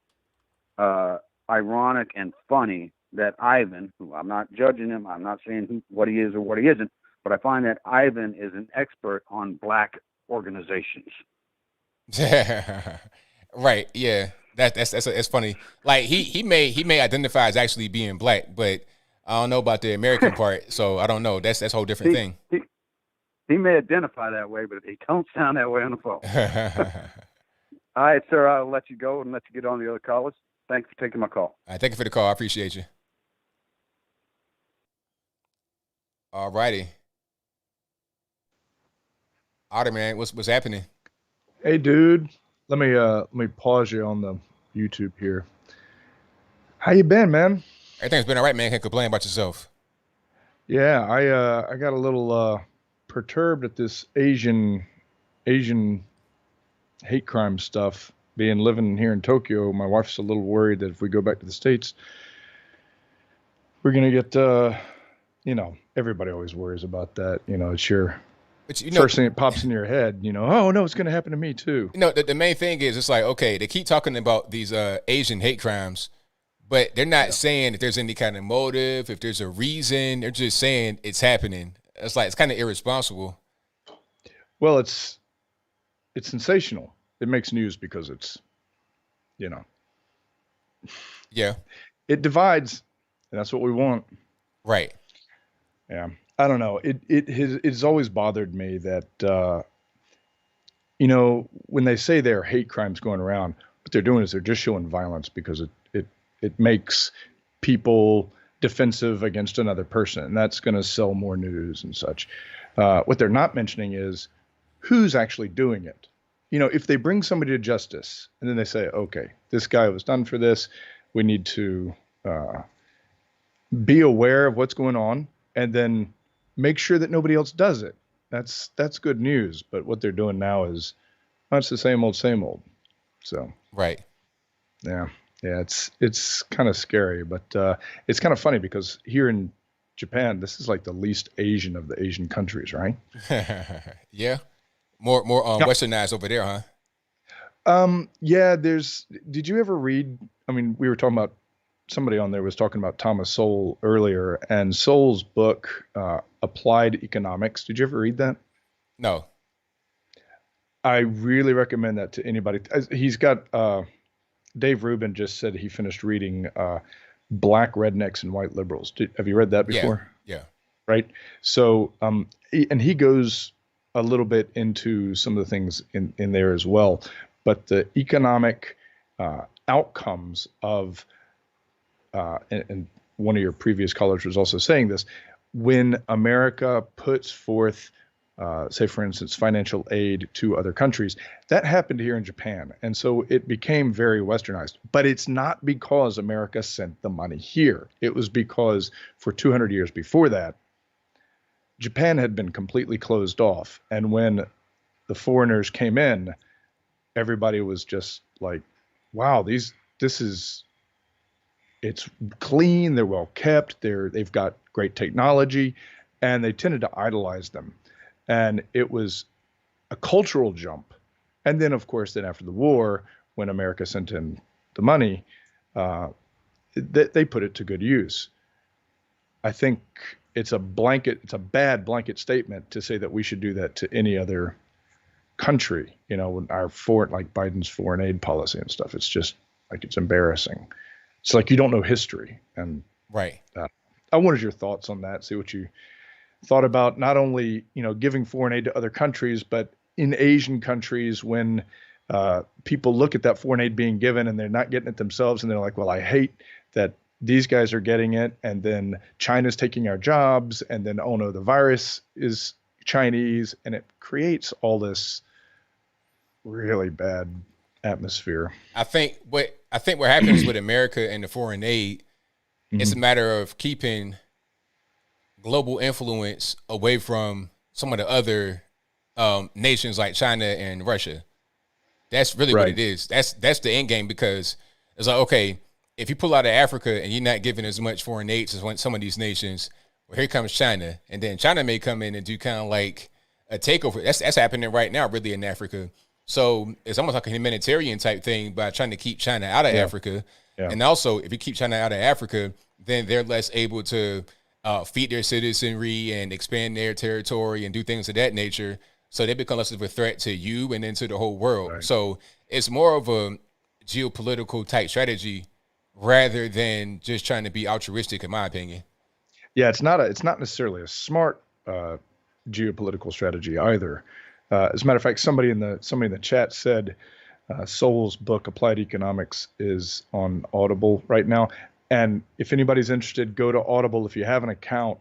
ironic and funny that Ivan, who I'm not judging him, I'm not saying what he is or what he isn't, but I find that Ivan is an expert on black organizations. Right, yeah. That's funny. Like he may identify as actually being black, but I don't know about the American part, so I don't know. That's a whole different thing. He may identify that way, but he don't sound that way on the phone. All right, sir, I'll let you go and let you get on the other callers. Thanks for taking my call. All right, thank you for the call. I appreciate you. All righty. Otter, man, what's happening? Hey, dude. Let me pause you on the YouTube here. How you been, man? Everything's been all right, man. Can't complain about yourself. Yeah, I got a little perturbed at this Asian hate crime stuff. Living here in Tokyo, my wife's a little worried that if we go back to the States, we're gonna get everybody always worries about that. It's your first thing that pops in your head, oh no, it's going to happen to me too. The main thing is it's like, okay, they keep talking about these Asian hate crimes, but they're not saying if there's any kind of motive, if there's a reason. They're just saying it's happening. It's kind of irresponsible. Well, it's sensational. It makes news because it's, yeah, it divides, and that's what we want. Right. Yeah. I don't know. It's always bothered me that, when they say there are hate crimes going around, what they're doing is they're just showing violence because it makes people defensive against another person, and that's going to sell more news and such. What they're not mentioning is who's actually doing it. If they bring somebody to justice and then they say, okay, this guy was done for this, we need to be aware of what's going on and then make sure that nobody else does it. That's good news. But what they're doing now is, it's the same old. So right. Yeah. It's kind of scary, but it's kind of funny because here in Japan, this is like the least Asian of the Asian countries, right? Yeah. More westernized over there, huh? Yeah, did you ever read, we were talking about, somebody on there was talking about Thomas Sowell earlier, and Sowell's book, Applied Economics. Did you ever read that? No. I really recommend that to anybody. He's got Dave Rubin just said he finished reading Black Rednecks and White Liberals. Have you read that before? Yeah. Right. So, and he goes a little bit into some of the things in there as well. But the economic outcomes of, and one of your previous callers was also saying this, when America puts forth, say, for instance, financial aid to other countries, that happened here in Japan. And so it became very westernized. But it's not because America sent the money here. It was because for 200 years before that, Japan had been completely closed off. And when the foreigners came in, everybody was just like, wow, it's clean, they're well kept, they've got great technology, and they tended to idolize them. And it was a cultural jump. And then, of course, after the war, when America sent in the money, they put it to good use. I think it's a bad blanket statement to say that we should do that to any other country, our like Biden's foreign aid policy and stuff. It's just like, it's embarrassing. It's like you don't know history. And right. I wanted your thoughts on that. See what you thought about not only, giving foreign aid to other countries, but in Asian countries when people look at that foreign aid being given and they're not getting it themselves. And they're like, well, I hate that these guys are getting it. And then China's taking our jobs. And then, oh no, the virus is Chinese. And it creates all this really bad atmosphere. I think what happens with America and the foreign aid, it's a matter of keeping global influence away from some of the other nations like China and Russia. That's really what it is. That's the end game, because it's like, okay, if you pull out of Africa and you're not giving as much foreign aid to some of these nations, well, here comes China, and then China may come in and do kind of like a takeover. That's happening right now, really, in Africa. So it's almost like a humanitarian type thing by trying to keep China out of Africa. Yeah. And also, if you keep China out of Africa, then they're less able to feed their citizenry and expand their territory and do things of that nature. So they become less of a threat to you and then to the whole world. Right. So it's more of a geopolitical type strategy rather than just trying to be altruistic, in my opinion. Yeah, it's not necessarily a smart geopolitical strategy either. As a matter of fact, somebody in the chat said Sowell's book Applied Economics is on Audible right now. And if anybody's interested, go to Audible. If you have an account,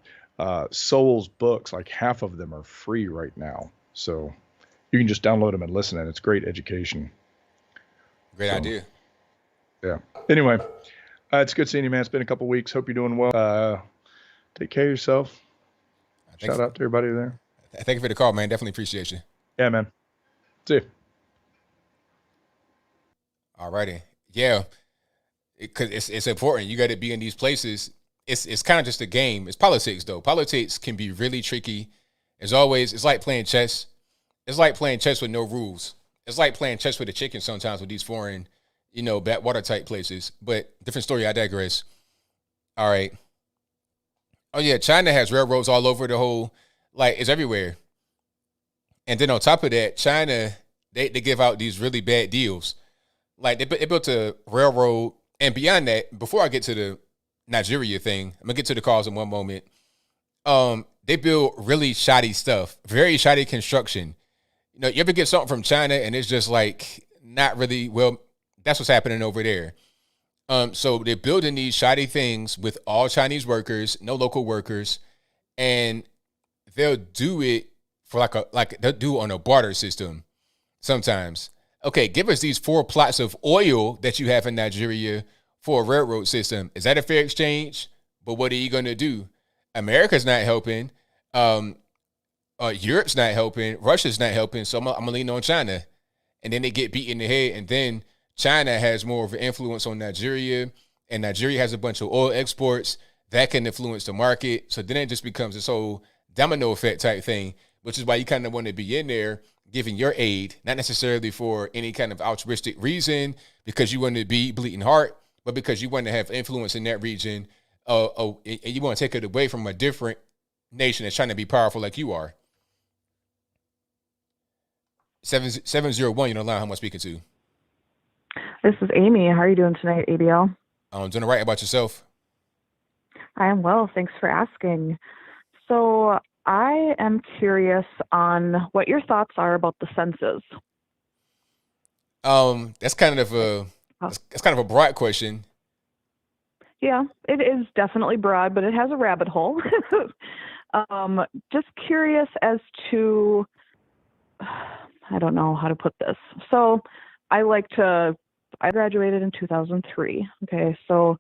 Sowell's books, like half of them are free right now. So you can just download them and listen, and it's great education. Great idea. Yeah. Anyway, it's good seeing you, man. It's been a couple weeks. Hope you're doing well. Take care of yourself. Shout out to everybody there. Thank you for the call, man. Definitely appreciate you. Yeah, man. See you. All righty. Yeah. Because it's important. You got to be in these places. It's kind of just a game. It's politics, though. Politics can be really tricky. As always, it's like playing chess. It's like playing chess with no rules. It's like playing chess with a chicken sometimes with these foreign, backwater type places. But different story. I digress. All right. Oh, yeah. China has railroads all over the whole, it's everywhere. And then on top of that, China, they give out these really bad deals. Like they built a railroad. And beyond that, before I get to the Nigeria thing, I'm going to get to the calls in one moment. They build really shoddy stuff, very shoddy construction. You ever get something from China and it's just like not really, well, that's what's happening over there. So they're building these shoddy things with all Chinese workers, no local workers, and they'll do it for they'll do it on a barter system sometimes. Okay, give us these 4 plots of oil that you have in Nigeria for a railroad system. Is that a fair exchange? But what are you going to do? America's not helping. Europe's not helping. Russia's not helping. So I'm going to lean on China. And then they get beat in the head. And then China has more of an influence on Nigeria. And Nigeria has a bunch of oil exports that can influence the market. So then it just becomes this whole domino effect type thing, which is why you kind of want to be in there giving your aid, not necessarily for any kind of altruistic reason, because you want to be bleeding heart, but because you want to have influence in that region, and you want to take it away from a different nation that's trying to be powerful like you are. 701, you know, line, who am I speaking to? This is Amy. How are you doing tonight, ABL? I'm doing all right. About yourself? I am well. Thanks for asking. So I am curious on what your thoughts are about the census. That's kind of a broad question. Yeah, it is definitely broad, but it has a rabbit hole. Just curious as to, I don't know how to put this. So I graduated in 2003. Okay, so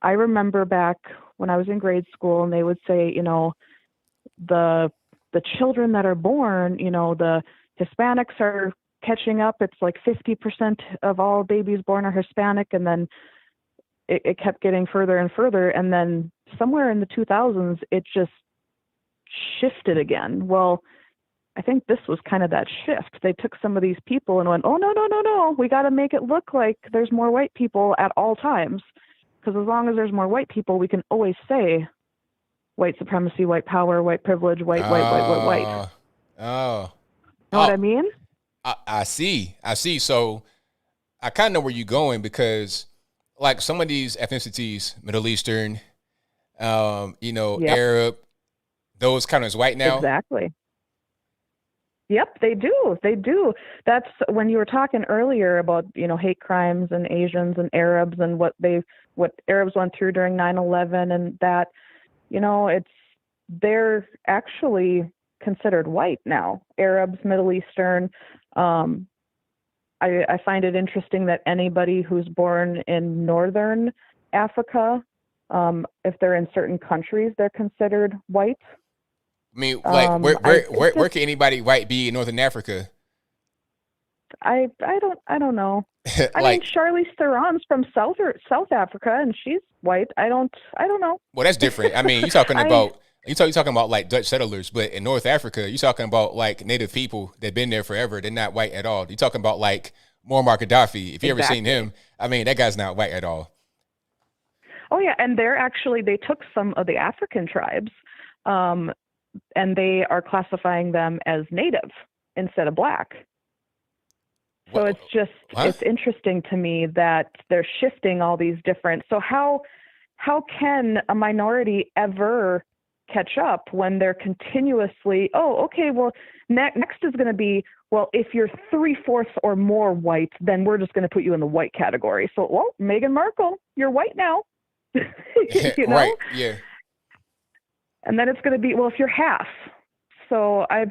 I remember back when I was in grade school, and they would say, the children that are born, the Hispanics are catching up. It's like 50% of all babies born are Hispanic, and then it kept getting further and further. And then somewhere in the 2000s, it just shifted again. Well, I think this was kind of that shift. They took some of these people and went, oh, no, we got to make it look like there's more white people at all times. Because as long as there's more white people, we can always say white supremacy, white power, white privilege, white. Oh. Know what I mean? I see. So I kind of know where you're going, because like some of these ethnicities, Middle Eastern, Yep. Arab, those kind of white now. Exactly. Yep, they do. That's when you were talking earlier about, hate crimes and Asians and Arabs and what Arabs went through during 9/11 and that, they're actually considered white now. Arabs, Middle Eastern. I find it interesting that anybody who's born in Northern Africa, if they're in certain countries, they're considered white. I mean, like, where can anybody white be in Northern Africa? I don't know. I Like- mean, Charlize Theron's from South Africa, and she's white. I don't know. Well, that's different. I mean, you're talking about you're talking about like Dutch settlers, but in North Africa, you're talking about like native people that've been there forever. They're not white at all. You're talking about like Muammar Gaddafi. If you ever seen him, I mean, that guy's not white at all. Oh yeah, and they took some of the African tribes, and they are classifying them as native instead of black. So it's just it's interesting to me that they're shifting all these different. So how can a minority ever catch up when they're continuously? Oh, okay. Well, next is going to be, well, if you're 3/4 or more white, then we're just going to put you in the white category. So, well, Meghan Markle, you're white now. Right. Yeah. And then it's going to be, well, if you're half. So I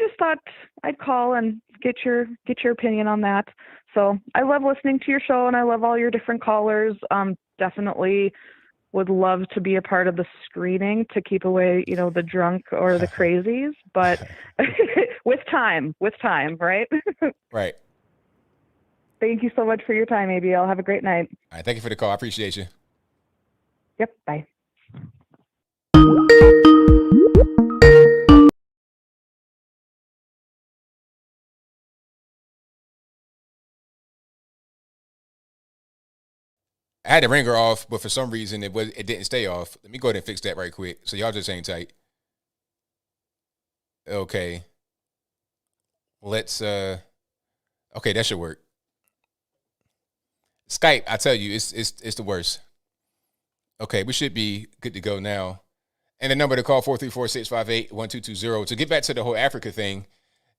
just thought I'd call and get your opinion on that. So I love listening to your show, and I love all your different callers. Definitely would love to be a part of the screening to keep away, the drunk or the crazies, but with time, right? Right. Thank you so much for your time, ABL. Have a great night. All right. Thank you for the call. I appreciate you. Yep. Bye. I had the ringer off, but for some reason it didn't stay off. Let me go ahead and fix that right quick. So y'all just hang tight. Okay. Let's okay, that should work. Skype, I tell you, it's the worst. Okay, we should be good to go now. And the number to call 434-658-1220. To get back to the whole Africa thing,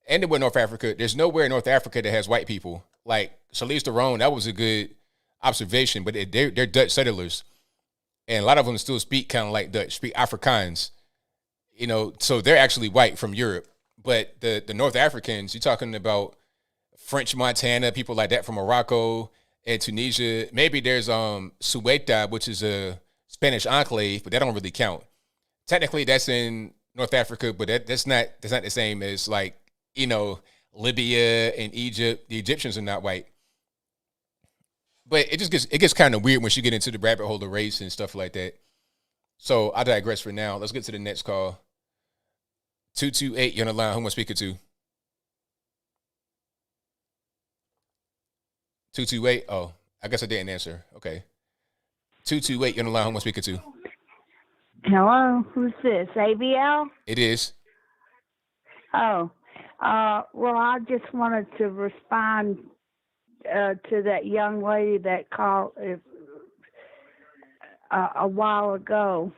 and with North Africa, there's nowhere in North Africa that has white people. Like Charlize Theron, that was a good observation, but they're Dutch settlers, and a lot of them still speak kind of like Dutch, speak Afrikaans, so they're actually white from Europe. But the North Africans, you're talking about French Montana, people like that from Morocco and Tunisia. Maybe there's Ceuta, which is a Spanish enclave, but that don't really count. Technically, that's in North Africa, but that's not the same as like Libya and Egypt. The Egyptians are not white. But it gets kind of weird once you get into the rabbit hole of race and stuff like that. So I digress for now. Let's get to the next call. 228, you're on the line. Who am I speaking to? 228. Oh, I guess I didn't answer. Okay. 228, you're on the line. Who am I speaking to? Hello, who's this? ABL? It is. Oh, well, I just wanted to respond to that young lady that called a while ago.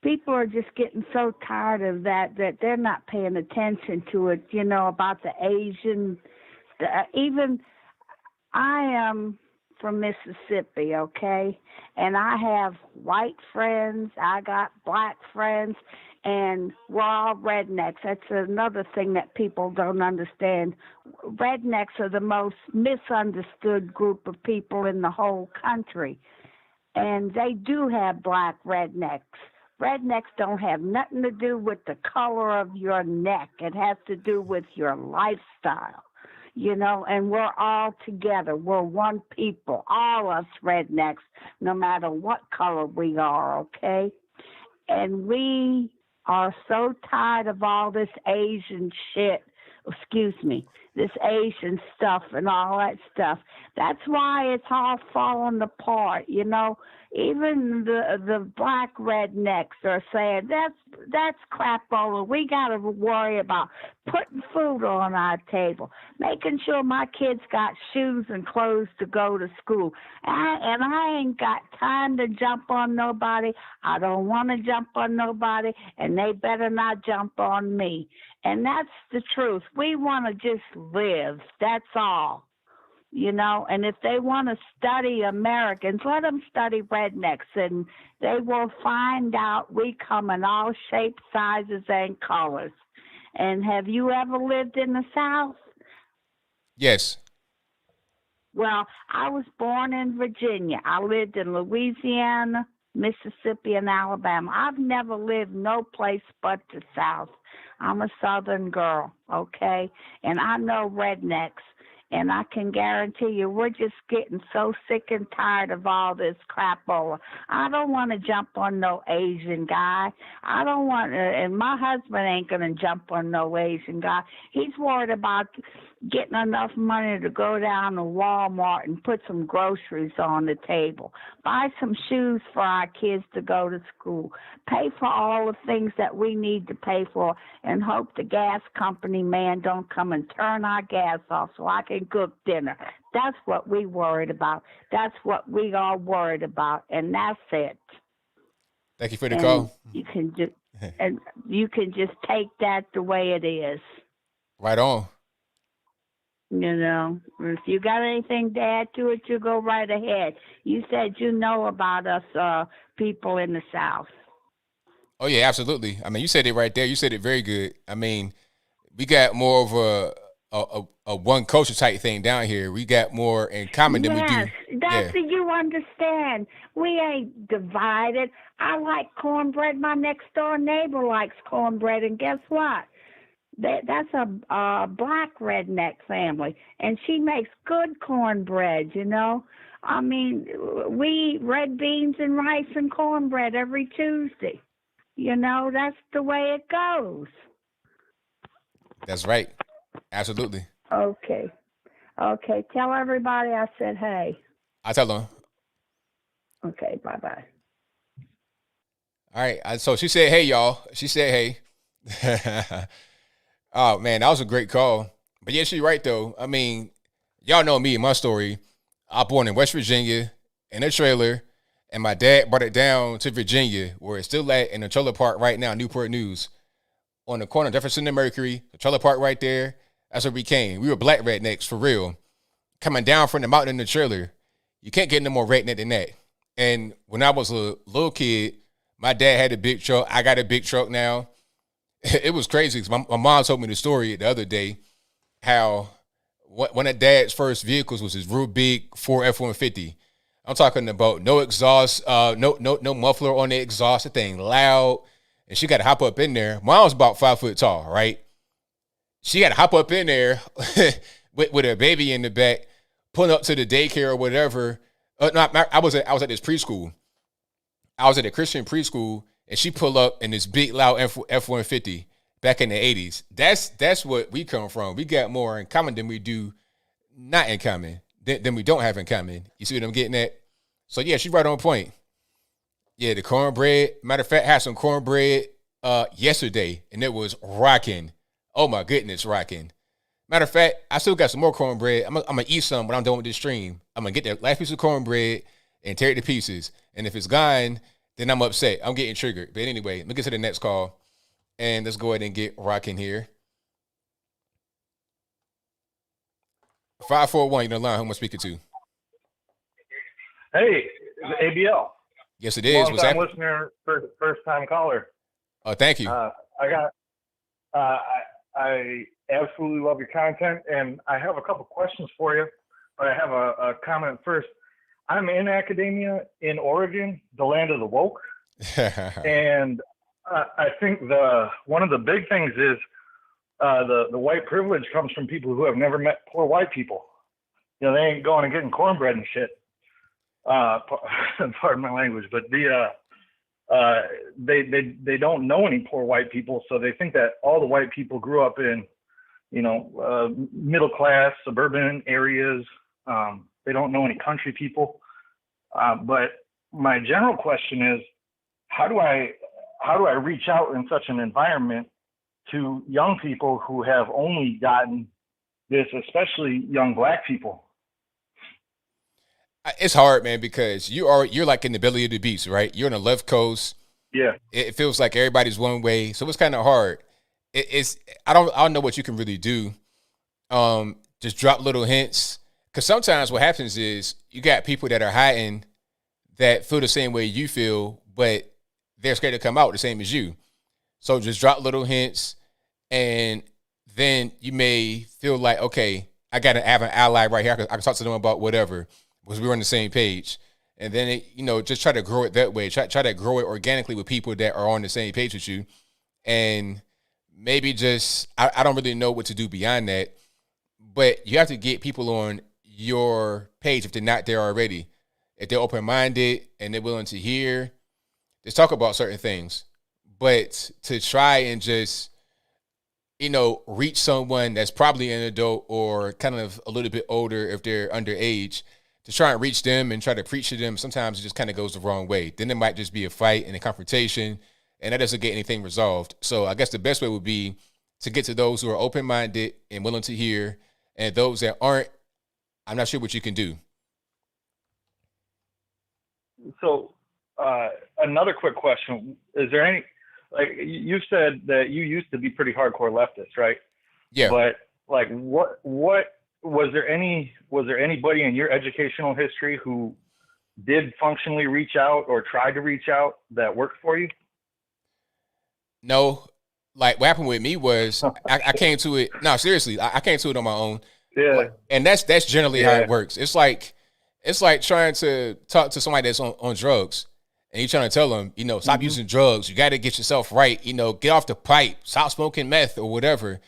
People are just getting so tired of that they're not paying attention to it. About the Asian. Even I am from Mississippi, okay, and I have white friends. I got black friends. And we're all rednecks. That's another thing that people don't understand. Rednecks are the most misunderstood group of people in the whole country. And they do have black rednecks. Rednecks don't have nothing to do with the color of your neck. It has to do with your lifestyle. And we're all together. We're one people, all us rednecks, no matter what color we are, okay? And we are so tired of all this Asian shit, this Asian stuff and all that stuff. That's why it's all falling apart, Even the black rednecks are saying, that's crapola. We got to worry about putting food on our table, making sure my kids got shoes and clothes to go to school. And I ain't got time to jump on nobody. I don't want to jump on nobody, and they better not jump on me. And that's the truth. We want to just live. That's all. And if they want to study Americans, let them study rednecks, and they will find out we come in all shapes, sizes, and colors. And have you ever lived in the South? Yes. Well, I was born in Virginia. I lived in Louisiana, Mississippi, and Alabama. I've never lived no place but the South. I'm a Southern girl, okay? And I know rednecks. And I can guarantee you, we're just getting so sick and tired of all this crapola. I don't want to jump on no Asian guy. I don't want to, and my husband ain't going to jump on no Asian guy. He's worried about getting enough money to go down to Walmart and put some groceries on the table, buy some shoes for our kids to go to school, pay for all the things that we need to pay for, and hope the gas company man don't come and turn our gas off so I can cook dinner. That's what we worried about. That's what we are worried about, and that's it. Thank you for the call. You can just take that the way it is. Right on. If you got anything to add to it, you go right ahead. You said you know about us people in the South. Oh, yeah, absolutely. I mean, you said it right there. You said it very good. I mean, we got more of a one culture type thing down here. We got more in common than we do. Yes, that's what you understand. We ain't divided. I like cornbread. My next door neighbor likes cornbread, and guess what? That's a black redneck family, and she makes good cornbread, I mean, we eat red beans and rice and cornbread every Tuesday. That's the way it goes. That's right. Absolutely. Okay. Tell everybody I said hey. I tell them. Okay, bye-bye. All right. So she said, hey, y'all. She said, hey. Oh, man, that was a great call. But yeah, she's right, though. I mean, y'all know me and my story. I was born in West Virginia in a trailer, and my dad brought it down to Virginia, where it's still at in the trailer park right now, Newport News, on the corner of Jefferson and Mercury, the trailer park right there. That's where we came. We were black rednecks, for real. Coming down from the mountain in the trailer. You can't get no more redneck than that. And when I was a little kid, my dad had a big truck. I got a big truck now. It was crazy because my mom told me the story the other day how one of Dad's first vehicles was his real big Ford F-150. I'm talking about no exhaust, no muffler on the exhaust. The thing loud, and she got to hop up in there. Mom's about 5 foot tall, right? She got to hop up in there with her baby in the back, pulling up to the daycare or whatever. I was at this preschool. I was at a Christian preschool. And she pulled up in this big, loud F-150 back in the 80s. That's what we come from. We got more in common than we do not in common, than we don't have in common. You see what I'm getting at? So, yeah, she's right on point. Yeah, the cornbread. Matter of fact, I had some cornbread yesterday, and it was rocking. Oh, my goodness, rocking. Matter of fact, I still got some more cornbread. I'm gonna eat some when I'm done with this stream. I'm gonna get that last piece of cornbread and tear it to pieces. And if it's gone, then I'm upset. I'm getting triggered. But anyway, let me get to the next call. And let's go ahead and get rocking here. 541, you're on the line. Who am I speaking to? Hey, ABL. Yes, it is. What's Long-time happening? listener, first-time caller. Oh, thank you. I absolutely love your content, and I have a couple questions for you. But I have a comment first. I'm in academia in Oregon, the land of the woke, and I think one of the big things is the white privilege comes from people who have never met poor white people. You know, they ain't going and getting cornbread and shit. Pardon my language, but they don't know any poor white people, so they think that all the white people grew up in, middle class suburban areas. They don't know any country people. But my general question is, how do I reach out in such an environment to young people who have only gotten this, especially young black people? It's hard, man, because you're like in the belly of the beast, right? You're on the left coast. Yeah. It feels like everybody's one way, so it's kind of hard. I don't know what you can really do. Just drop little hints, because sometimes what happens is you got people that are hiding that feel the same way you feel, but they're scared to come out the same as you. So just drop little hints, and then you may feel like, okay, I got to have an ally right here. I can talk to them about whatever, because we're on the same page. And then, just try to grow it that way. Try to grow it organically with people that are on the same page with you. And maybe just, I don't really know what to do beyond that, but you have to get people on your page if they're not there already. If they're open-minded and they're willing to hear, just talk about certain things. But to try and just, reach someone that's probably an adult or kind of a little bit older if they're underage, to try and reach them and try to preach to them, sometimes it just kind of goes the wrong way. Then it might just be a fight and a confrontation, and that doesn't get anything resolved. So I guess the best way would be to get to those who are open-minded and willing to hear, and those that aren't, I'm not sure what you can do. So another quick question. Is there any, like you said that you used to be pretty hardcore leftist, right? Yeah. But like what was there anybody in your educational history who did functionally reach out or tried to reach out that worked for you? No. Like what happened with me was I came to it. No, seriously, I came to it on my own. Yeah. And that's generally how it works. It's like trying to talk to somebody that's on drugs, and you're trying to tell them, stop using drugs. You got to get yourself right. Get off the pipe, stop smoking meth or whatever.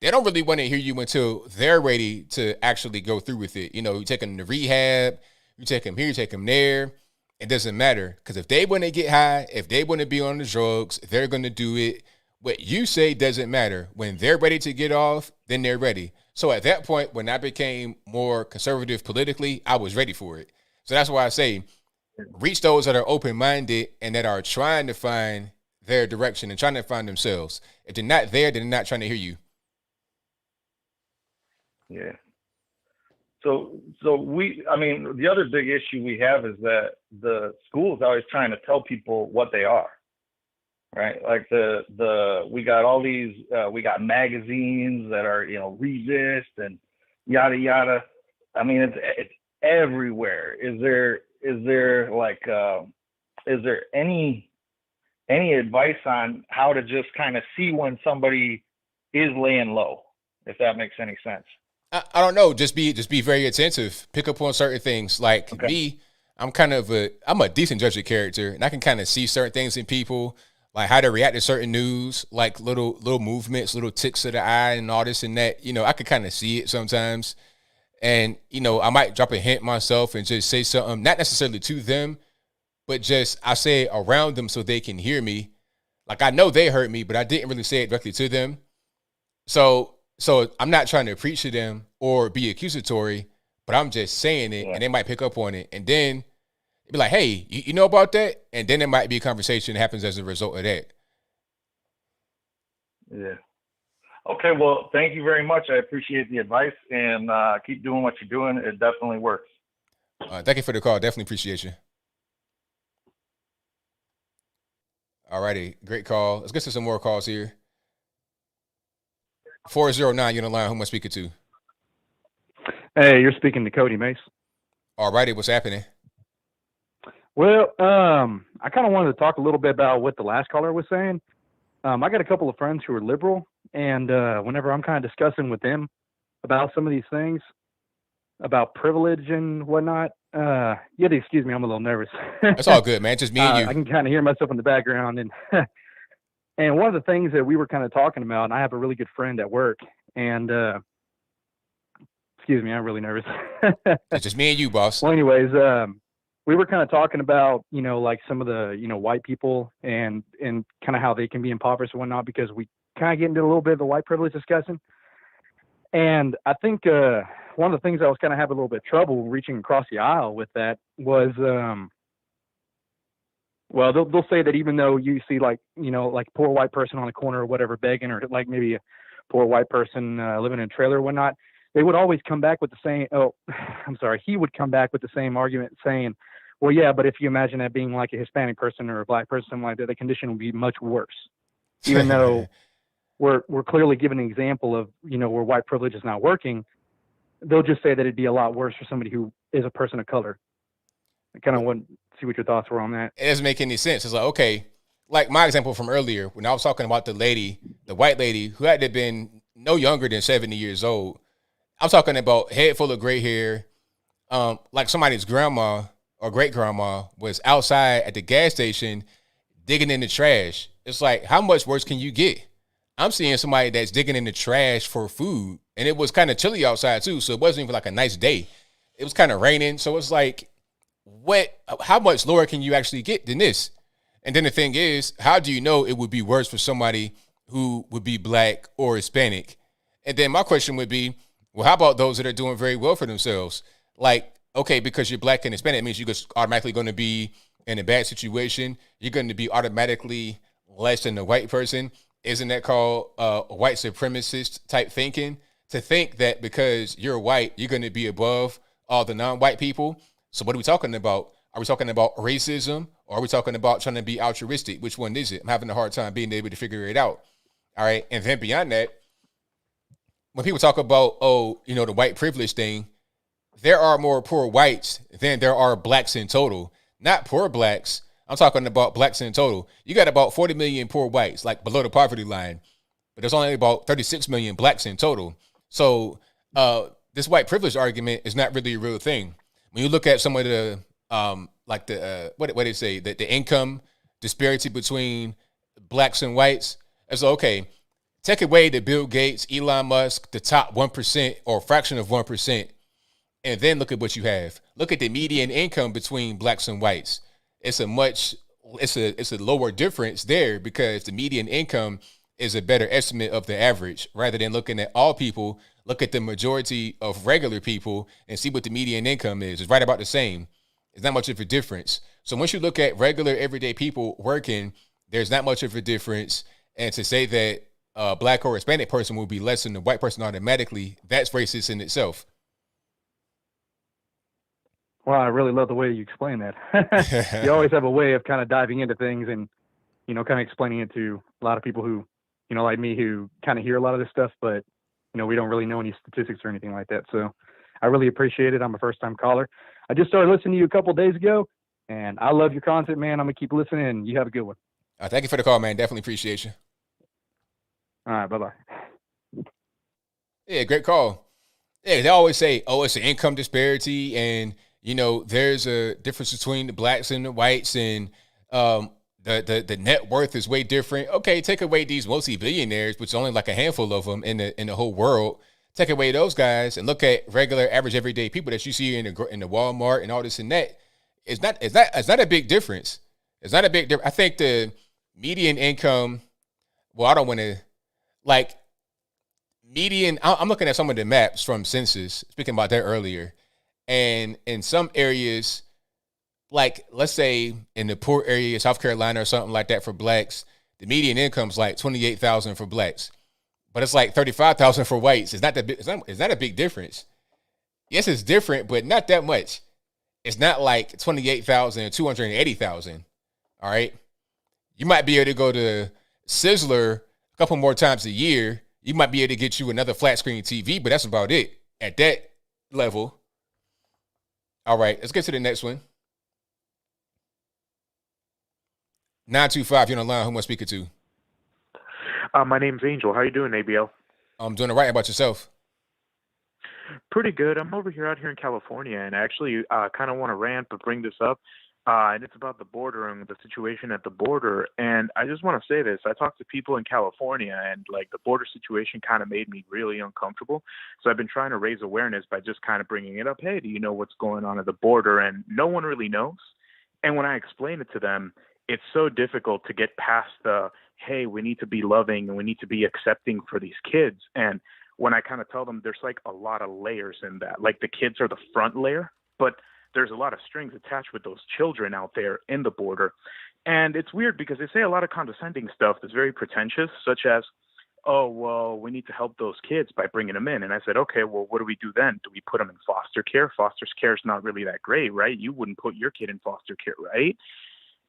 They don't really want to hear you until they're ready to actually go through with it. You take them to rehab, you take them here, you take them there. It doesn't matter, because if they want to get high, if they want to be on the drugs, they're going to do it. What you say doesn't matter. When they're ready to get off, then they're ready. So at that point, when I became more conservative politically, I was ready for it. So that's why I say, reach those that are open-minded and that are trying to find their direction and trying to find themselves. If they're not there, then they're not trying to hear you. Yeah. So the other big issue we have is that the school is always trying to tell people what they are, right? Like we got all these, we got magazines that are, read this and yada, yada. I mean, it's everywhere. Is there any advice on how to just kind of see when somebody is laying low, if that makes any sense? I don't know. Just be very attentive. Pick up on certain things. Like me, I'm a decent judge of character, and I can kind of see certain things in people, like how they react to certain news, like little movements, little ticks of the eye, and all this and that. I could kind of see it sometimes, and I might drop a hint myself and just say something, not necessarily to them, but just I say it around them so they can hear me. Like I know they heard me, but I didn't really say it directly to them. So I'm not trying to preach to them or be accusatory, but I'm just saying it, and they might pick up on it. And then be like, hey, you know about that? And then there might be a conversation that happens as a result of that. Yeah. Okay, well, thank you very much. I appreciate the advice, and keep doing what you're doing. It definitely works. Thank you for the call. Definitely appreciate you. All righty, great call. Let's get to some more calls here. 409, you're on the line. Who am I speaking to? Hey, you're speaking to Cody Mace. All righty, what's happening? Well, I kind of wanted to talk a little bit about what the last caller was saying. I got a couple of friends who are liberal, and whenever I'm kind of discussing with them about some of these things, about privilege and whatnot, you have to excuse me, I'm a little nervous. That's all good, man. Just me and you. I can kind of hear myself in the background, and and one of the things that we were kind of talking about, and I have a really good friend at work, and excuse me, I'm really nervous. It's just me and you, boss. Well, anyways, we were kind of talking about, like some of the, white people and kind of how they can be impoverished and whatnot, because we kind of get into a little bit of the white privilege discussion. And I think one of the things I was kind of having a little bit of trouble reaching across the aisle with that was, well, they'll say that even though you see like poor white person on the corner or whatever begging, or like maybe a poor white person living in a trailer or whatnot, they would always come back with the same, he would come back with the same argument saying, well, yeah, but if you imagine that being like a Hispanic person or a black person, something like that, the condition would be much worse. Even though we're clearly giving an example of, where white privilege is not working, they'll just say that it'd be a lot worse for somebody who is a person of color. I kind of want to see what your thoughts were on that. It doesn't make any sense. It's like, okay, like my example from earlier, when I was talking about the white lady who had to have been no younger than 70 years old. I'm talking about head full of gray hair, like somebody's grandma or great grandma was outside at the gas station digging in the trash. It's like, how much worse can you get? I'm seeing somebody that's digging in the trash for food, and it was kind of chilly outside too, so it wasn't even like a nice day. It was kind of raining, so it's like, how much lower can you actually get than this? And then the thing is, how do you know it would be worse for somebody who would be black or Hispanic? And then my question would be, well, how about those that are doing very well for themselves? Like, okay, because you're black and Hispanic, it means you're just automatically going to be in a bad situation. You're going to be automatically less than the white person. Isn't that called white supremacist type thinking? To think that because you're white, you're going to be above all the non-white people. So what are we talking about? Are we talking about racism, or are we talking about trying to be altruistic? Which one is it? I'm having a hard time being able to figure it out. All right. And then beyond that, when people talk about, the white privilege thing, there are more poor whites than there are blacks in total. Not poor blacks. I'm talking about blacks in total. You got about 40 million poor whites, like below the poverty line, but there's only about 36 million blacks in total. So this white privilege argument is not really a real thing. When you look at some of the, what they say, the income disparity between blacks and whites, it's okay. Take away the Bill Gates, Elon Musk, the top 1% or fraction of 1%, and then look at what you have. Look at the median income between blacks and whites. It's a lower difference there because the median income is a better estimate of the average. Rather than looking at all people, look at the majority of regular people and see what the median income is. It's right about the same. It's not much of a difference. So once you look at regular everyday people working, there's not much of a difference. And to say that a black or Hispanic person will be less than the white person automatically, that's racist in itself. Well, I really love the way you explain that. You always have a way of kind of diving into things and, kind of explaining it to a lot of people who, like me, who kind of hear a lot of this stuff, but, we don't really know any statistics or anything like that. So I really appreciate it. I'm a first-time caller. I just started listening to you a couple of days ago, and I love your content, man. I'm going to keep listening, and you have a good one. Thank you for the call, man. Definitely appreciate you. All right, bye-bye. Yeah, great call. Yeah, they always say, it's an income disparity, and there's a difference between the blacks and the whites, and the net worth is way different. Okay, take away these multi-billionaires, which is only like a handful of them in the whole world. Take away those guys and look at regular, average, everyday people that you see in the Walmart and all this and that. It's not a big difference. It's not a big difference. I think the median income. Well, I don't want to median. I'm looking at some of the maps from census. Speaking about that earlier. And in some areas, like let's say in the poor area, South Carolina or something like that for blacks, the median income is like $28,000 for blacks. but it's like 35,000 for whites. It's not that big. It's not a big difference. Yes, it's different, but not that much. It's not like 28,000 and 280,000. All right. You might be able to go to Sizzler a couple more times a year. You might be able to get you another flat screen TV, but that's about it at that level. All right, let's get to the next one. 925, you're on the line. Who am I speaking to? My name's Angel. How you doing, ABL? I'm doing all right. How about yourself? Pretty good. I'm out here in California, and I actually kind of want to rant, but bring this up. And it's about the border and the situation at the border. And I just want to say this. I talked to people in California, and like the border situation kind of made me really uncomfortable. So I've been trying to raise awareness by just kind of bringing it up. Hey, do you know what's going on at the border? And no one really knows. And when I explain it to them, it's so difficult to get past the, hey, we need to be loving and we need to be accepting for these kids. And when I kind of tell them there's like a lot of layers in that, like the kids are the front layer, but there's a lot of strings attached with those children out there in the border. And it's weird because they say a lot of condescending stuff that's very pretentious, such as, oh, well, we need to help those kids by bringing them in. And I said, okay, well, what do we do then? Do we put them in foster care? Foster care is not really that great, right? You wouldn't put your kid in foster care, right?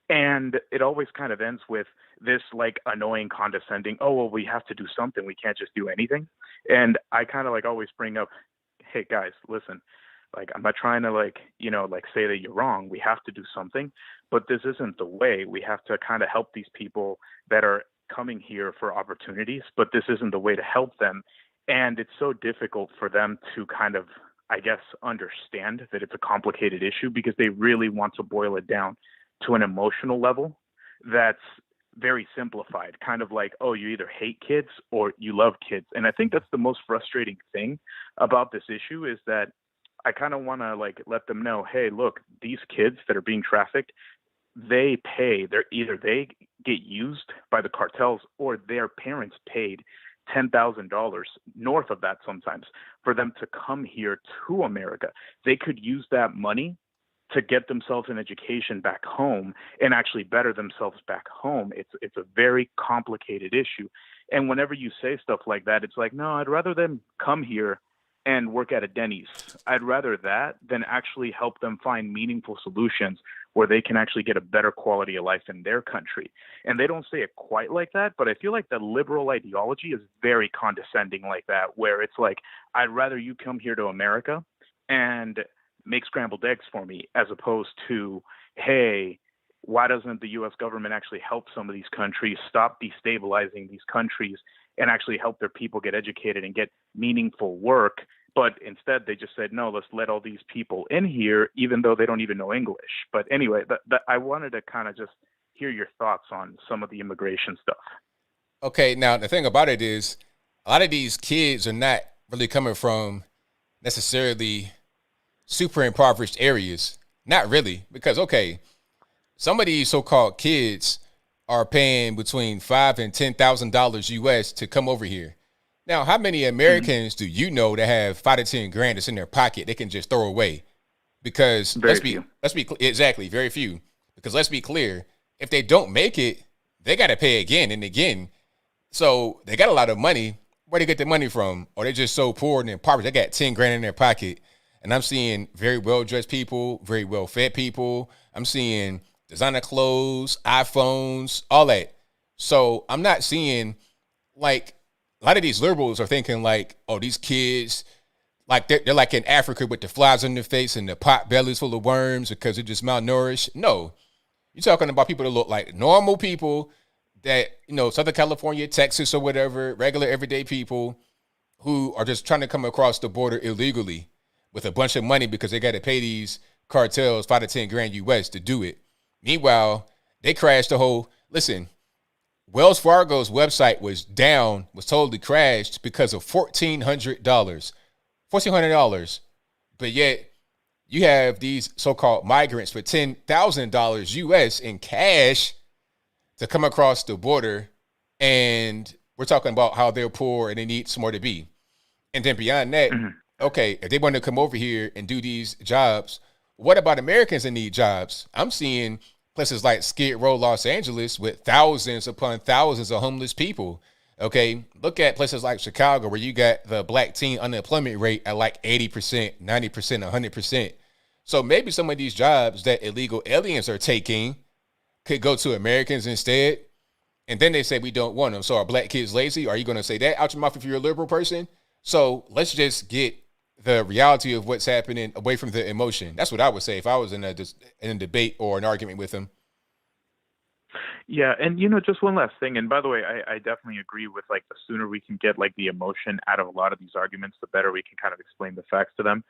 And it always kind of ends with this like annoying condescending, oh, well, we have to do something. We can't just do anything. And I kind of like always bring up, hey, guys, listen, like, I'm not trying to like, you know, like say that you're wrong. We have to do something, but this isn't the way. We have to kind of help these people that are coming here for opportunities, but this isn't the way to help them. And it's so difficult for them to kind of, I guess, understand that it's a complicated issue because they really want to boil it down to an emotional level that's very simplified, kind of like, oh, you either hate kids or you love kids. And I think that's the most frustrating thing about this issue is that I kind of want to like let them know, hey, look, these kids that are being trafficked, they get used by the cartels or their parents paid $10,000 north of that sometimes for them to come here to America. They could use that money to get themselves an education back home and actually better themselves back home. It's a very complicated issue. And whenever you say stuff like that, it's like, no, I'd rather them come here and work at a Denny's. I'd rather that than actually help them find meaningful solutions where they can actually get a better quality of life in their country. And they don't say it quite like that, but I feel like the liberal ideology is very condescending like that, where it's like, I'd rather you come here to America and make scrambled eggs for me, as opposed to, hey, why doesn't the U.S. government actually help some of these countries, stop destabilizing these countries, and actually help their people get educated and get meaningful work? But instead, they just said, no, let's let all these people in here, even though they don't even know English. But anyway, I wanted to kind of just hear your thoughts on some of the immigration stuff. Okay, now the thing about it is a lot of these kids are not really coming from necessarily super impoverished areas. Not really, because, okay, some of these so-called kids are paying between $5,000 and $10,000 US to come over here. Now, how many Americans do you know that have $5 to $10,000 that's in their pocket they can just throw away? Because let's be exactly, very few. Because let's be clear, if they don't make it, they got to pay again and again. So they got a lot of money. Where they get the money from? Or they just so poor and impoverished, they got $10,000 in their pocket. And I'm seeing very well-dressed people, very well-fed people. I'm seeing designer clothes, iPhones, all that. So I'm not seeing, like, a lot of these liberals are thinking like, oh, these kids, like they're like in Africa with the flies on their face and the pot bellies full of worms because they're just malnourished. No, you're talking about people that look like normal people that, you know, Southern California, Texas or whatever, regular everyday people who are just trying to come across the border illegally with a bunch of money because they got to pay these cartels $5 to $10,000 US to do it. Meanwhile, they crashed the whole, listen, Wells Fargo's website was down, was totally crashed because of $1,400. But yet you have these so-called migrants for $10,000 US in cash to come across the border. And we're talking about how they're poor and they need somewhere to be. And then beyond that, okay, if they want to come over here and do these jobs, what about Americans that need jobs? I'm seeing places like Skid Row, Los Angeles with thousands upon thousands of homeless people. Okay, look at places like Chicago where you got the black teen unemployment rate at like 80%, 90%, 100%. So maybe some of these jobs that illegal aliens are taking could go to Americans instead. And then they say we don't want them. So are black kids lazy? Are you going to say that out your mouth if you're a liberal person? So let's just get the reality of what's happening away from the emotion. That's what I would say if I was in a debate or an argument with them. Yeah, and just one last thing. And by the way, I definitely agree with like the sooner we can get like the emotion out of a lot of these arguments, the better we can kind of explain the facts to them.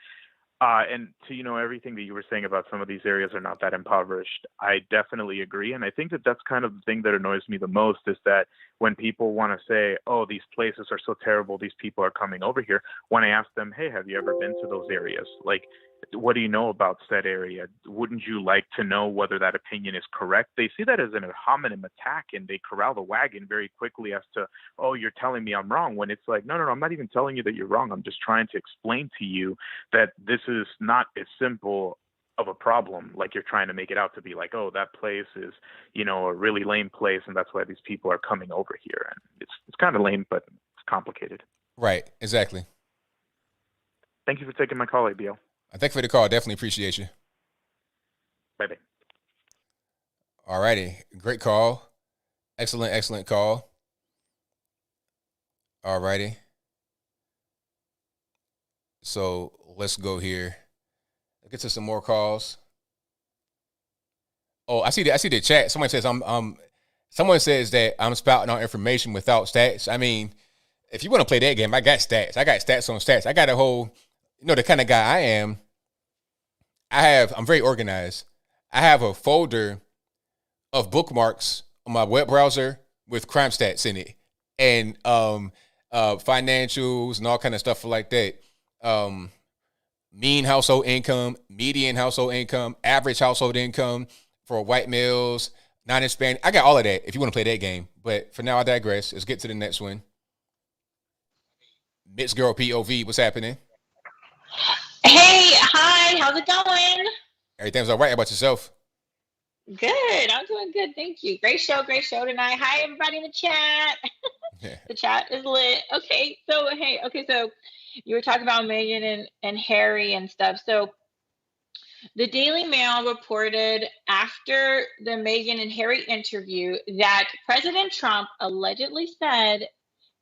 And to everything that you were saying about some of these areas are not that impoverished, I definitely agree. And I think that that's kind of the thing that annoys me the most is that when people want to say, oh, these places are so terrible, these people are coming over here, when I ask them, hey, have you ever been to those areas? Like, what do you know about said area? Wouldn't you like to know whether that opinion is correct? They see that as an ad hominem attack, and they corral the wagon very quickly as to, oh, you're telling me I'm wrong, when it's like, no, I'm not even telling you that you're wrong. I'm just trying to explain to you that this is not as simple of a problem like you're trying to make it out to be. Like, oh, that place is, a really lame place, and that's why these people are coming over here. And it's kind of lame, but it's complicated. Right, exactly. Thank you for taking my call, ABL. Thank you for the call. Definitely appreciate you. Bye-bye. All righty. Great call. Excellent call. All righty. So let's go here. Let's get to some more calls. Oh, I see the chat. Someone says someone says that I'm spouting out information without stats. I mean, if you want to play that game, I got stats. I got stats on stats. I got a whole, the kind of guy I am. I'm very organized. I have a folder of bookmarks on my web browser with crime stats in it and financials and all kind of stuff like that. Mean household income, median household income, average household income for white males, non-Hispanic. I got all of that if you want to play that game. But for now, I digress. Let's get to the next one. Mixed Girl POV, what's happening? Hey, hi, how's it going? Everything's all right. How about yourself? Good, I'm doing good, thank you. Great show tonight. Hi, everybody in the chat. The chat is lit. Okay, so you were talking about Meghan and Harry and stuff. So the Daily Mail reported after the Meghan and Harry interview that President Trump allegedly said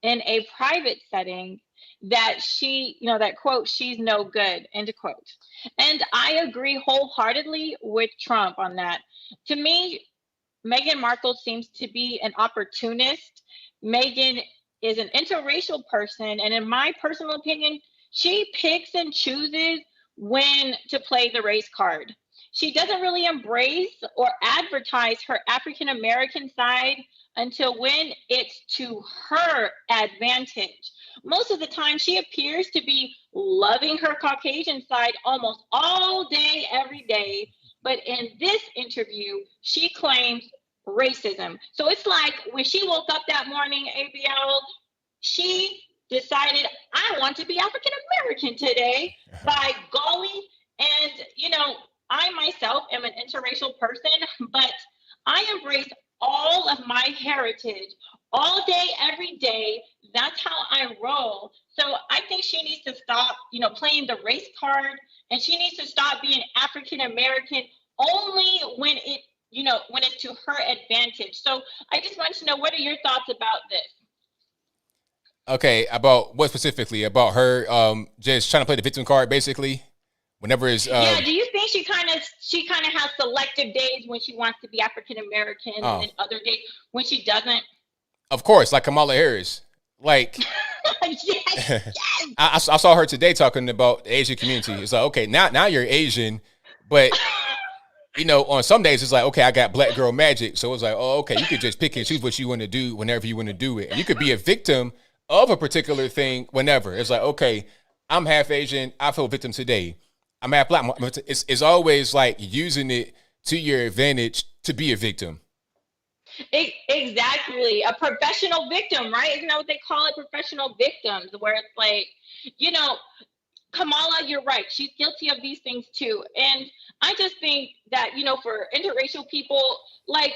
in a private setting that she, that quote, she's no good, end of quote. And I agree wholeheartedly with Trump on that. To me, Meghan Markle seems to be an opportunist. Meghan is an interracial person, and in my personal opinion, she picks and chooses when to play the race card. She doesn't really embrace or advertise her African American side until when it's to her advantage. Most of the time, she appears to be loving her Caucasian side almost all day, every day. But in this interview, she claims racism. So it's like when she woke up that morning, ABL, she decided, I want to be African American today. By golly. And, I myself am an interracial person, but I embrace all of my heritage all day, every day. That's how I roll. So I think she needs to stop, playing the race card, and she needs to stop being African American only when when it's to her advantage. So I just want to know, what are your thoughts about this? Okay, about what specifically? About her just trying to play the victim card, basically? Whenever it's yeah, do you think she kind of has selective days when she wants to be African American and other days when she doesn't? Of course, like Kamala Harris. Like yes. I saw her today talking about the Asian community. It's like, okay, now you're Asian, but on some days it's like, okay, I got black girl magic. So it's like, oh, okay, you could just pick and choose what you want to do whenever you want to do it. And you could be a victim of a particular thing whenever. It's like, okay, I'm half Asian, I feel victim today. I'm half black. It's always like using it to your advantage to be a victim. Exactly. A professional victim, right? Isn't that what they call it? Professional victims, where it's like, Kamala, you're right. She's guilty of these things too. And I just think that, for interracial people, like,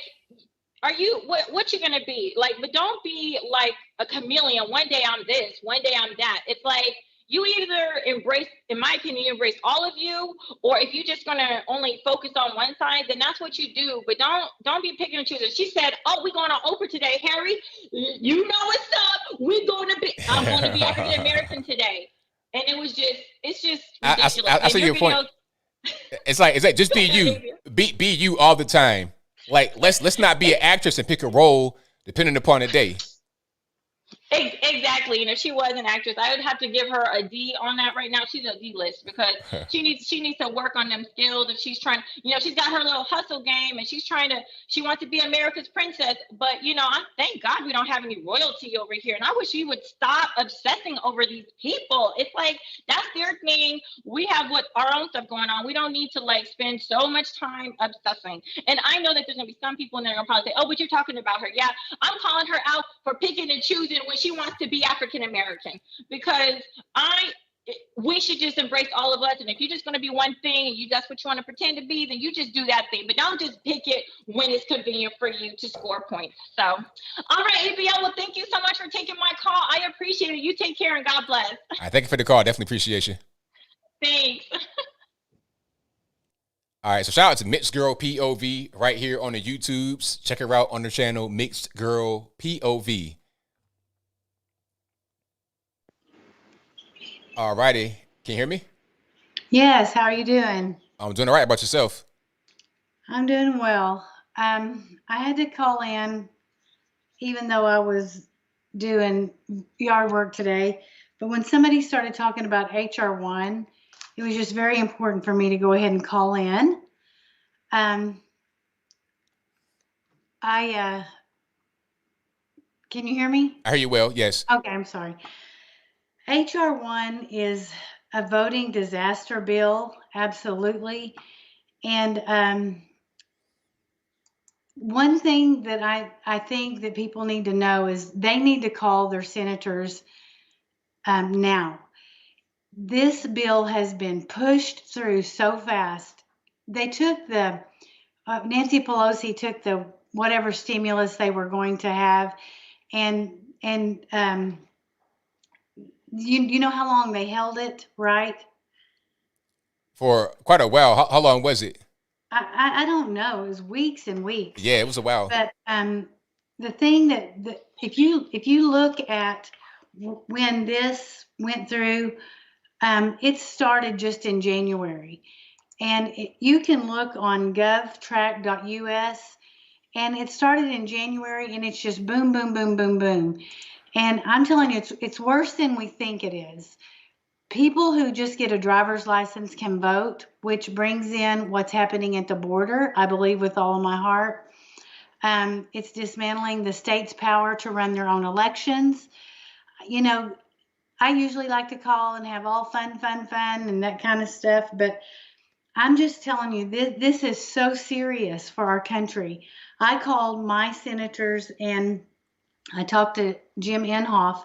Are you what you gonna be like? But don't be like a chameleon. One day I'm this, one day I'm that. It's like you either embrace, in my opinion, you embrace all of you, or if you're just gonna only focus on one side, then that's what you do. But don't be picking and choosing. She said, "Oh, we're going on Oprah today, Harry. You know what's up? I'm going to be African American today." And it's just ridiculous. I see your point. It's like just be you, be you all the time. Like let's not be an actress and pick a role depending upon the day. Exactly. And if she was an actress, I would have to give her a D on that right now. She's a D list because she needs to work on them skills. If she's trying, she's got her little hustle game and she wants to be America's princess. But, thank God we don't have any royalty over here. And I wish you would stop obsessing over these people. It's like, that's their thing. We have our own stuff going on. We don't need to spend so much time obsessing. And I know that there's going to be some people in there who probably say, oh, but you're talking about her. Yeah, I'm calling her out for picking and choosing when she wants to be African American, because we should just embrace all of us. And if you're just going to be one thing and that's what you want to pretend to be, then you just do that thing. But don't just pick it when it's convenient for you to score points. So, all right, ABL, well, thank you so much for taking my call. I appreciate it. You take care and God bless. I thank you for the call. Definitely appreciate you. Thanks. All right, so shout out to Mixed Girl POV right here on the YouTubes. Check her out on the channel Mixed Girl POV. All righty. Can you hear me? Yes. How are you doing? I'm doing all right. About yourself? I'm doing well. I had to call in even though I was doing yard work today. But when somebody started talking about HR1, it was just very important for me to go ahead and call in. Can you hear me? I hear you well, yes. Okay, I'm sorry. HR1 is a voting disaster bill, absolutely. And one thing that I think that people need to know is they need to call their senators now. This bill has been pushed through so fast. They took Nancy Pelosi took the whatever stimulus they were going to have, and you know how long they held it, right? For quite a while. How long was it? I don't know. It was weeks and weeks. Yeah, it was a while. But the thing that if you look at when this went through, it started just in January, and you can look on govtrack.us, and it started in January, and it's just boom, boom, boom, boom, boom. And I'm telling you, it's worse than we think it is. People who just get a driver's license can vote, which brings in what's happening at the border, I believe with all of my heart. It's dismantling the state's power to run their own elections. I usually like to call and have all fun and that kind of stuff, but I'm just telling you, this is so serious for our country. I called my senators and I talked to Jim Inhofe,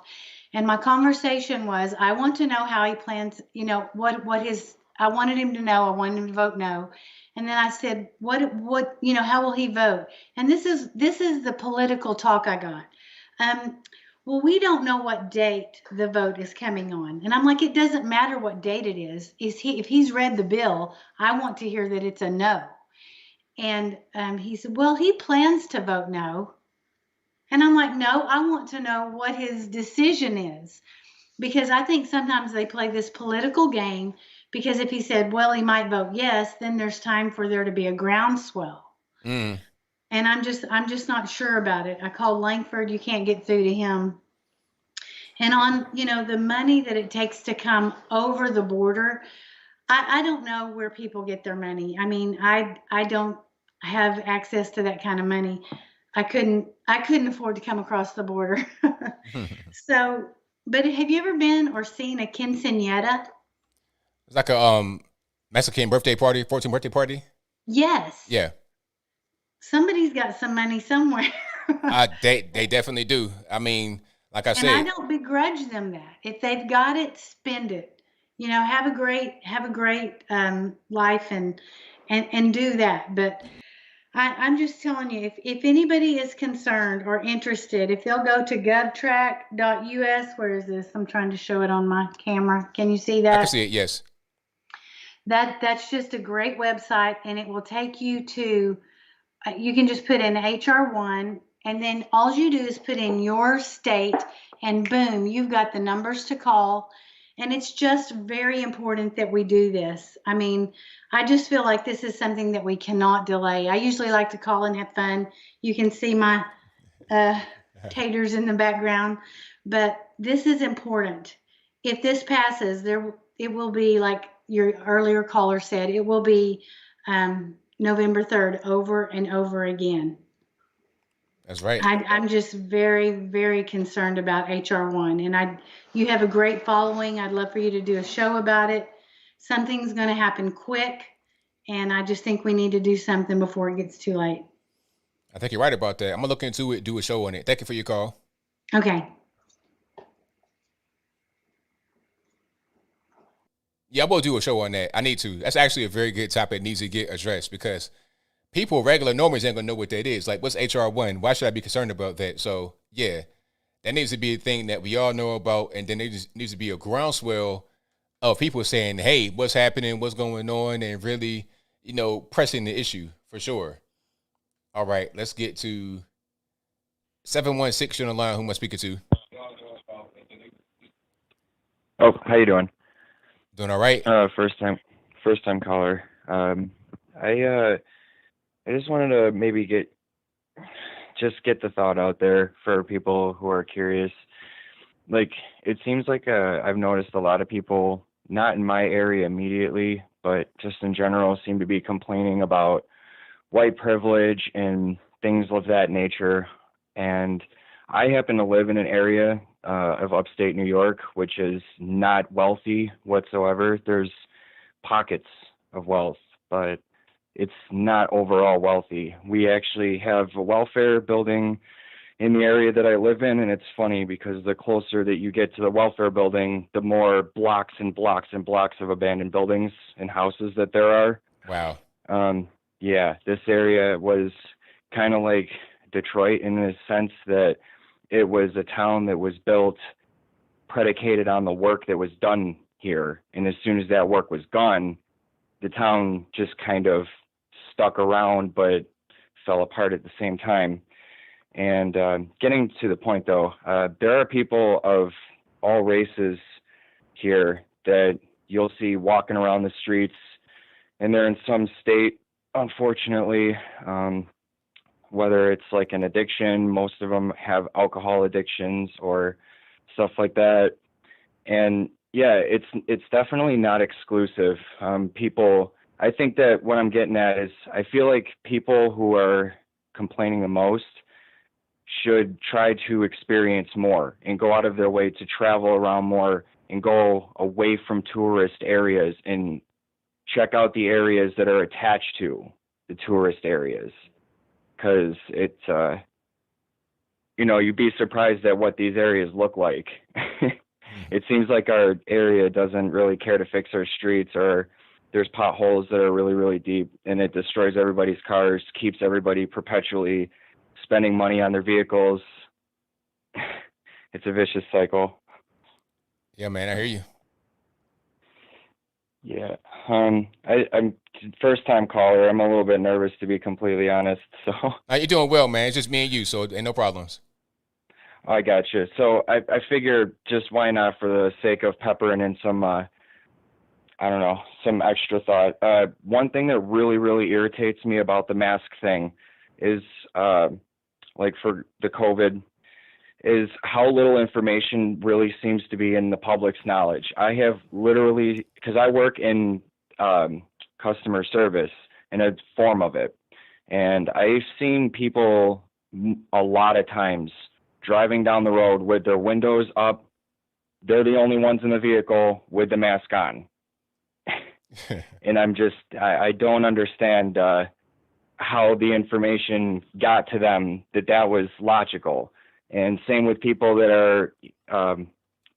and my conversation was, I want to know how he plans, I wanted him to know, I wanted him to vote no. And then I said, what, how will he vote? And this is the political talk I got. Well, we don't know what date the vote is coming on. And I'm like, it doesn't matter what date it is. If he's read the bill, I want to hear that it's a no. And he said, well, he plans to vote no. And I'm like, no, I want to know what his decision is, because I think sometimes they play this political game, because if he said, well, he might vote yes, then there's time for there to be a groundswell. And I'm just not sure about it. I called Langford, you can't get through to him. And on, the money that it takes to come over the border, I don't know where people get their money. I mean, I don't have access to that kind of money. I couldn't afford to come across the border. So, but have you ever been or seen a quinceañera? It's like a Mexican birthday party, 14th birthday party. Yes. Yeah. Somebody's got some money somewhere. They definitely do. I mean, like I said, and I don't begrudge them that. If they've got it, spend it. Have a great life and do that. But I'm just telling you, if anybody is concerned or interested, if they'll go to govtrack.us, where is this? I'm trying to show it on my camera. Can you see that? I can see it, yes. That's just a great website, and it will take you to, you can just put in HR1, and then all you do is put in your state, and boom, you've got the numbers to call. And it's just very important that we do this. I mean, I just feel like this is something that we cannot delay. I usually like to call and have fun. You can see my taters in the background, but this is important. If this passes, it will be, like your earlier caller said, it will be November 3rd over and over again. That's right. I'm just very, very concerned about HR1, and you have a great following. I'd love for you to do a show about it. Something's going to happen quick, and I just think we need to do something before it gets too late. I think you're right about that. I'm gonna look into it, do a show on it. Thank you for your call. Okay. Yeah, I will do a show on that. I need to. That's actually a very good topic that needs to get addressed, because people, regular normies, ain't gonna know what that is. Like, what's HR1? Why should I be concerned about that? So yeah, that needs to be a thing that we all know about, and then there needs to be a groundswell of people saying, "Hey, what's happening? What's going on?" and really, pressing the issue for sure. All right, let's get to 716 on the line. Who am I speaking to? Oh, how you doing? Doing all right. First time caller. I just wanted to maybe get the thought out there for people who are curious. Like, it seems like I've noticed a lot of people, not in my area immediately, but just in general, seem to be complaining about white privilege and things of that nature. And I happen to live in an area of upstate New York, which is not wealthy whatsoever. There's pockets of wealth, but it's not overall wealthy. We actually have a welfare building in the area that I live in, and it's funny because the closer that you get to the welfare building, the more blocks and blocks and blocks of abandoned buildings and houses that there are. Wow. Yeah, this area was kind of like Detroit in the sense that it was a town that was built predicated on the work that was done here. And as soon as that work was gone, the town just kind of stuck around but fell apart at the same time. And getting to the point, though, there are people of all races here that you'll see walking around the streets, and they're in some state, unfortunately, whether it's like an addiction. Most of them have alcohol addictions or stuff like that. And yeah, it's definitely not exclusive. People, I think that what I'm getting at is I feel like people who are complaining the most should try to experience more and go out of their way to travel around more and go away from tourist areas and check out the areas that are attached to the tourist areas. Because it's, you'd be surprised at what these areas look like. It seems like our area doesn't really care to fix our streets, or there's potholes that are really, really deep, and it destroys everybody's cars, keeps everybody perpetually spending money on their vehicles. It's a vicious cycle. Yeah, man, I hear you. Yeah. I'm first time caller. I'm a little bit nervous, to be completely honest. So you're doing well, man. It's just me and you, so ain't no problems. I got you. So I figured, just why not, for the sake of peppering in some some extra thought. One thing that really, really irritates me about the mask thing is like for the COVID, is how little information really seems to be in the public's knowledge. I have literally, because I work in customer service in a form of it, and I've seen people a lot of times driving down the road with their windows up. They're the only ones in the vehicle with the mask on. And I don't understand how the information got to them that was logical. And same with people that are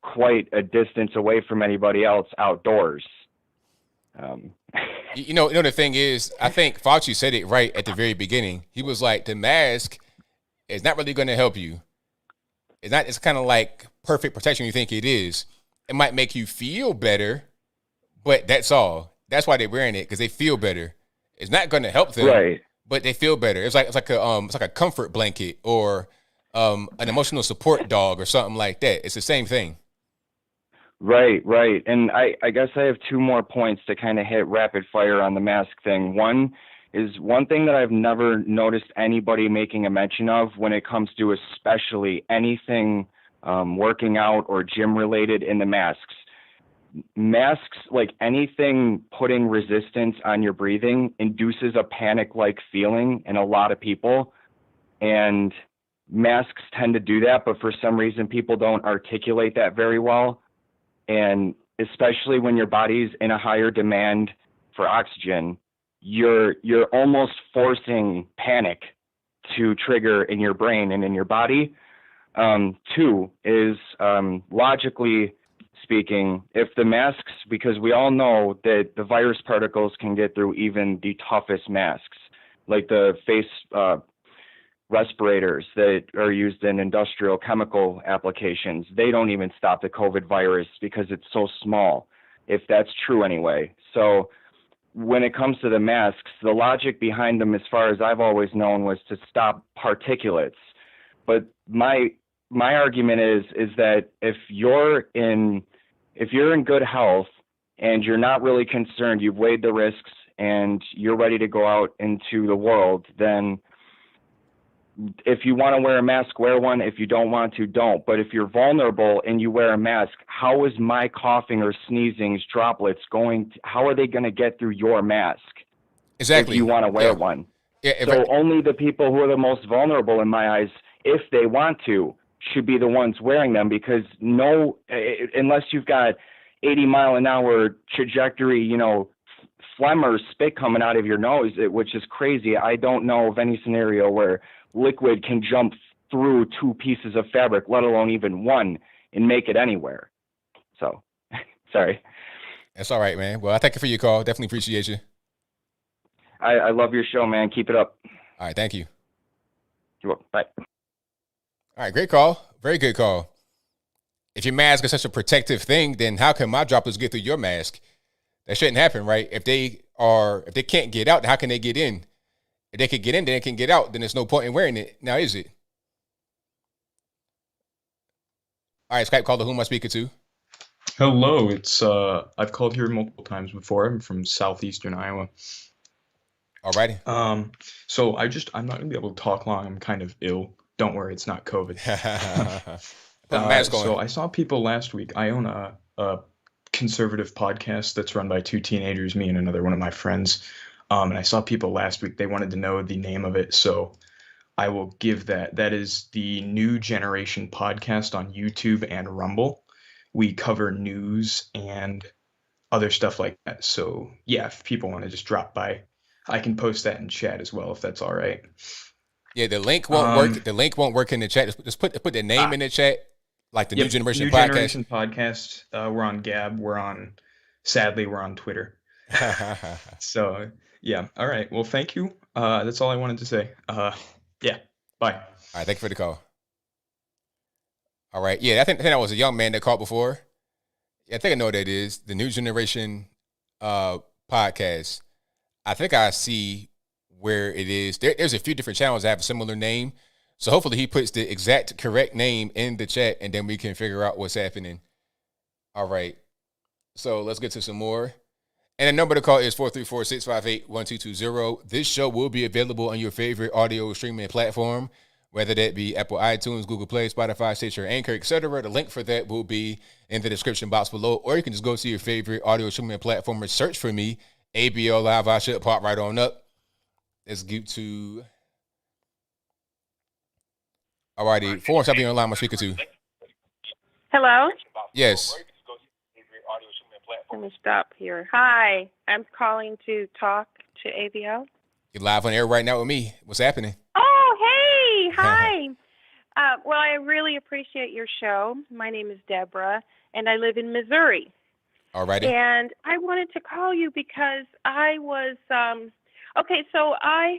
quite a distance away from anybody else outdoors. You know, the thing is, I think Fauci said it right at the very beginning. He was like, the mask is not really going to help you. It's not. It's kind of like perfect protection you think it is. It might make you feel better, but that's all. That's why they're wearing it, because they feel better. It's not going to help them, Right. but they feel better. It's like a comfort blanket or an emotional support dog or something like that. It's the same thing. Right. And I guess I have two more points to kind of hit rapid fire on the mask thing. One is one thing that I've never noticed anybody making a mention of when it comes to especially anything working out or gym related in the masks. Masks, like anything putting resistance on your breathing, induces a panic-like feeling in a lot of people. And masks tend to do that, but for some reason people don't articulate that very well. And especially when your body's in a higher demand for oxygen, you're almost forcing panic to trigger in your brain and in your body. Two is, logically speaking, if the masks, because we all know that the virus particles can get through even the toughest masks, like the face respirators that are used in industrial chemical applications, they don't even stop the COVID virus because it's so small, if that's true anyway. So when it comes to the masks, the logic behind them, as far as I've always known, was to stop particulates. But my argument is that if you're in good health and you're not really concerned, you've weighed the risks and you're ready to go out into the world, then if you want to wear a mask, wear one. If you don't want to, don't. But if you're vulnerable and you wear a mask, how is my coughing or sneezing droplets how are they going to get through your mask? Exactly. If you want to wear one. Yeah, so only the people who are the most vulnerable in my eyes, if they want to, should be the ones wearing them, because unless you've got 80-mile-an-hour trajectory, phlegm or spit coming out of your nose, which is crazy. I don't know of any scenario where liquid can jump through two pieces of fabric, let alone even one, and make it anywhere. So, sorry. That's all right, man. Well, I thank you for your call. Definitely appreciate you. I love your show, man. Keep it up. All right, thank you. You're welcome. Bye. All right, great call. Very good call. If your mask is such a protective thing, then how can my droplets get through your mask? That shouldn't happen, right? If they can't get out, how can they get in? If they can get in, then they can get out. Then there's no point in wearing it. Now, is it? All right, Skype caller, who am I speaking to? Hello, it's I've called here multiple times before. I'm from southeastern Iowa. All righty. So I'm not gonna be able to talk long. I'm kind of ill. Don't worry, it's not COVID. Put a mask on. So I saw people last week. I own a conservative podcast that's run by two teenagers, me and another one of my friends. And I saw people last week. They wanted to know the name of it, so I will give that. That is the New Generation Podcast on YouTube and Rumble. We cover news and other stuff like that. So yeah, if people want to just drop by, I can post that in chat as well, if that's all right. Yeah, the link won't work. The link won't work in the chat. Just put the name in the chat, like the New Generation Podcast. New Generation Podcast. We're on Gab. Sadly, we're on Twitter. So yeah. All right. Well, thank you. That's all I wanted to say. Yeah. Bye. All right. Thank you for the call. All right. Yeah, I think that was a young man that called before. Yeah, I think I know what that is. The New Generation Podcast. I think I see where it is. There's a few different channels that have a similar name. So hopefully he puts the exact correct name in the chat, and then we can figure out what's happening. All right. So let's get to some more. And the number to call is 434-658-1220. This show will be available on your favorite audio streaming platform, whether that be Apple iTunes, Google Play, Spotify, Stitcher, Anchor, etc. The link for that will be in the description box below, or you can just go to your favorite audio streaming platform and search for me, ABL Live. I should pop right on up. Let's get to... All righty. 417 online, I'm speaking to. Hello? Yes. Let me stop here. Hi, I'm calling to talk to ABL. You're live on air right now with me. What's happening? Oh, hey, hi. Well, I really appreciate your show. My name is Deborah, and I live in Missouri. All righty. And I wanted to call you because I was okay. So I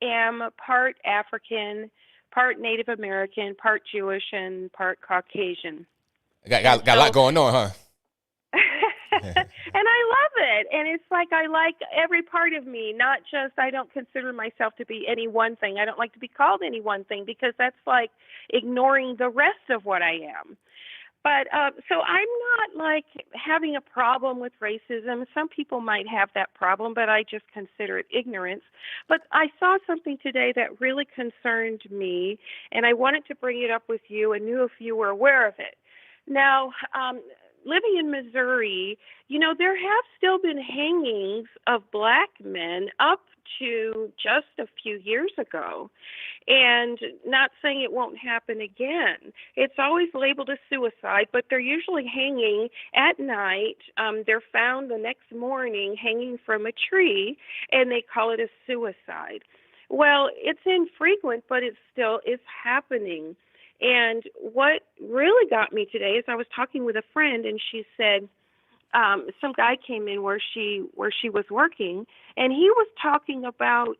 am part African, part Native American, part Jewish, and part Caucasian. Got a lot going on, huh? And I love it. And it's like I like every part of me, not just I don't consider myself to be any one thing. I don't like to be called any one thing because that's like ignoring the rest of what I am. But so I'm not like having a problem with racism. Some people might have that problem, but I just consider it ignorance. But I saw something today that really concerned me, and I wanted to bring it up with you and knew if you were aware of it. Now, living in Missouri, you know, there have still been hangings of black men up to just a few years ago. And not saying it won't happen again. It's always labeled a suicide, but they're usually hanging at night. They're found the next morning hanging from a tree, and they call it a suicide. Well, it's infrequent, but it still is happening. And what really got me today is I was talking with a friend, and she said some guy came in where she was working, and he was talking about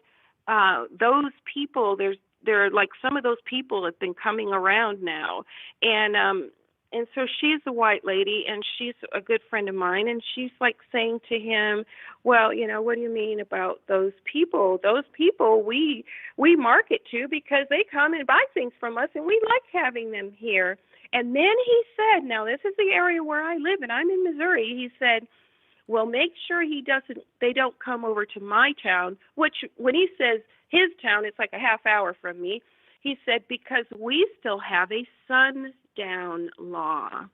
those people. There are like some of those people have been coming around now, and so she's a white lady, and she's a good friend of mine, and she's like saying to him, well, you know, what do you mean about those people? Those people we market to because they come and buy things from us, and we like having them here. And then he said, now this is the area where I live, and I'm in Missouri. He said, well, make sure they don't come over to my town, which when he says his town, it's like a half hour from me. He said, because we still have a sundown law.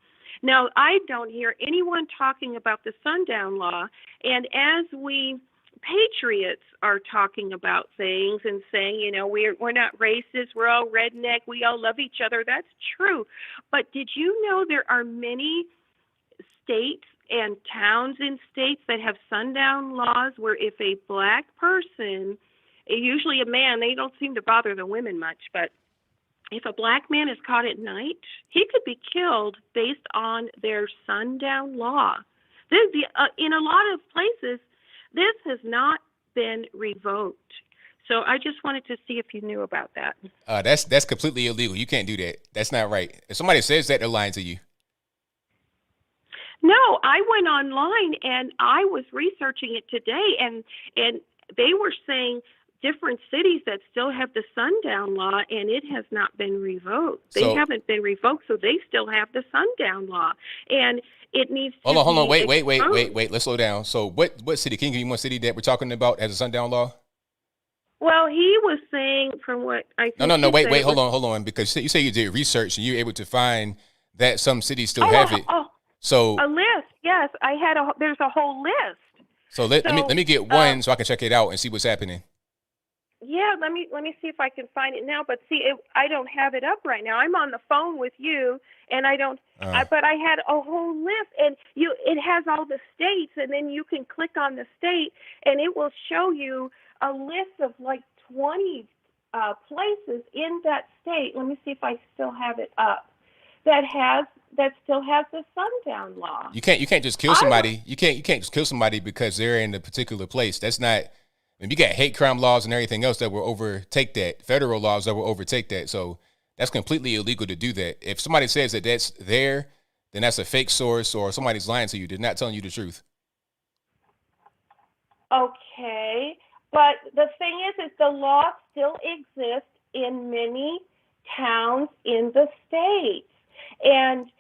Now, I don't hear anyone talking about the sundown law, and as we patriots are talking about things and saying, you know, we're not racist, we're all redneck, we all love each other, that's true. But did you know there are many states and towns in states that have sundown laws where if a black person, usually a man, they don't seem to bother the women much, but if a black man is caught at night, he could be killed based on their sundown law. In a lot of places, this has not been revoked. So I just wanted to see if you knew about that. That's completely illegal. You can't do that. That's not right. If somebody says that, they're lying to you. No, I went online and I was researching it today, and they were saying different cities that still have the sundown law, and it has not been revoked. They haven't been revoked, so they still have the sundown law, and it needs to Hold on. Wait. Let's slow down. So what city? Can you give me one city that we're talking about as a sundown law? Well, he was saying from what I think. No. Wait. Hold on. Because you say you did research and you were able to find that some cities still have it. So a list. Yes, I had there's a whole list. So let me get one so I can check it out and see what's happening. Yeah, let me see if I can find it now. But see, I don't have it up right now. I'm on the phone with you, and I don't. But I had a whole list, and it has all the states, and then you can click on the state, and it will show you a list of like 20 places in that state. Let me see if I still have it up. That still has the sundown law. You can't just kill somebody. You can't just kill somebody because they're in a particular place. That's not. I mean, you got hate crime laws and everything else that will overtake that. Federal laws that will overtake that. So that's completely illegal to do that. If somebody says that that's there, then that's a fake source or somebody's lying to you. They're not telling you the truth. Okay, but the thing is the law still exists in many towns in the states, and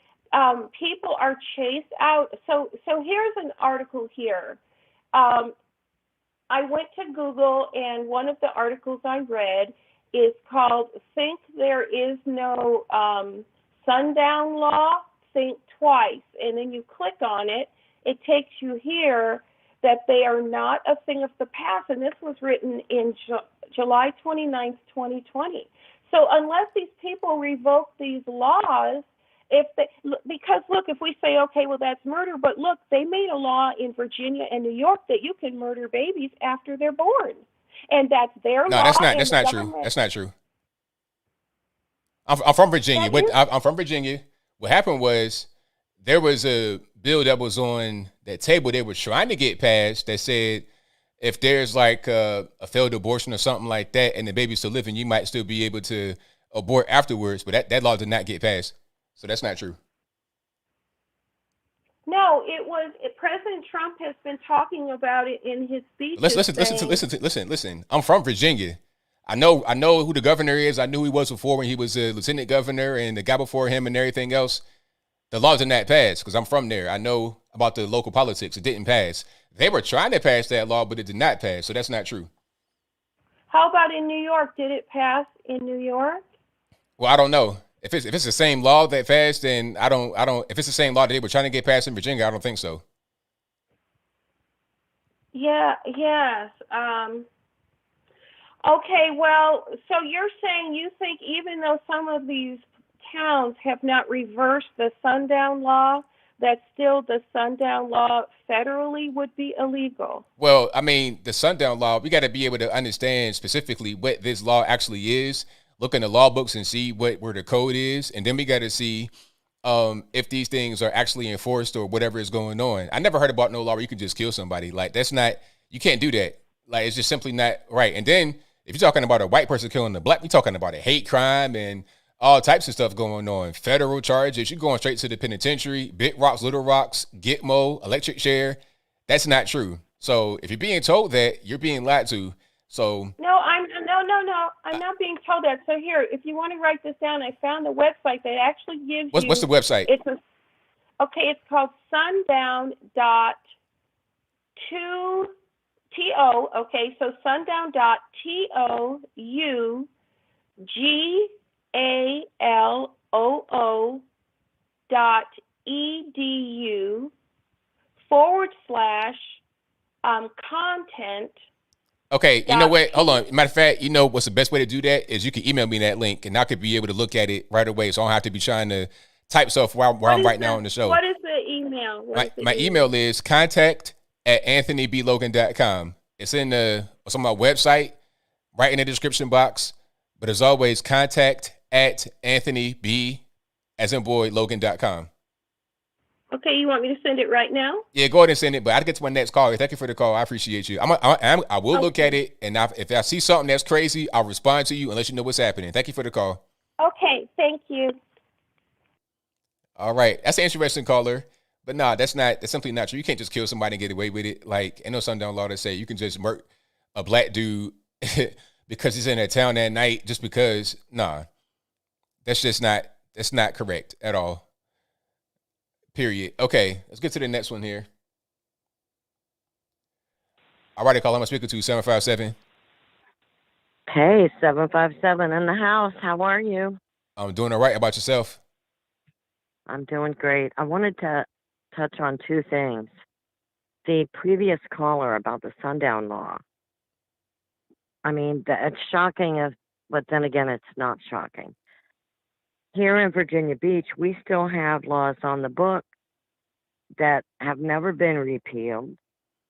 people are chased out. So here's an article here. I went to Google, and one of the articles I read is called "Think There Is No Sundown Law? Think Twice." And then you click on it. It takes you here that they are not a thing of the past. And this was written in July 29th, 2020. So unless these people revoke these laws, because look, if we say, okay, well, that's murder, but look, they made a law in Virginia and New York that you can murder babies after they're born, and that's their law. No, that's not true. That's not true. I'm from Virginia. I'm from Virginia. What happened was there was a bill that was on that table they were trying to get passed that said if there's like a failed abortion or something like that and the baby's still living, you might still be able to abort afterwards. But that law did not get passed. So that's not true. No, it was. President Trump has been talking about it in his speeches. Listen. I'm from Virginia. I know who the governor is. I knew who he was before when he was a lieutenant governor and the guy before him and everything else. The law did not pass because I'm from there. I know about the local politics. It didn't pass. They were trying to pass that law, but it did not pass. So that's not true. How about in New York? Did it pass in New York? Well, I don't know. If it's the same law that passed, then I don't. If it's the same law that they were trying to get passed in Virginia, I don't think so. Yeah. Yes. Okay. Well, so you're saying you think even though some of these towns have not reversed the sundown law, that still the sundown law federally would be illegal? Well, I mean, the sundown law, we got to be able to understand specifically what this law actually is. Look in the law books and see where the code is, and then we got to see if these things are actually enforced or whatever is going on. I never heard about no law where you can just kill somebody. Like, that's not, you can't do that. Like, it's just simply not right. And then if you're talking about a white person killing a black, we're talking about a hate crime and all types of stuff going on. Federal charges, you're going straight to the penitentiary. Big rocks, little rocks, Gitmo, electric chair. That's not true. So if you're being told that, you're being lied to. So No, I'm not being told that. So here, if you want to write this down, I found a website that actually gives you. what's the website? It's called sundown.to. Okay, so sundown.tougalloo/content. Okay, you know what? Hold on. Matter of fact, you know what's the best way to do that is you can email me that link, and I could be able to look at it right away. So I don't have to be trying to type stuff while I'm right now on the show. What is the email? My email is contact@anthonyblogan.com. It's on my website, right in the description box. But as always, contact@anthonyb.logan.com. Okay, you want me to send it right now? Yeah, go ahead and send it. But I'll get to my next call. Thank you for the call. I appreciate you. I will look at it, and if I see something that's crazy, I'll respond to you and let you know what's happening. Thank you for the call. Okay, thank you. All right, that's an interesting caller, but nah, that's simply not true. You can't just kill somebody and get away with it. Like, ain't no sundown law that say you can just murk a black dude because he's in a town that night just because. Nah, that's not correct at all. Period. Okay, let's get to the next one here. All right, call. I'm speaking to 757. Hey, 757 in the house. How are you? I'm doing all right. How about yourself? I'm doing great. I wanted to touch on two things. The previous caller about the sundown law. I mean, it's shocking, but then again, it's not shocking. Here in Virginia Beach, we still have laws on the book that have never been repealed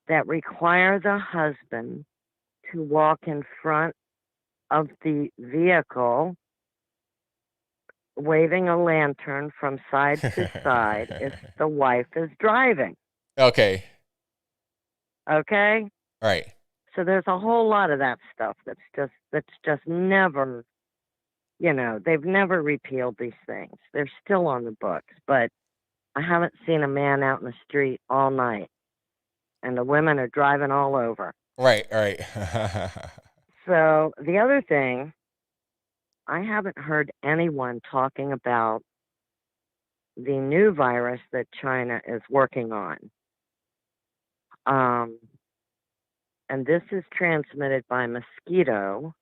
that require the husband to walk in front of the vehicle waving a lantern from side to side if the wife is driving. Okay. Okay? Right. So there's a whole lot of that stuff that's just never, they've never repealed these things. They're still on the books, but I haven't seen a man out in the street all night, and the women are driving all over. Right. So the other thing, I haven't heard anyone talking about the new virus that China is working on. And this is transmitted by mosquito,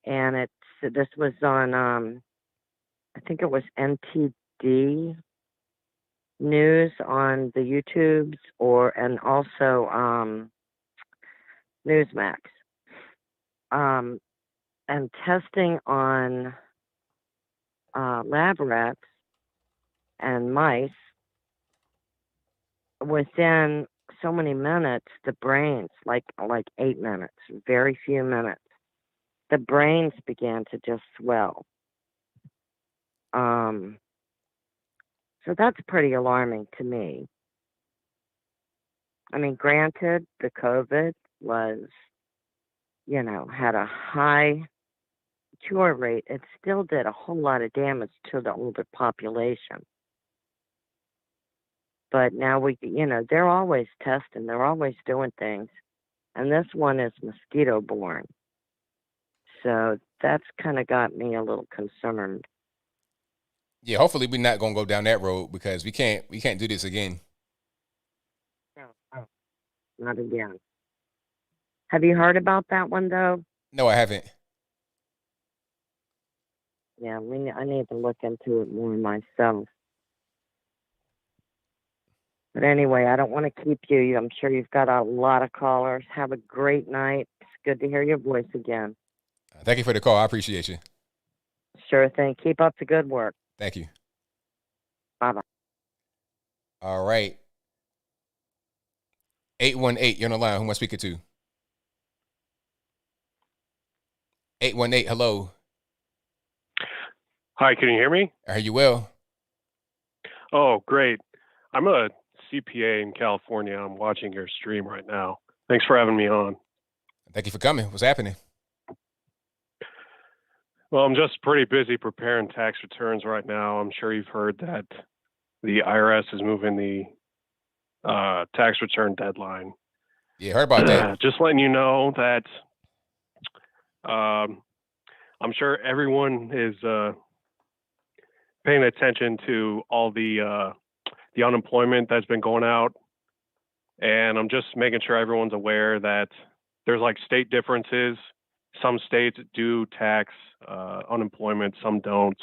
and this was on, I think it was NTD News on the YouTubes, and also Newsmax. And testing on lab rats and mice, within so many minutes, the brains, like 8 minutes, very few minutes, the brains began to just swell. So that's pretty alarming to me. I mean, granted, the COVID was, had a high cure rate. It still did a whole lot of damage to the older population. But now they're always testing. They're always doing things. And this one is mosquito borne. So that's kind of got me a little concerned. Yeah, hopefully we're not gonna go down that road because we can't do this again. No, not again. Have you heard about that one though? No, I haven't. Yeah, I need to look into it more myself. But anyway, I don't want to keep you. I'm sure you've got a lot of callers. Have a great night. It's good to hear your voice again. Thank you for the call. I appreciate you. Sure thing. Keep up the good work. Thank you. Bye-bye. All right. 818, you're on the line. Who am I speaking to? 818, hello. Hi, can you hear me? I hear you well. Oh, great. I'm a CPA in California. I'm watching your stream right now. Thanks for having me on. Thank you for coming. What's happening? Well, I'm just pretty busy preparing tax returns right now. I'm sure you've heard that the IRS is moving the tax return deadline. Yeah, heard about that. Just letting you know that I'm sure everyone is paying attention to all the unemployment that's been going out. And I'm just making sure everyone's aware that there's like state differences. Some states do tax unemployment, some don't.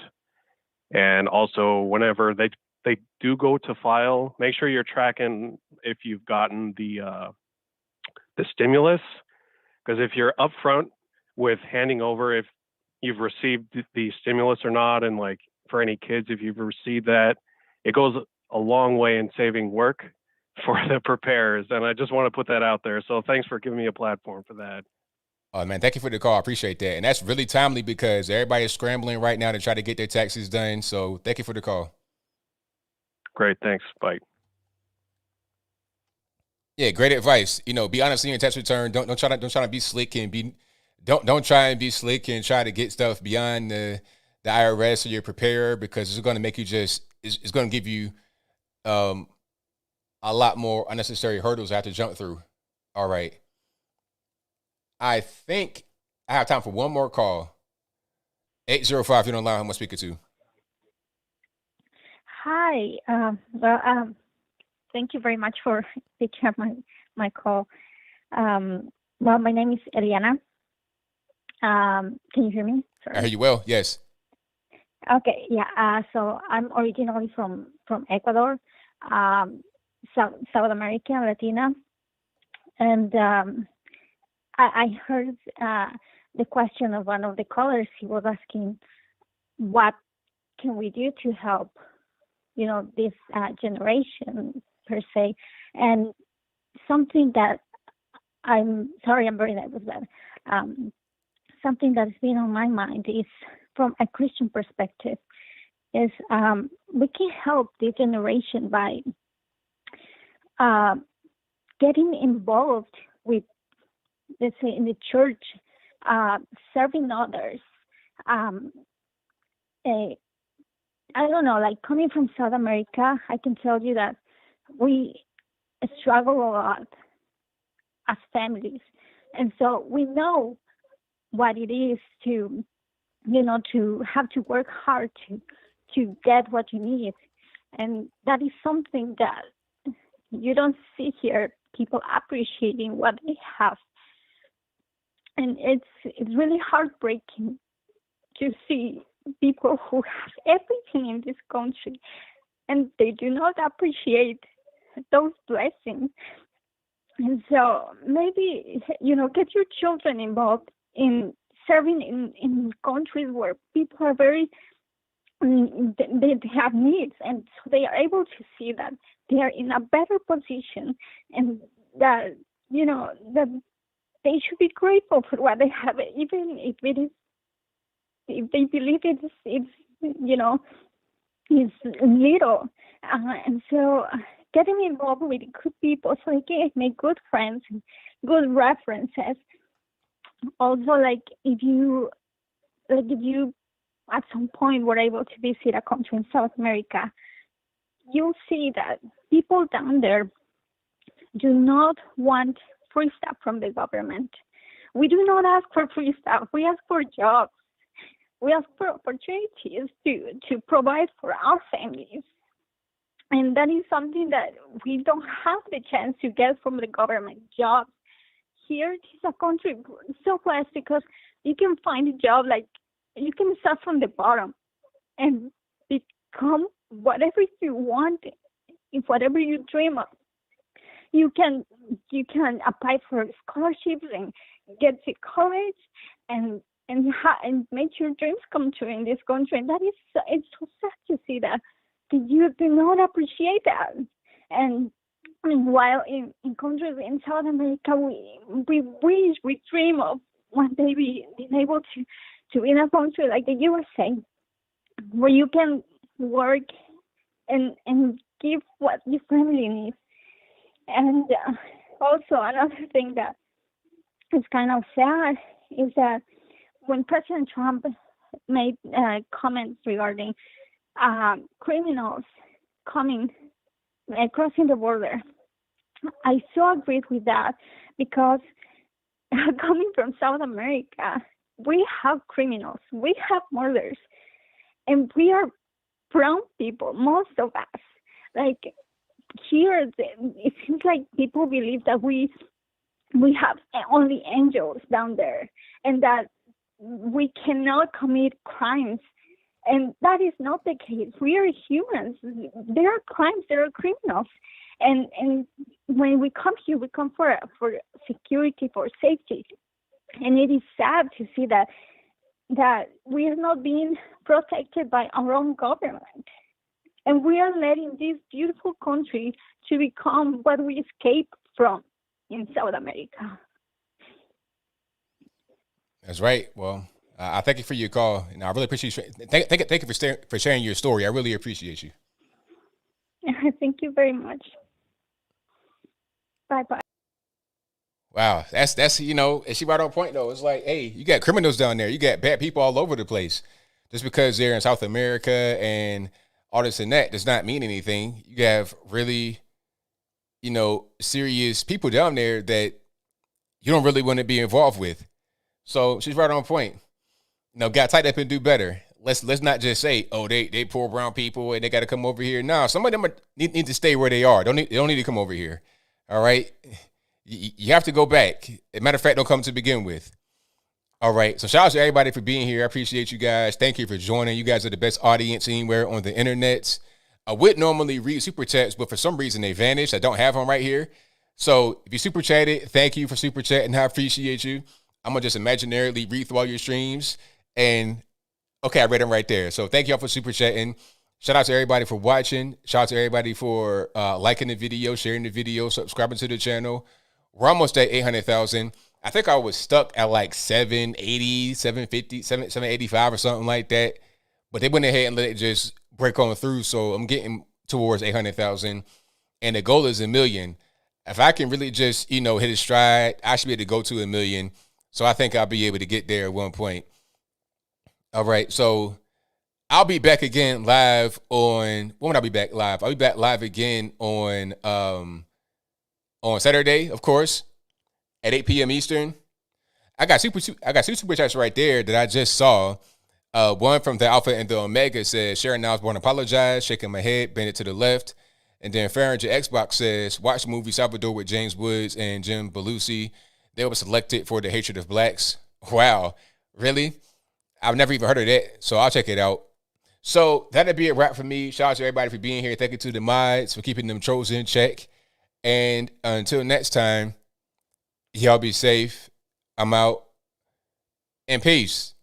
And also whenever they do go to file, make sure you're tracking if you've gotten the stimulus. Because if you're upfront with handing over if you've received the stimulus or not, and like for any kids, if you've received that, it goes a long way in saving work for the preparers. And I just want to put that out there. So thanks for giving me a platform for that. Oh, man, thank you for the call. I appreciate that. And that's really timely because everybody is scrambling right now to try to get their taxes done. So thank you for the call. Great. Thanks. Bye. Yeah, great advice. Be honest in your tax return. Don't try to be slick and don't try and be slick and try to get stuff beyond the IRS or your preparer, because it's going to make you it's going to give you a lot more unnecessary hurdles I have to jump through. All right. I think I have time for one more call. 805, you're on the line. Who am I speaking to? Hi. Thank you very much for picking up my call. Well, my name is Eliana. Can you hear me? Sorry. I hear you well. Yes. Okay. Yeah. So I'm originally from Ecuador, South America, Latina, and I heard the question of one of the callers. He was asking, what can we do to help, this generation per se? And something that I'm very nervous about. Something that's been on my mind is, from a Christian perspective, is we can help this generation by getting involved with, let's say, in the church, serving others. I don't know, like coming from South America, I can tell you that we struggle a lot as families. And so we know what it is to, to have to work hard to get what you need. And that is something that you don't see here, people appreciating what they have. And it's really heartbreaking to see people who have everything in this country and they do not appreciate those blessings. And so maybe, get your children involved in serving in countries where people are they have needs, and so they are able to see that they are in a better position, and that, that they should be grateful for what they have, even if they believe it's is little. And so getting involved with good people so they can make good friends, good references. Also, if you at some point were able to visit a country in South America, you'll see that people down there do not want free stuff from the government. We do not ask for free stuff. We ask for jobs. We ask for opportunities to provide for our families. And that is something that we don't have the chance to get from the government. Jobs. Here, it is a country so blessed because you can find a job, you can start from the bottom and become whatever you want, whatever you dream of. You can apply for scholarships and get to college and make your dreams come true in this country. And that is, it's so sad to see that you do not appreciate that. And while in countries in South America, we wish, we dream of one day being able to be in a country like the USA, where you can work and give what your family needs. And also another thing that is kind of sad is that when President Trump made comments regarding criminals crossing the border, I so agreed with that because coming from South America, we have criminals, we have murders, and we are brown people, most of us. Here, it seems like people believe that we have only angels down there and that we cannot commit crimes. And that is not the case. We are humans. There are crimes, there are criminals. And when we come here, we come for security, for safety. And it is sad to see that we are not being protected by our own government. And we are letting this beautiful country to become what we escaped from in South America. That's right. Well, I thank you for your call, and I really appreciate you. Thank you for sharing your story. I really appreciate you. Thank you very much. Bye-bye. Wow, that's and she brought on point though. It's like, hey, you got criminals down there, you got bad people all over the place. Just because they're in South America and all this and that does not mean anything. You have really, serious people down there that you don't really want to be involved with. So she's right on point. Got tight up and do better. Let's not just say, oh, they poor brown people and they got to come over here. No, some of them need to stay where they are. They don't need to come over here. All right. You have to go back. As a matter of fact, don't come to begin with. All right. So shout out to everybody for being here. I appreciate you guys. Thank you for joining. You guys are the best audience anywhere on the internet. I would normally read super chats, but for some reason they vanished. I don't have them right here. So if you super chatted, thank you for super chatting. I appreciate you. I'm going to just imaginarily read through all your streams. And okay, I read them right there. So thank y'all for super chatting. Shout out to everybody for watching. Shout out to everybody for liking the video, sharing the video, subscribing to the channel. We're almost at 800,000. I think I was stuck at like 780, 750, 785 or something like that. But they went ahead and let it just break on through. So I'm getting towards 800,000. And the goal is 1 million. If I can really just, hit a stride, I should be able to go to 1 million. So I think I'll be able to get there at one point. All right. So I'll be back again live on, when will I be back live? I'll be back live again on Saturday, of course, at 8 p.m. Eastern. I got two super chats right there that I just saw. One from the Alpha and the Omega says, Sharon Osbourne apologized, shaking my head, bend it to the left. And then Farringer Xbox says, watch the movie Salvador with James Woods and Jim Belushi. They were selected for The Hatred of Blacks. Wow. Really? I've never even heard of that, so I'll check it out. So that'll be a wrap for me. Shout out to everybody for being here. Thank you to the mods for keeping them trolls in check. And until next time, y'all be safe. I'm out. And peace.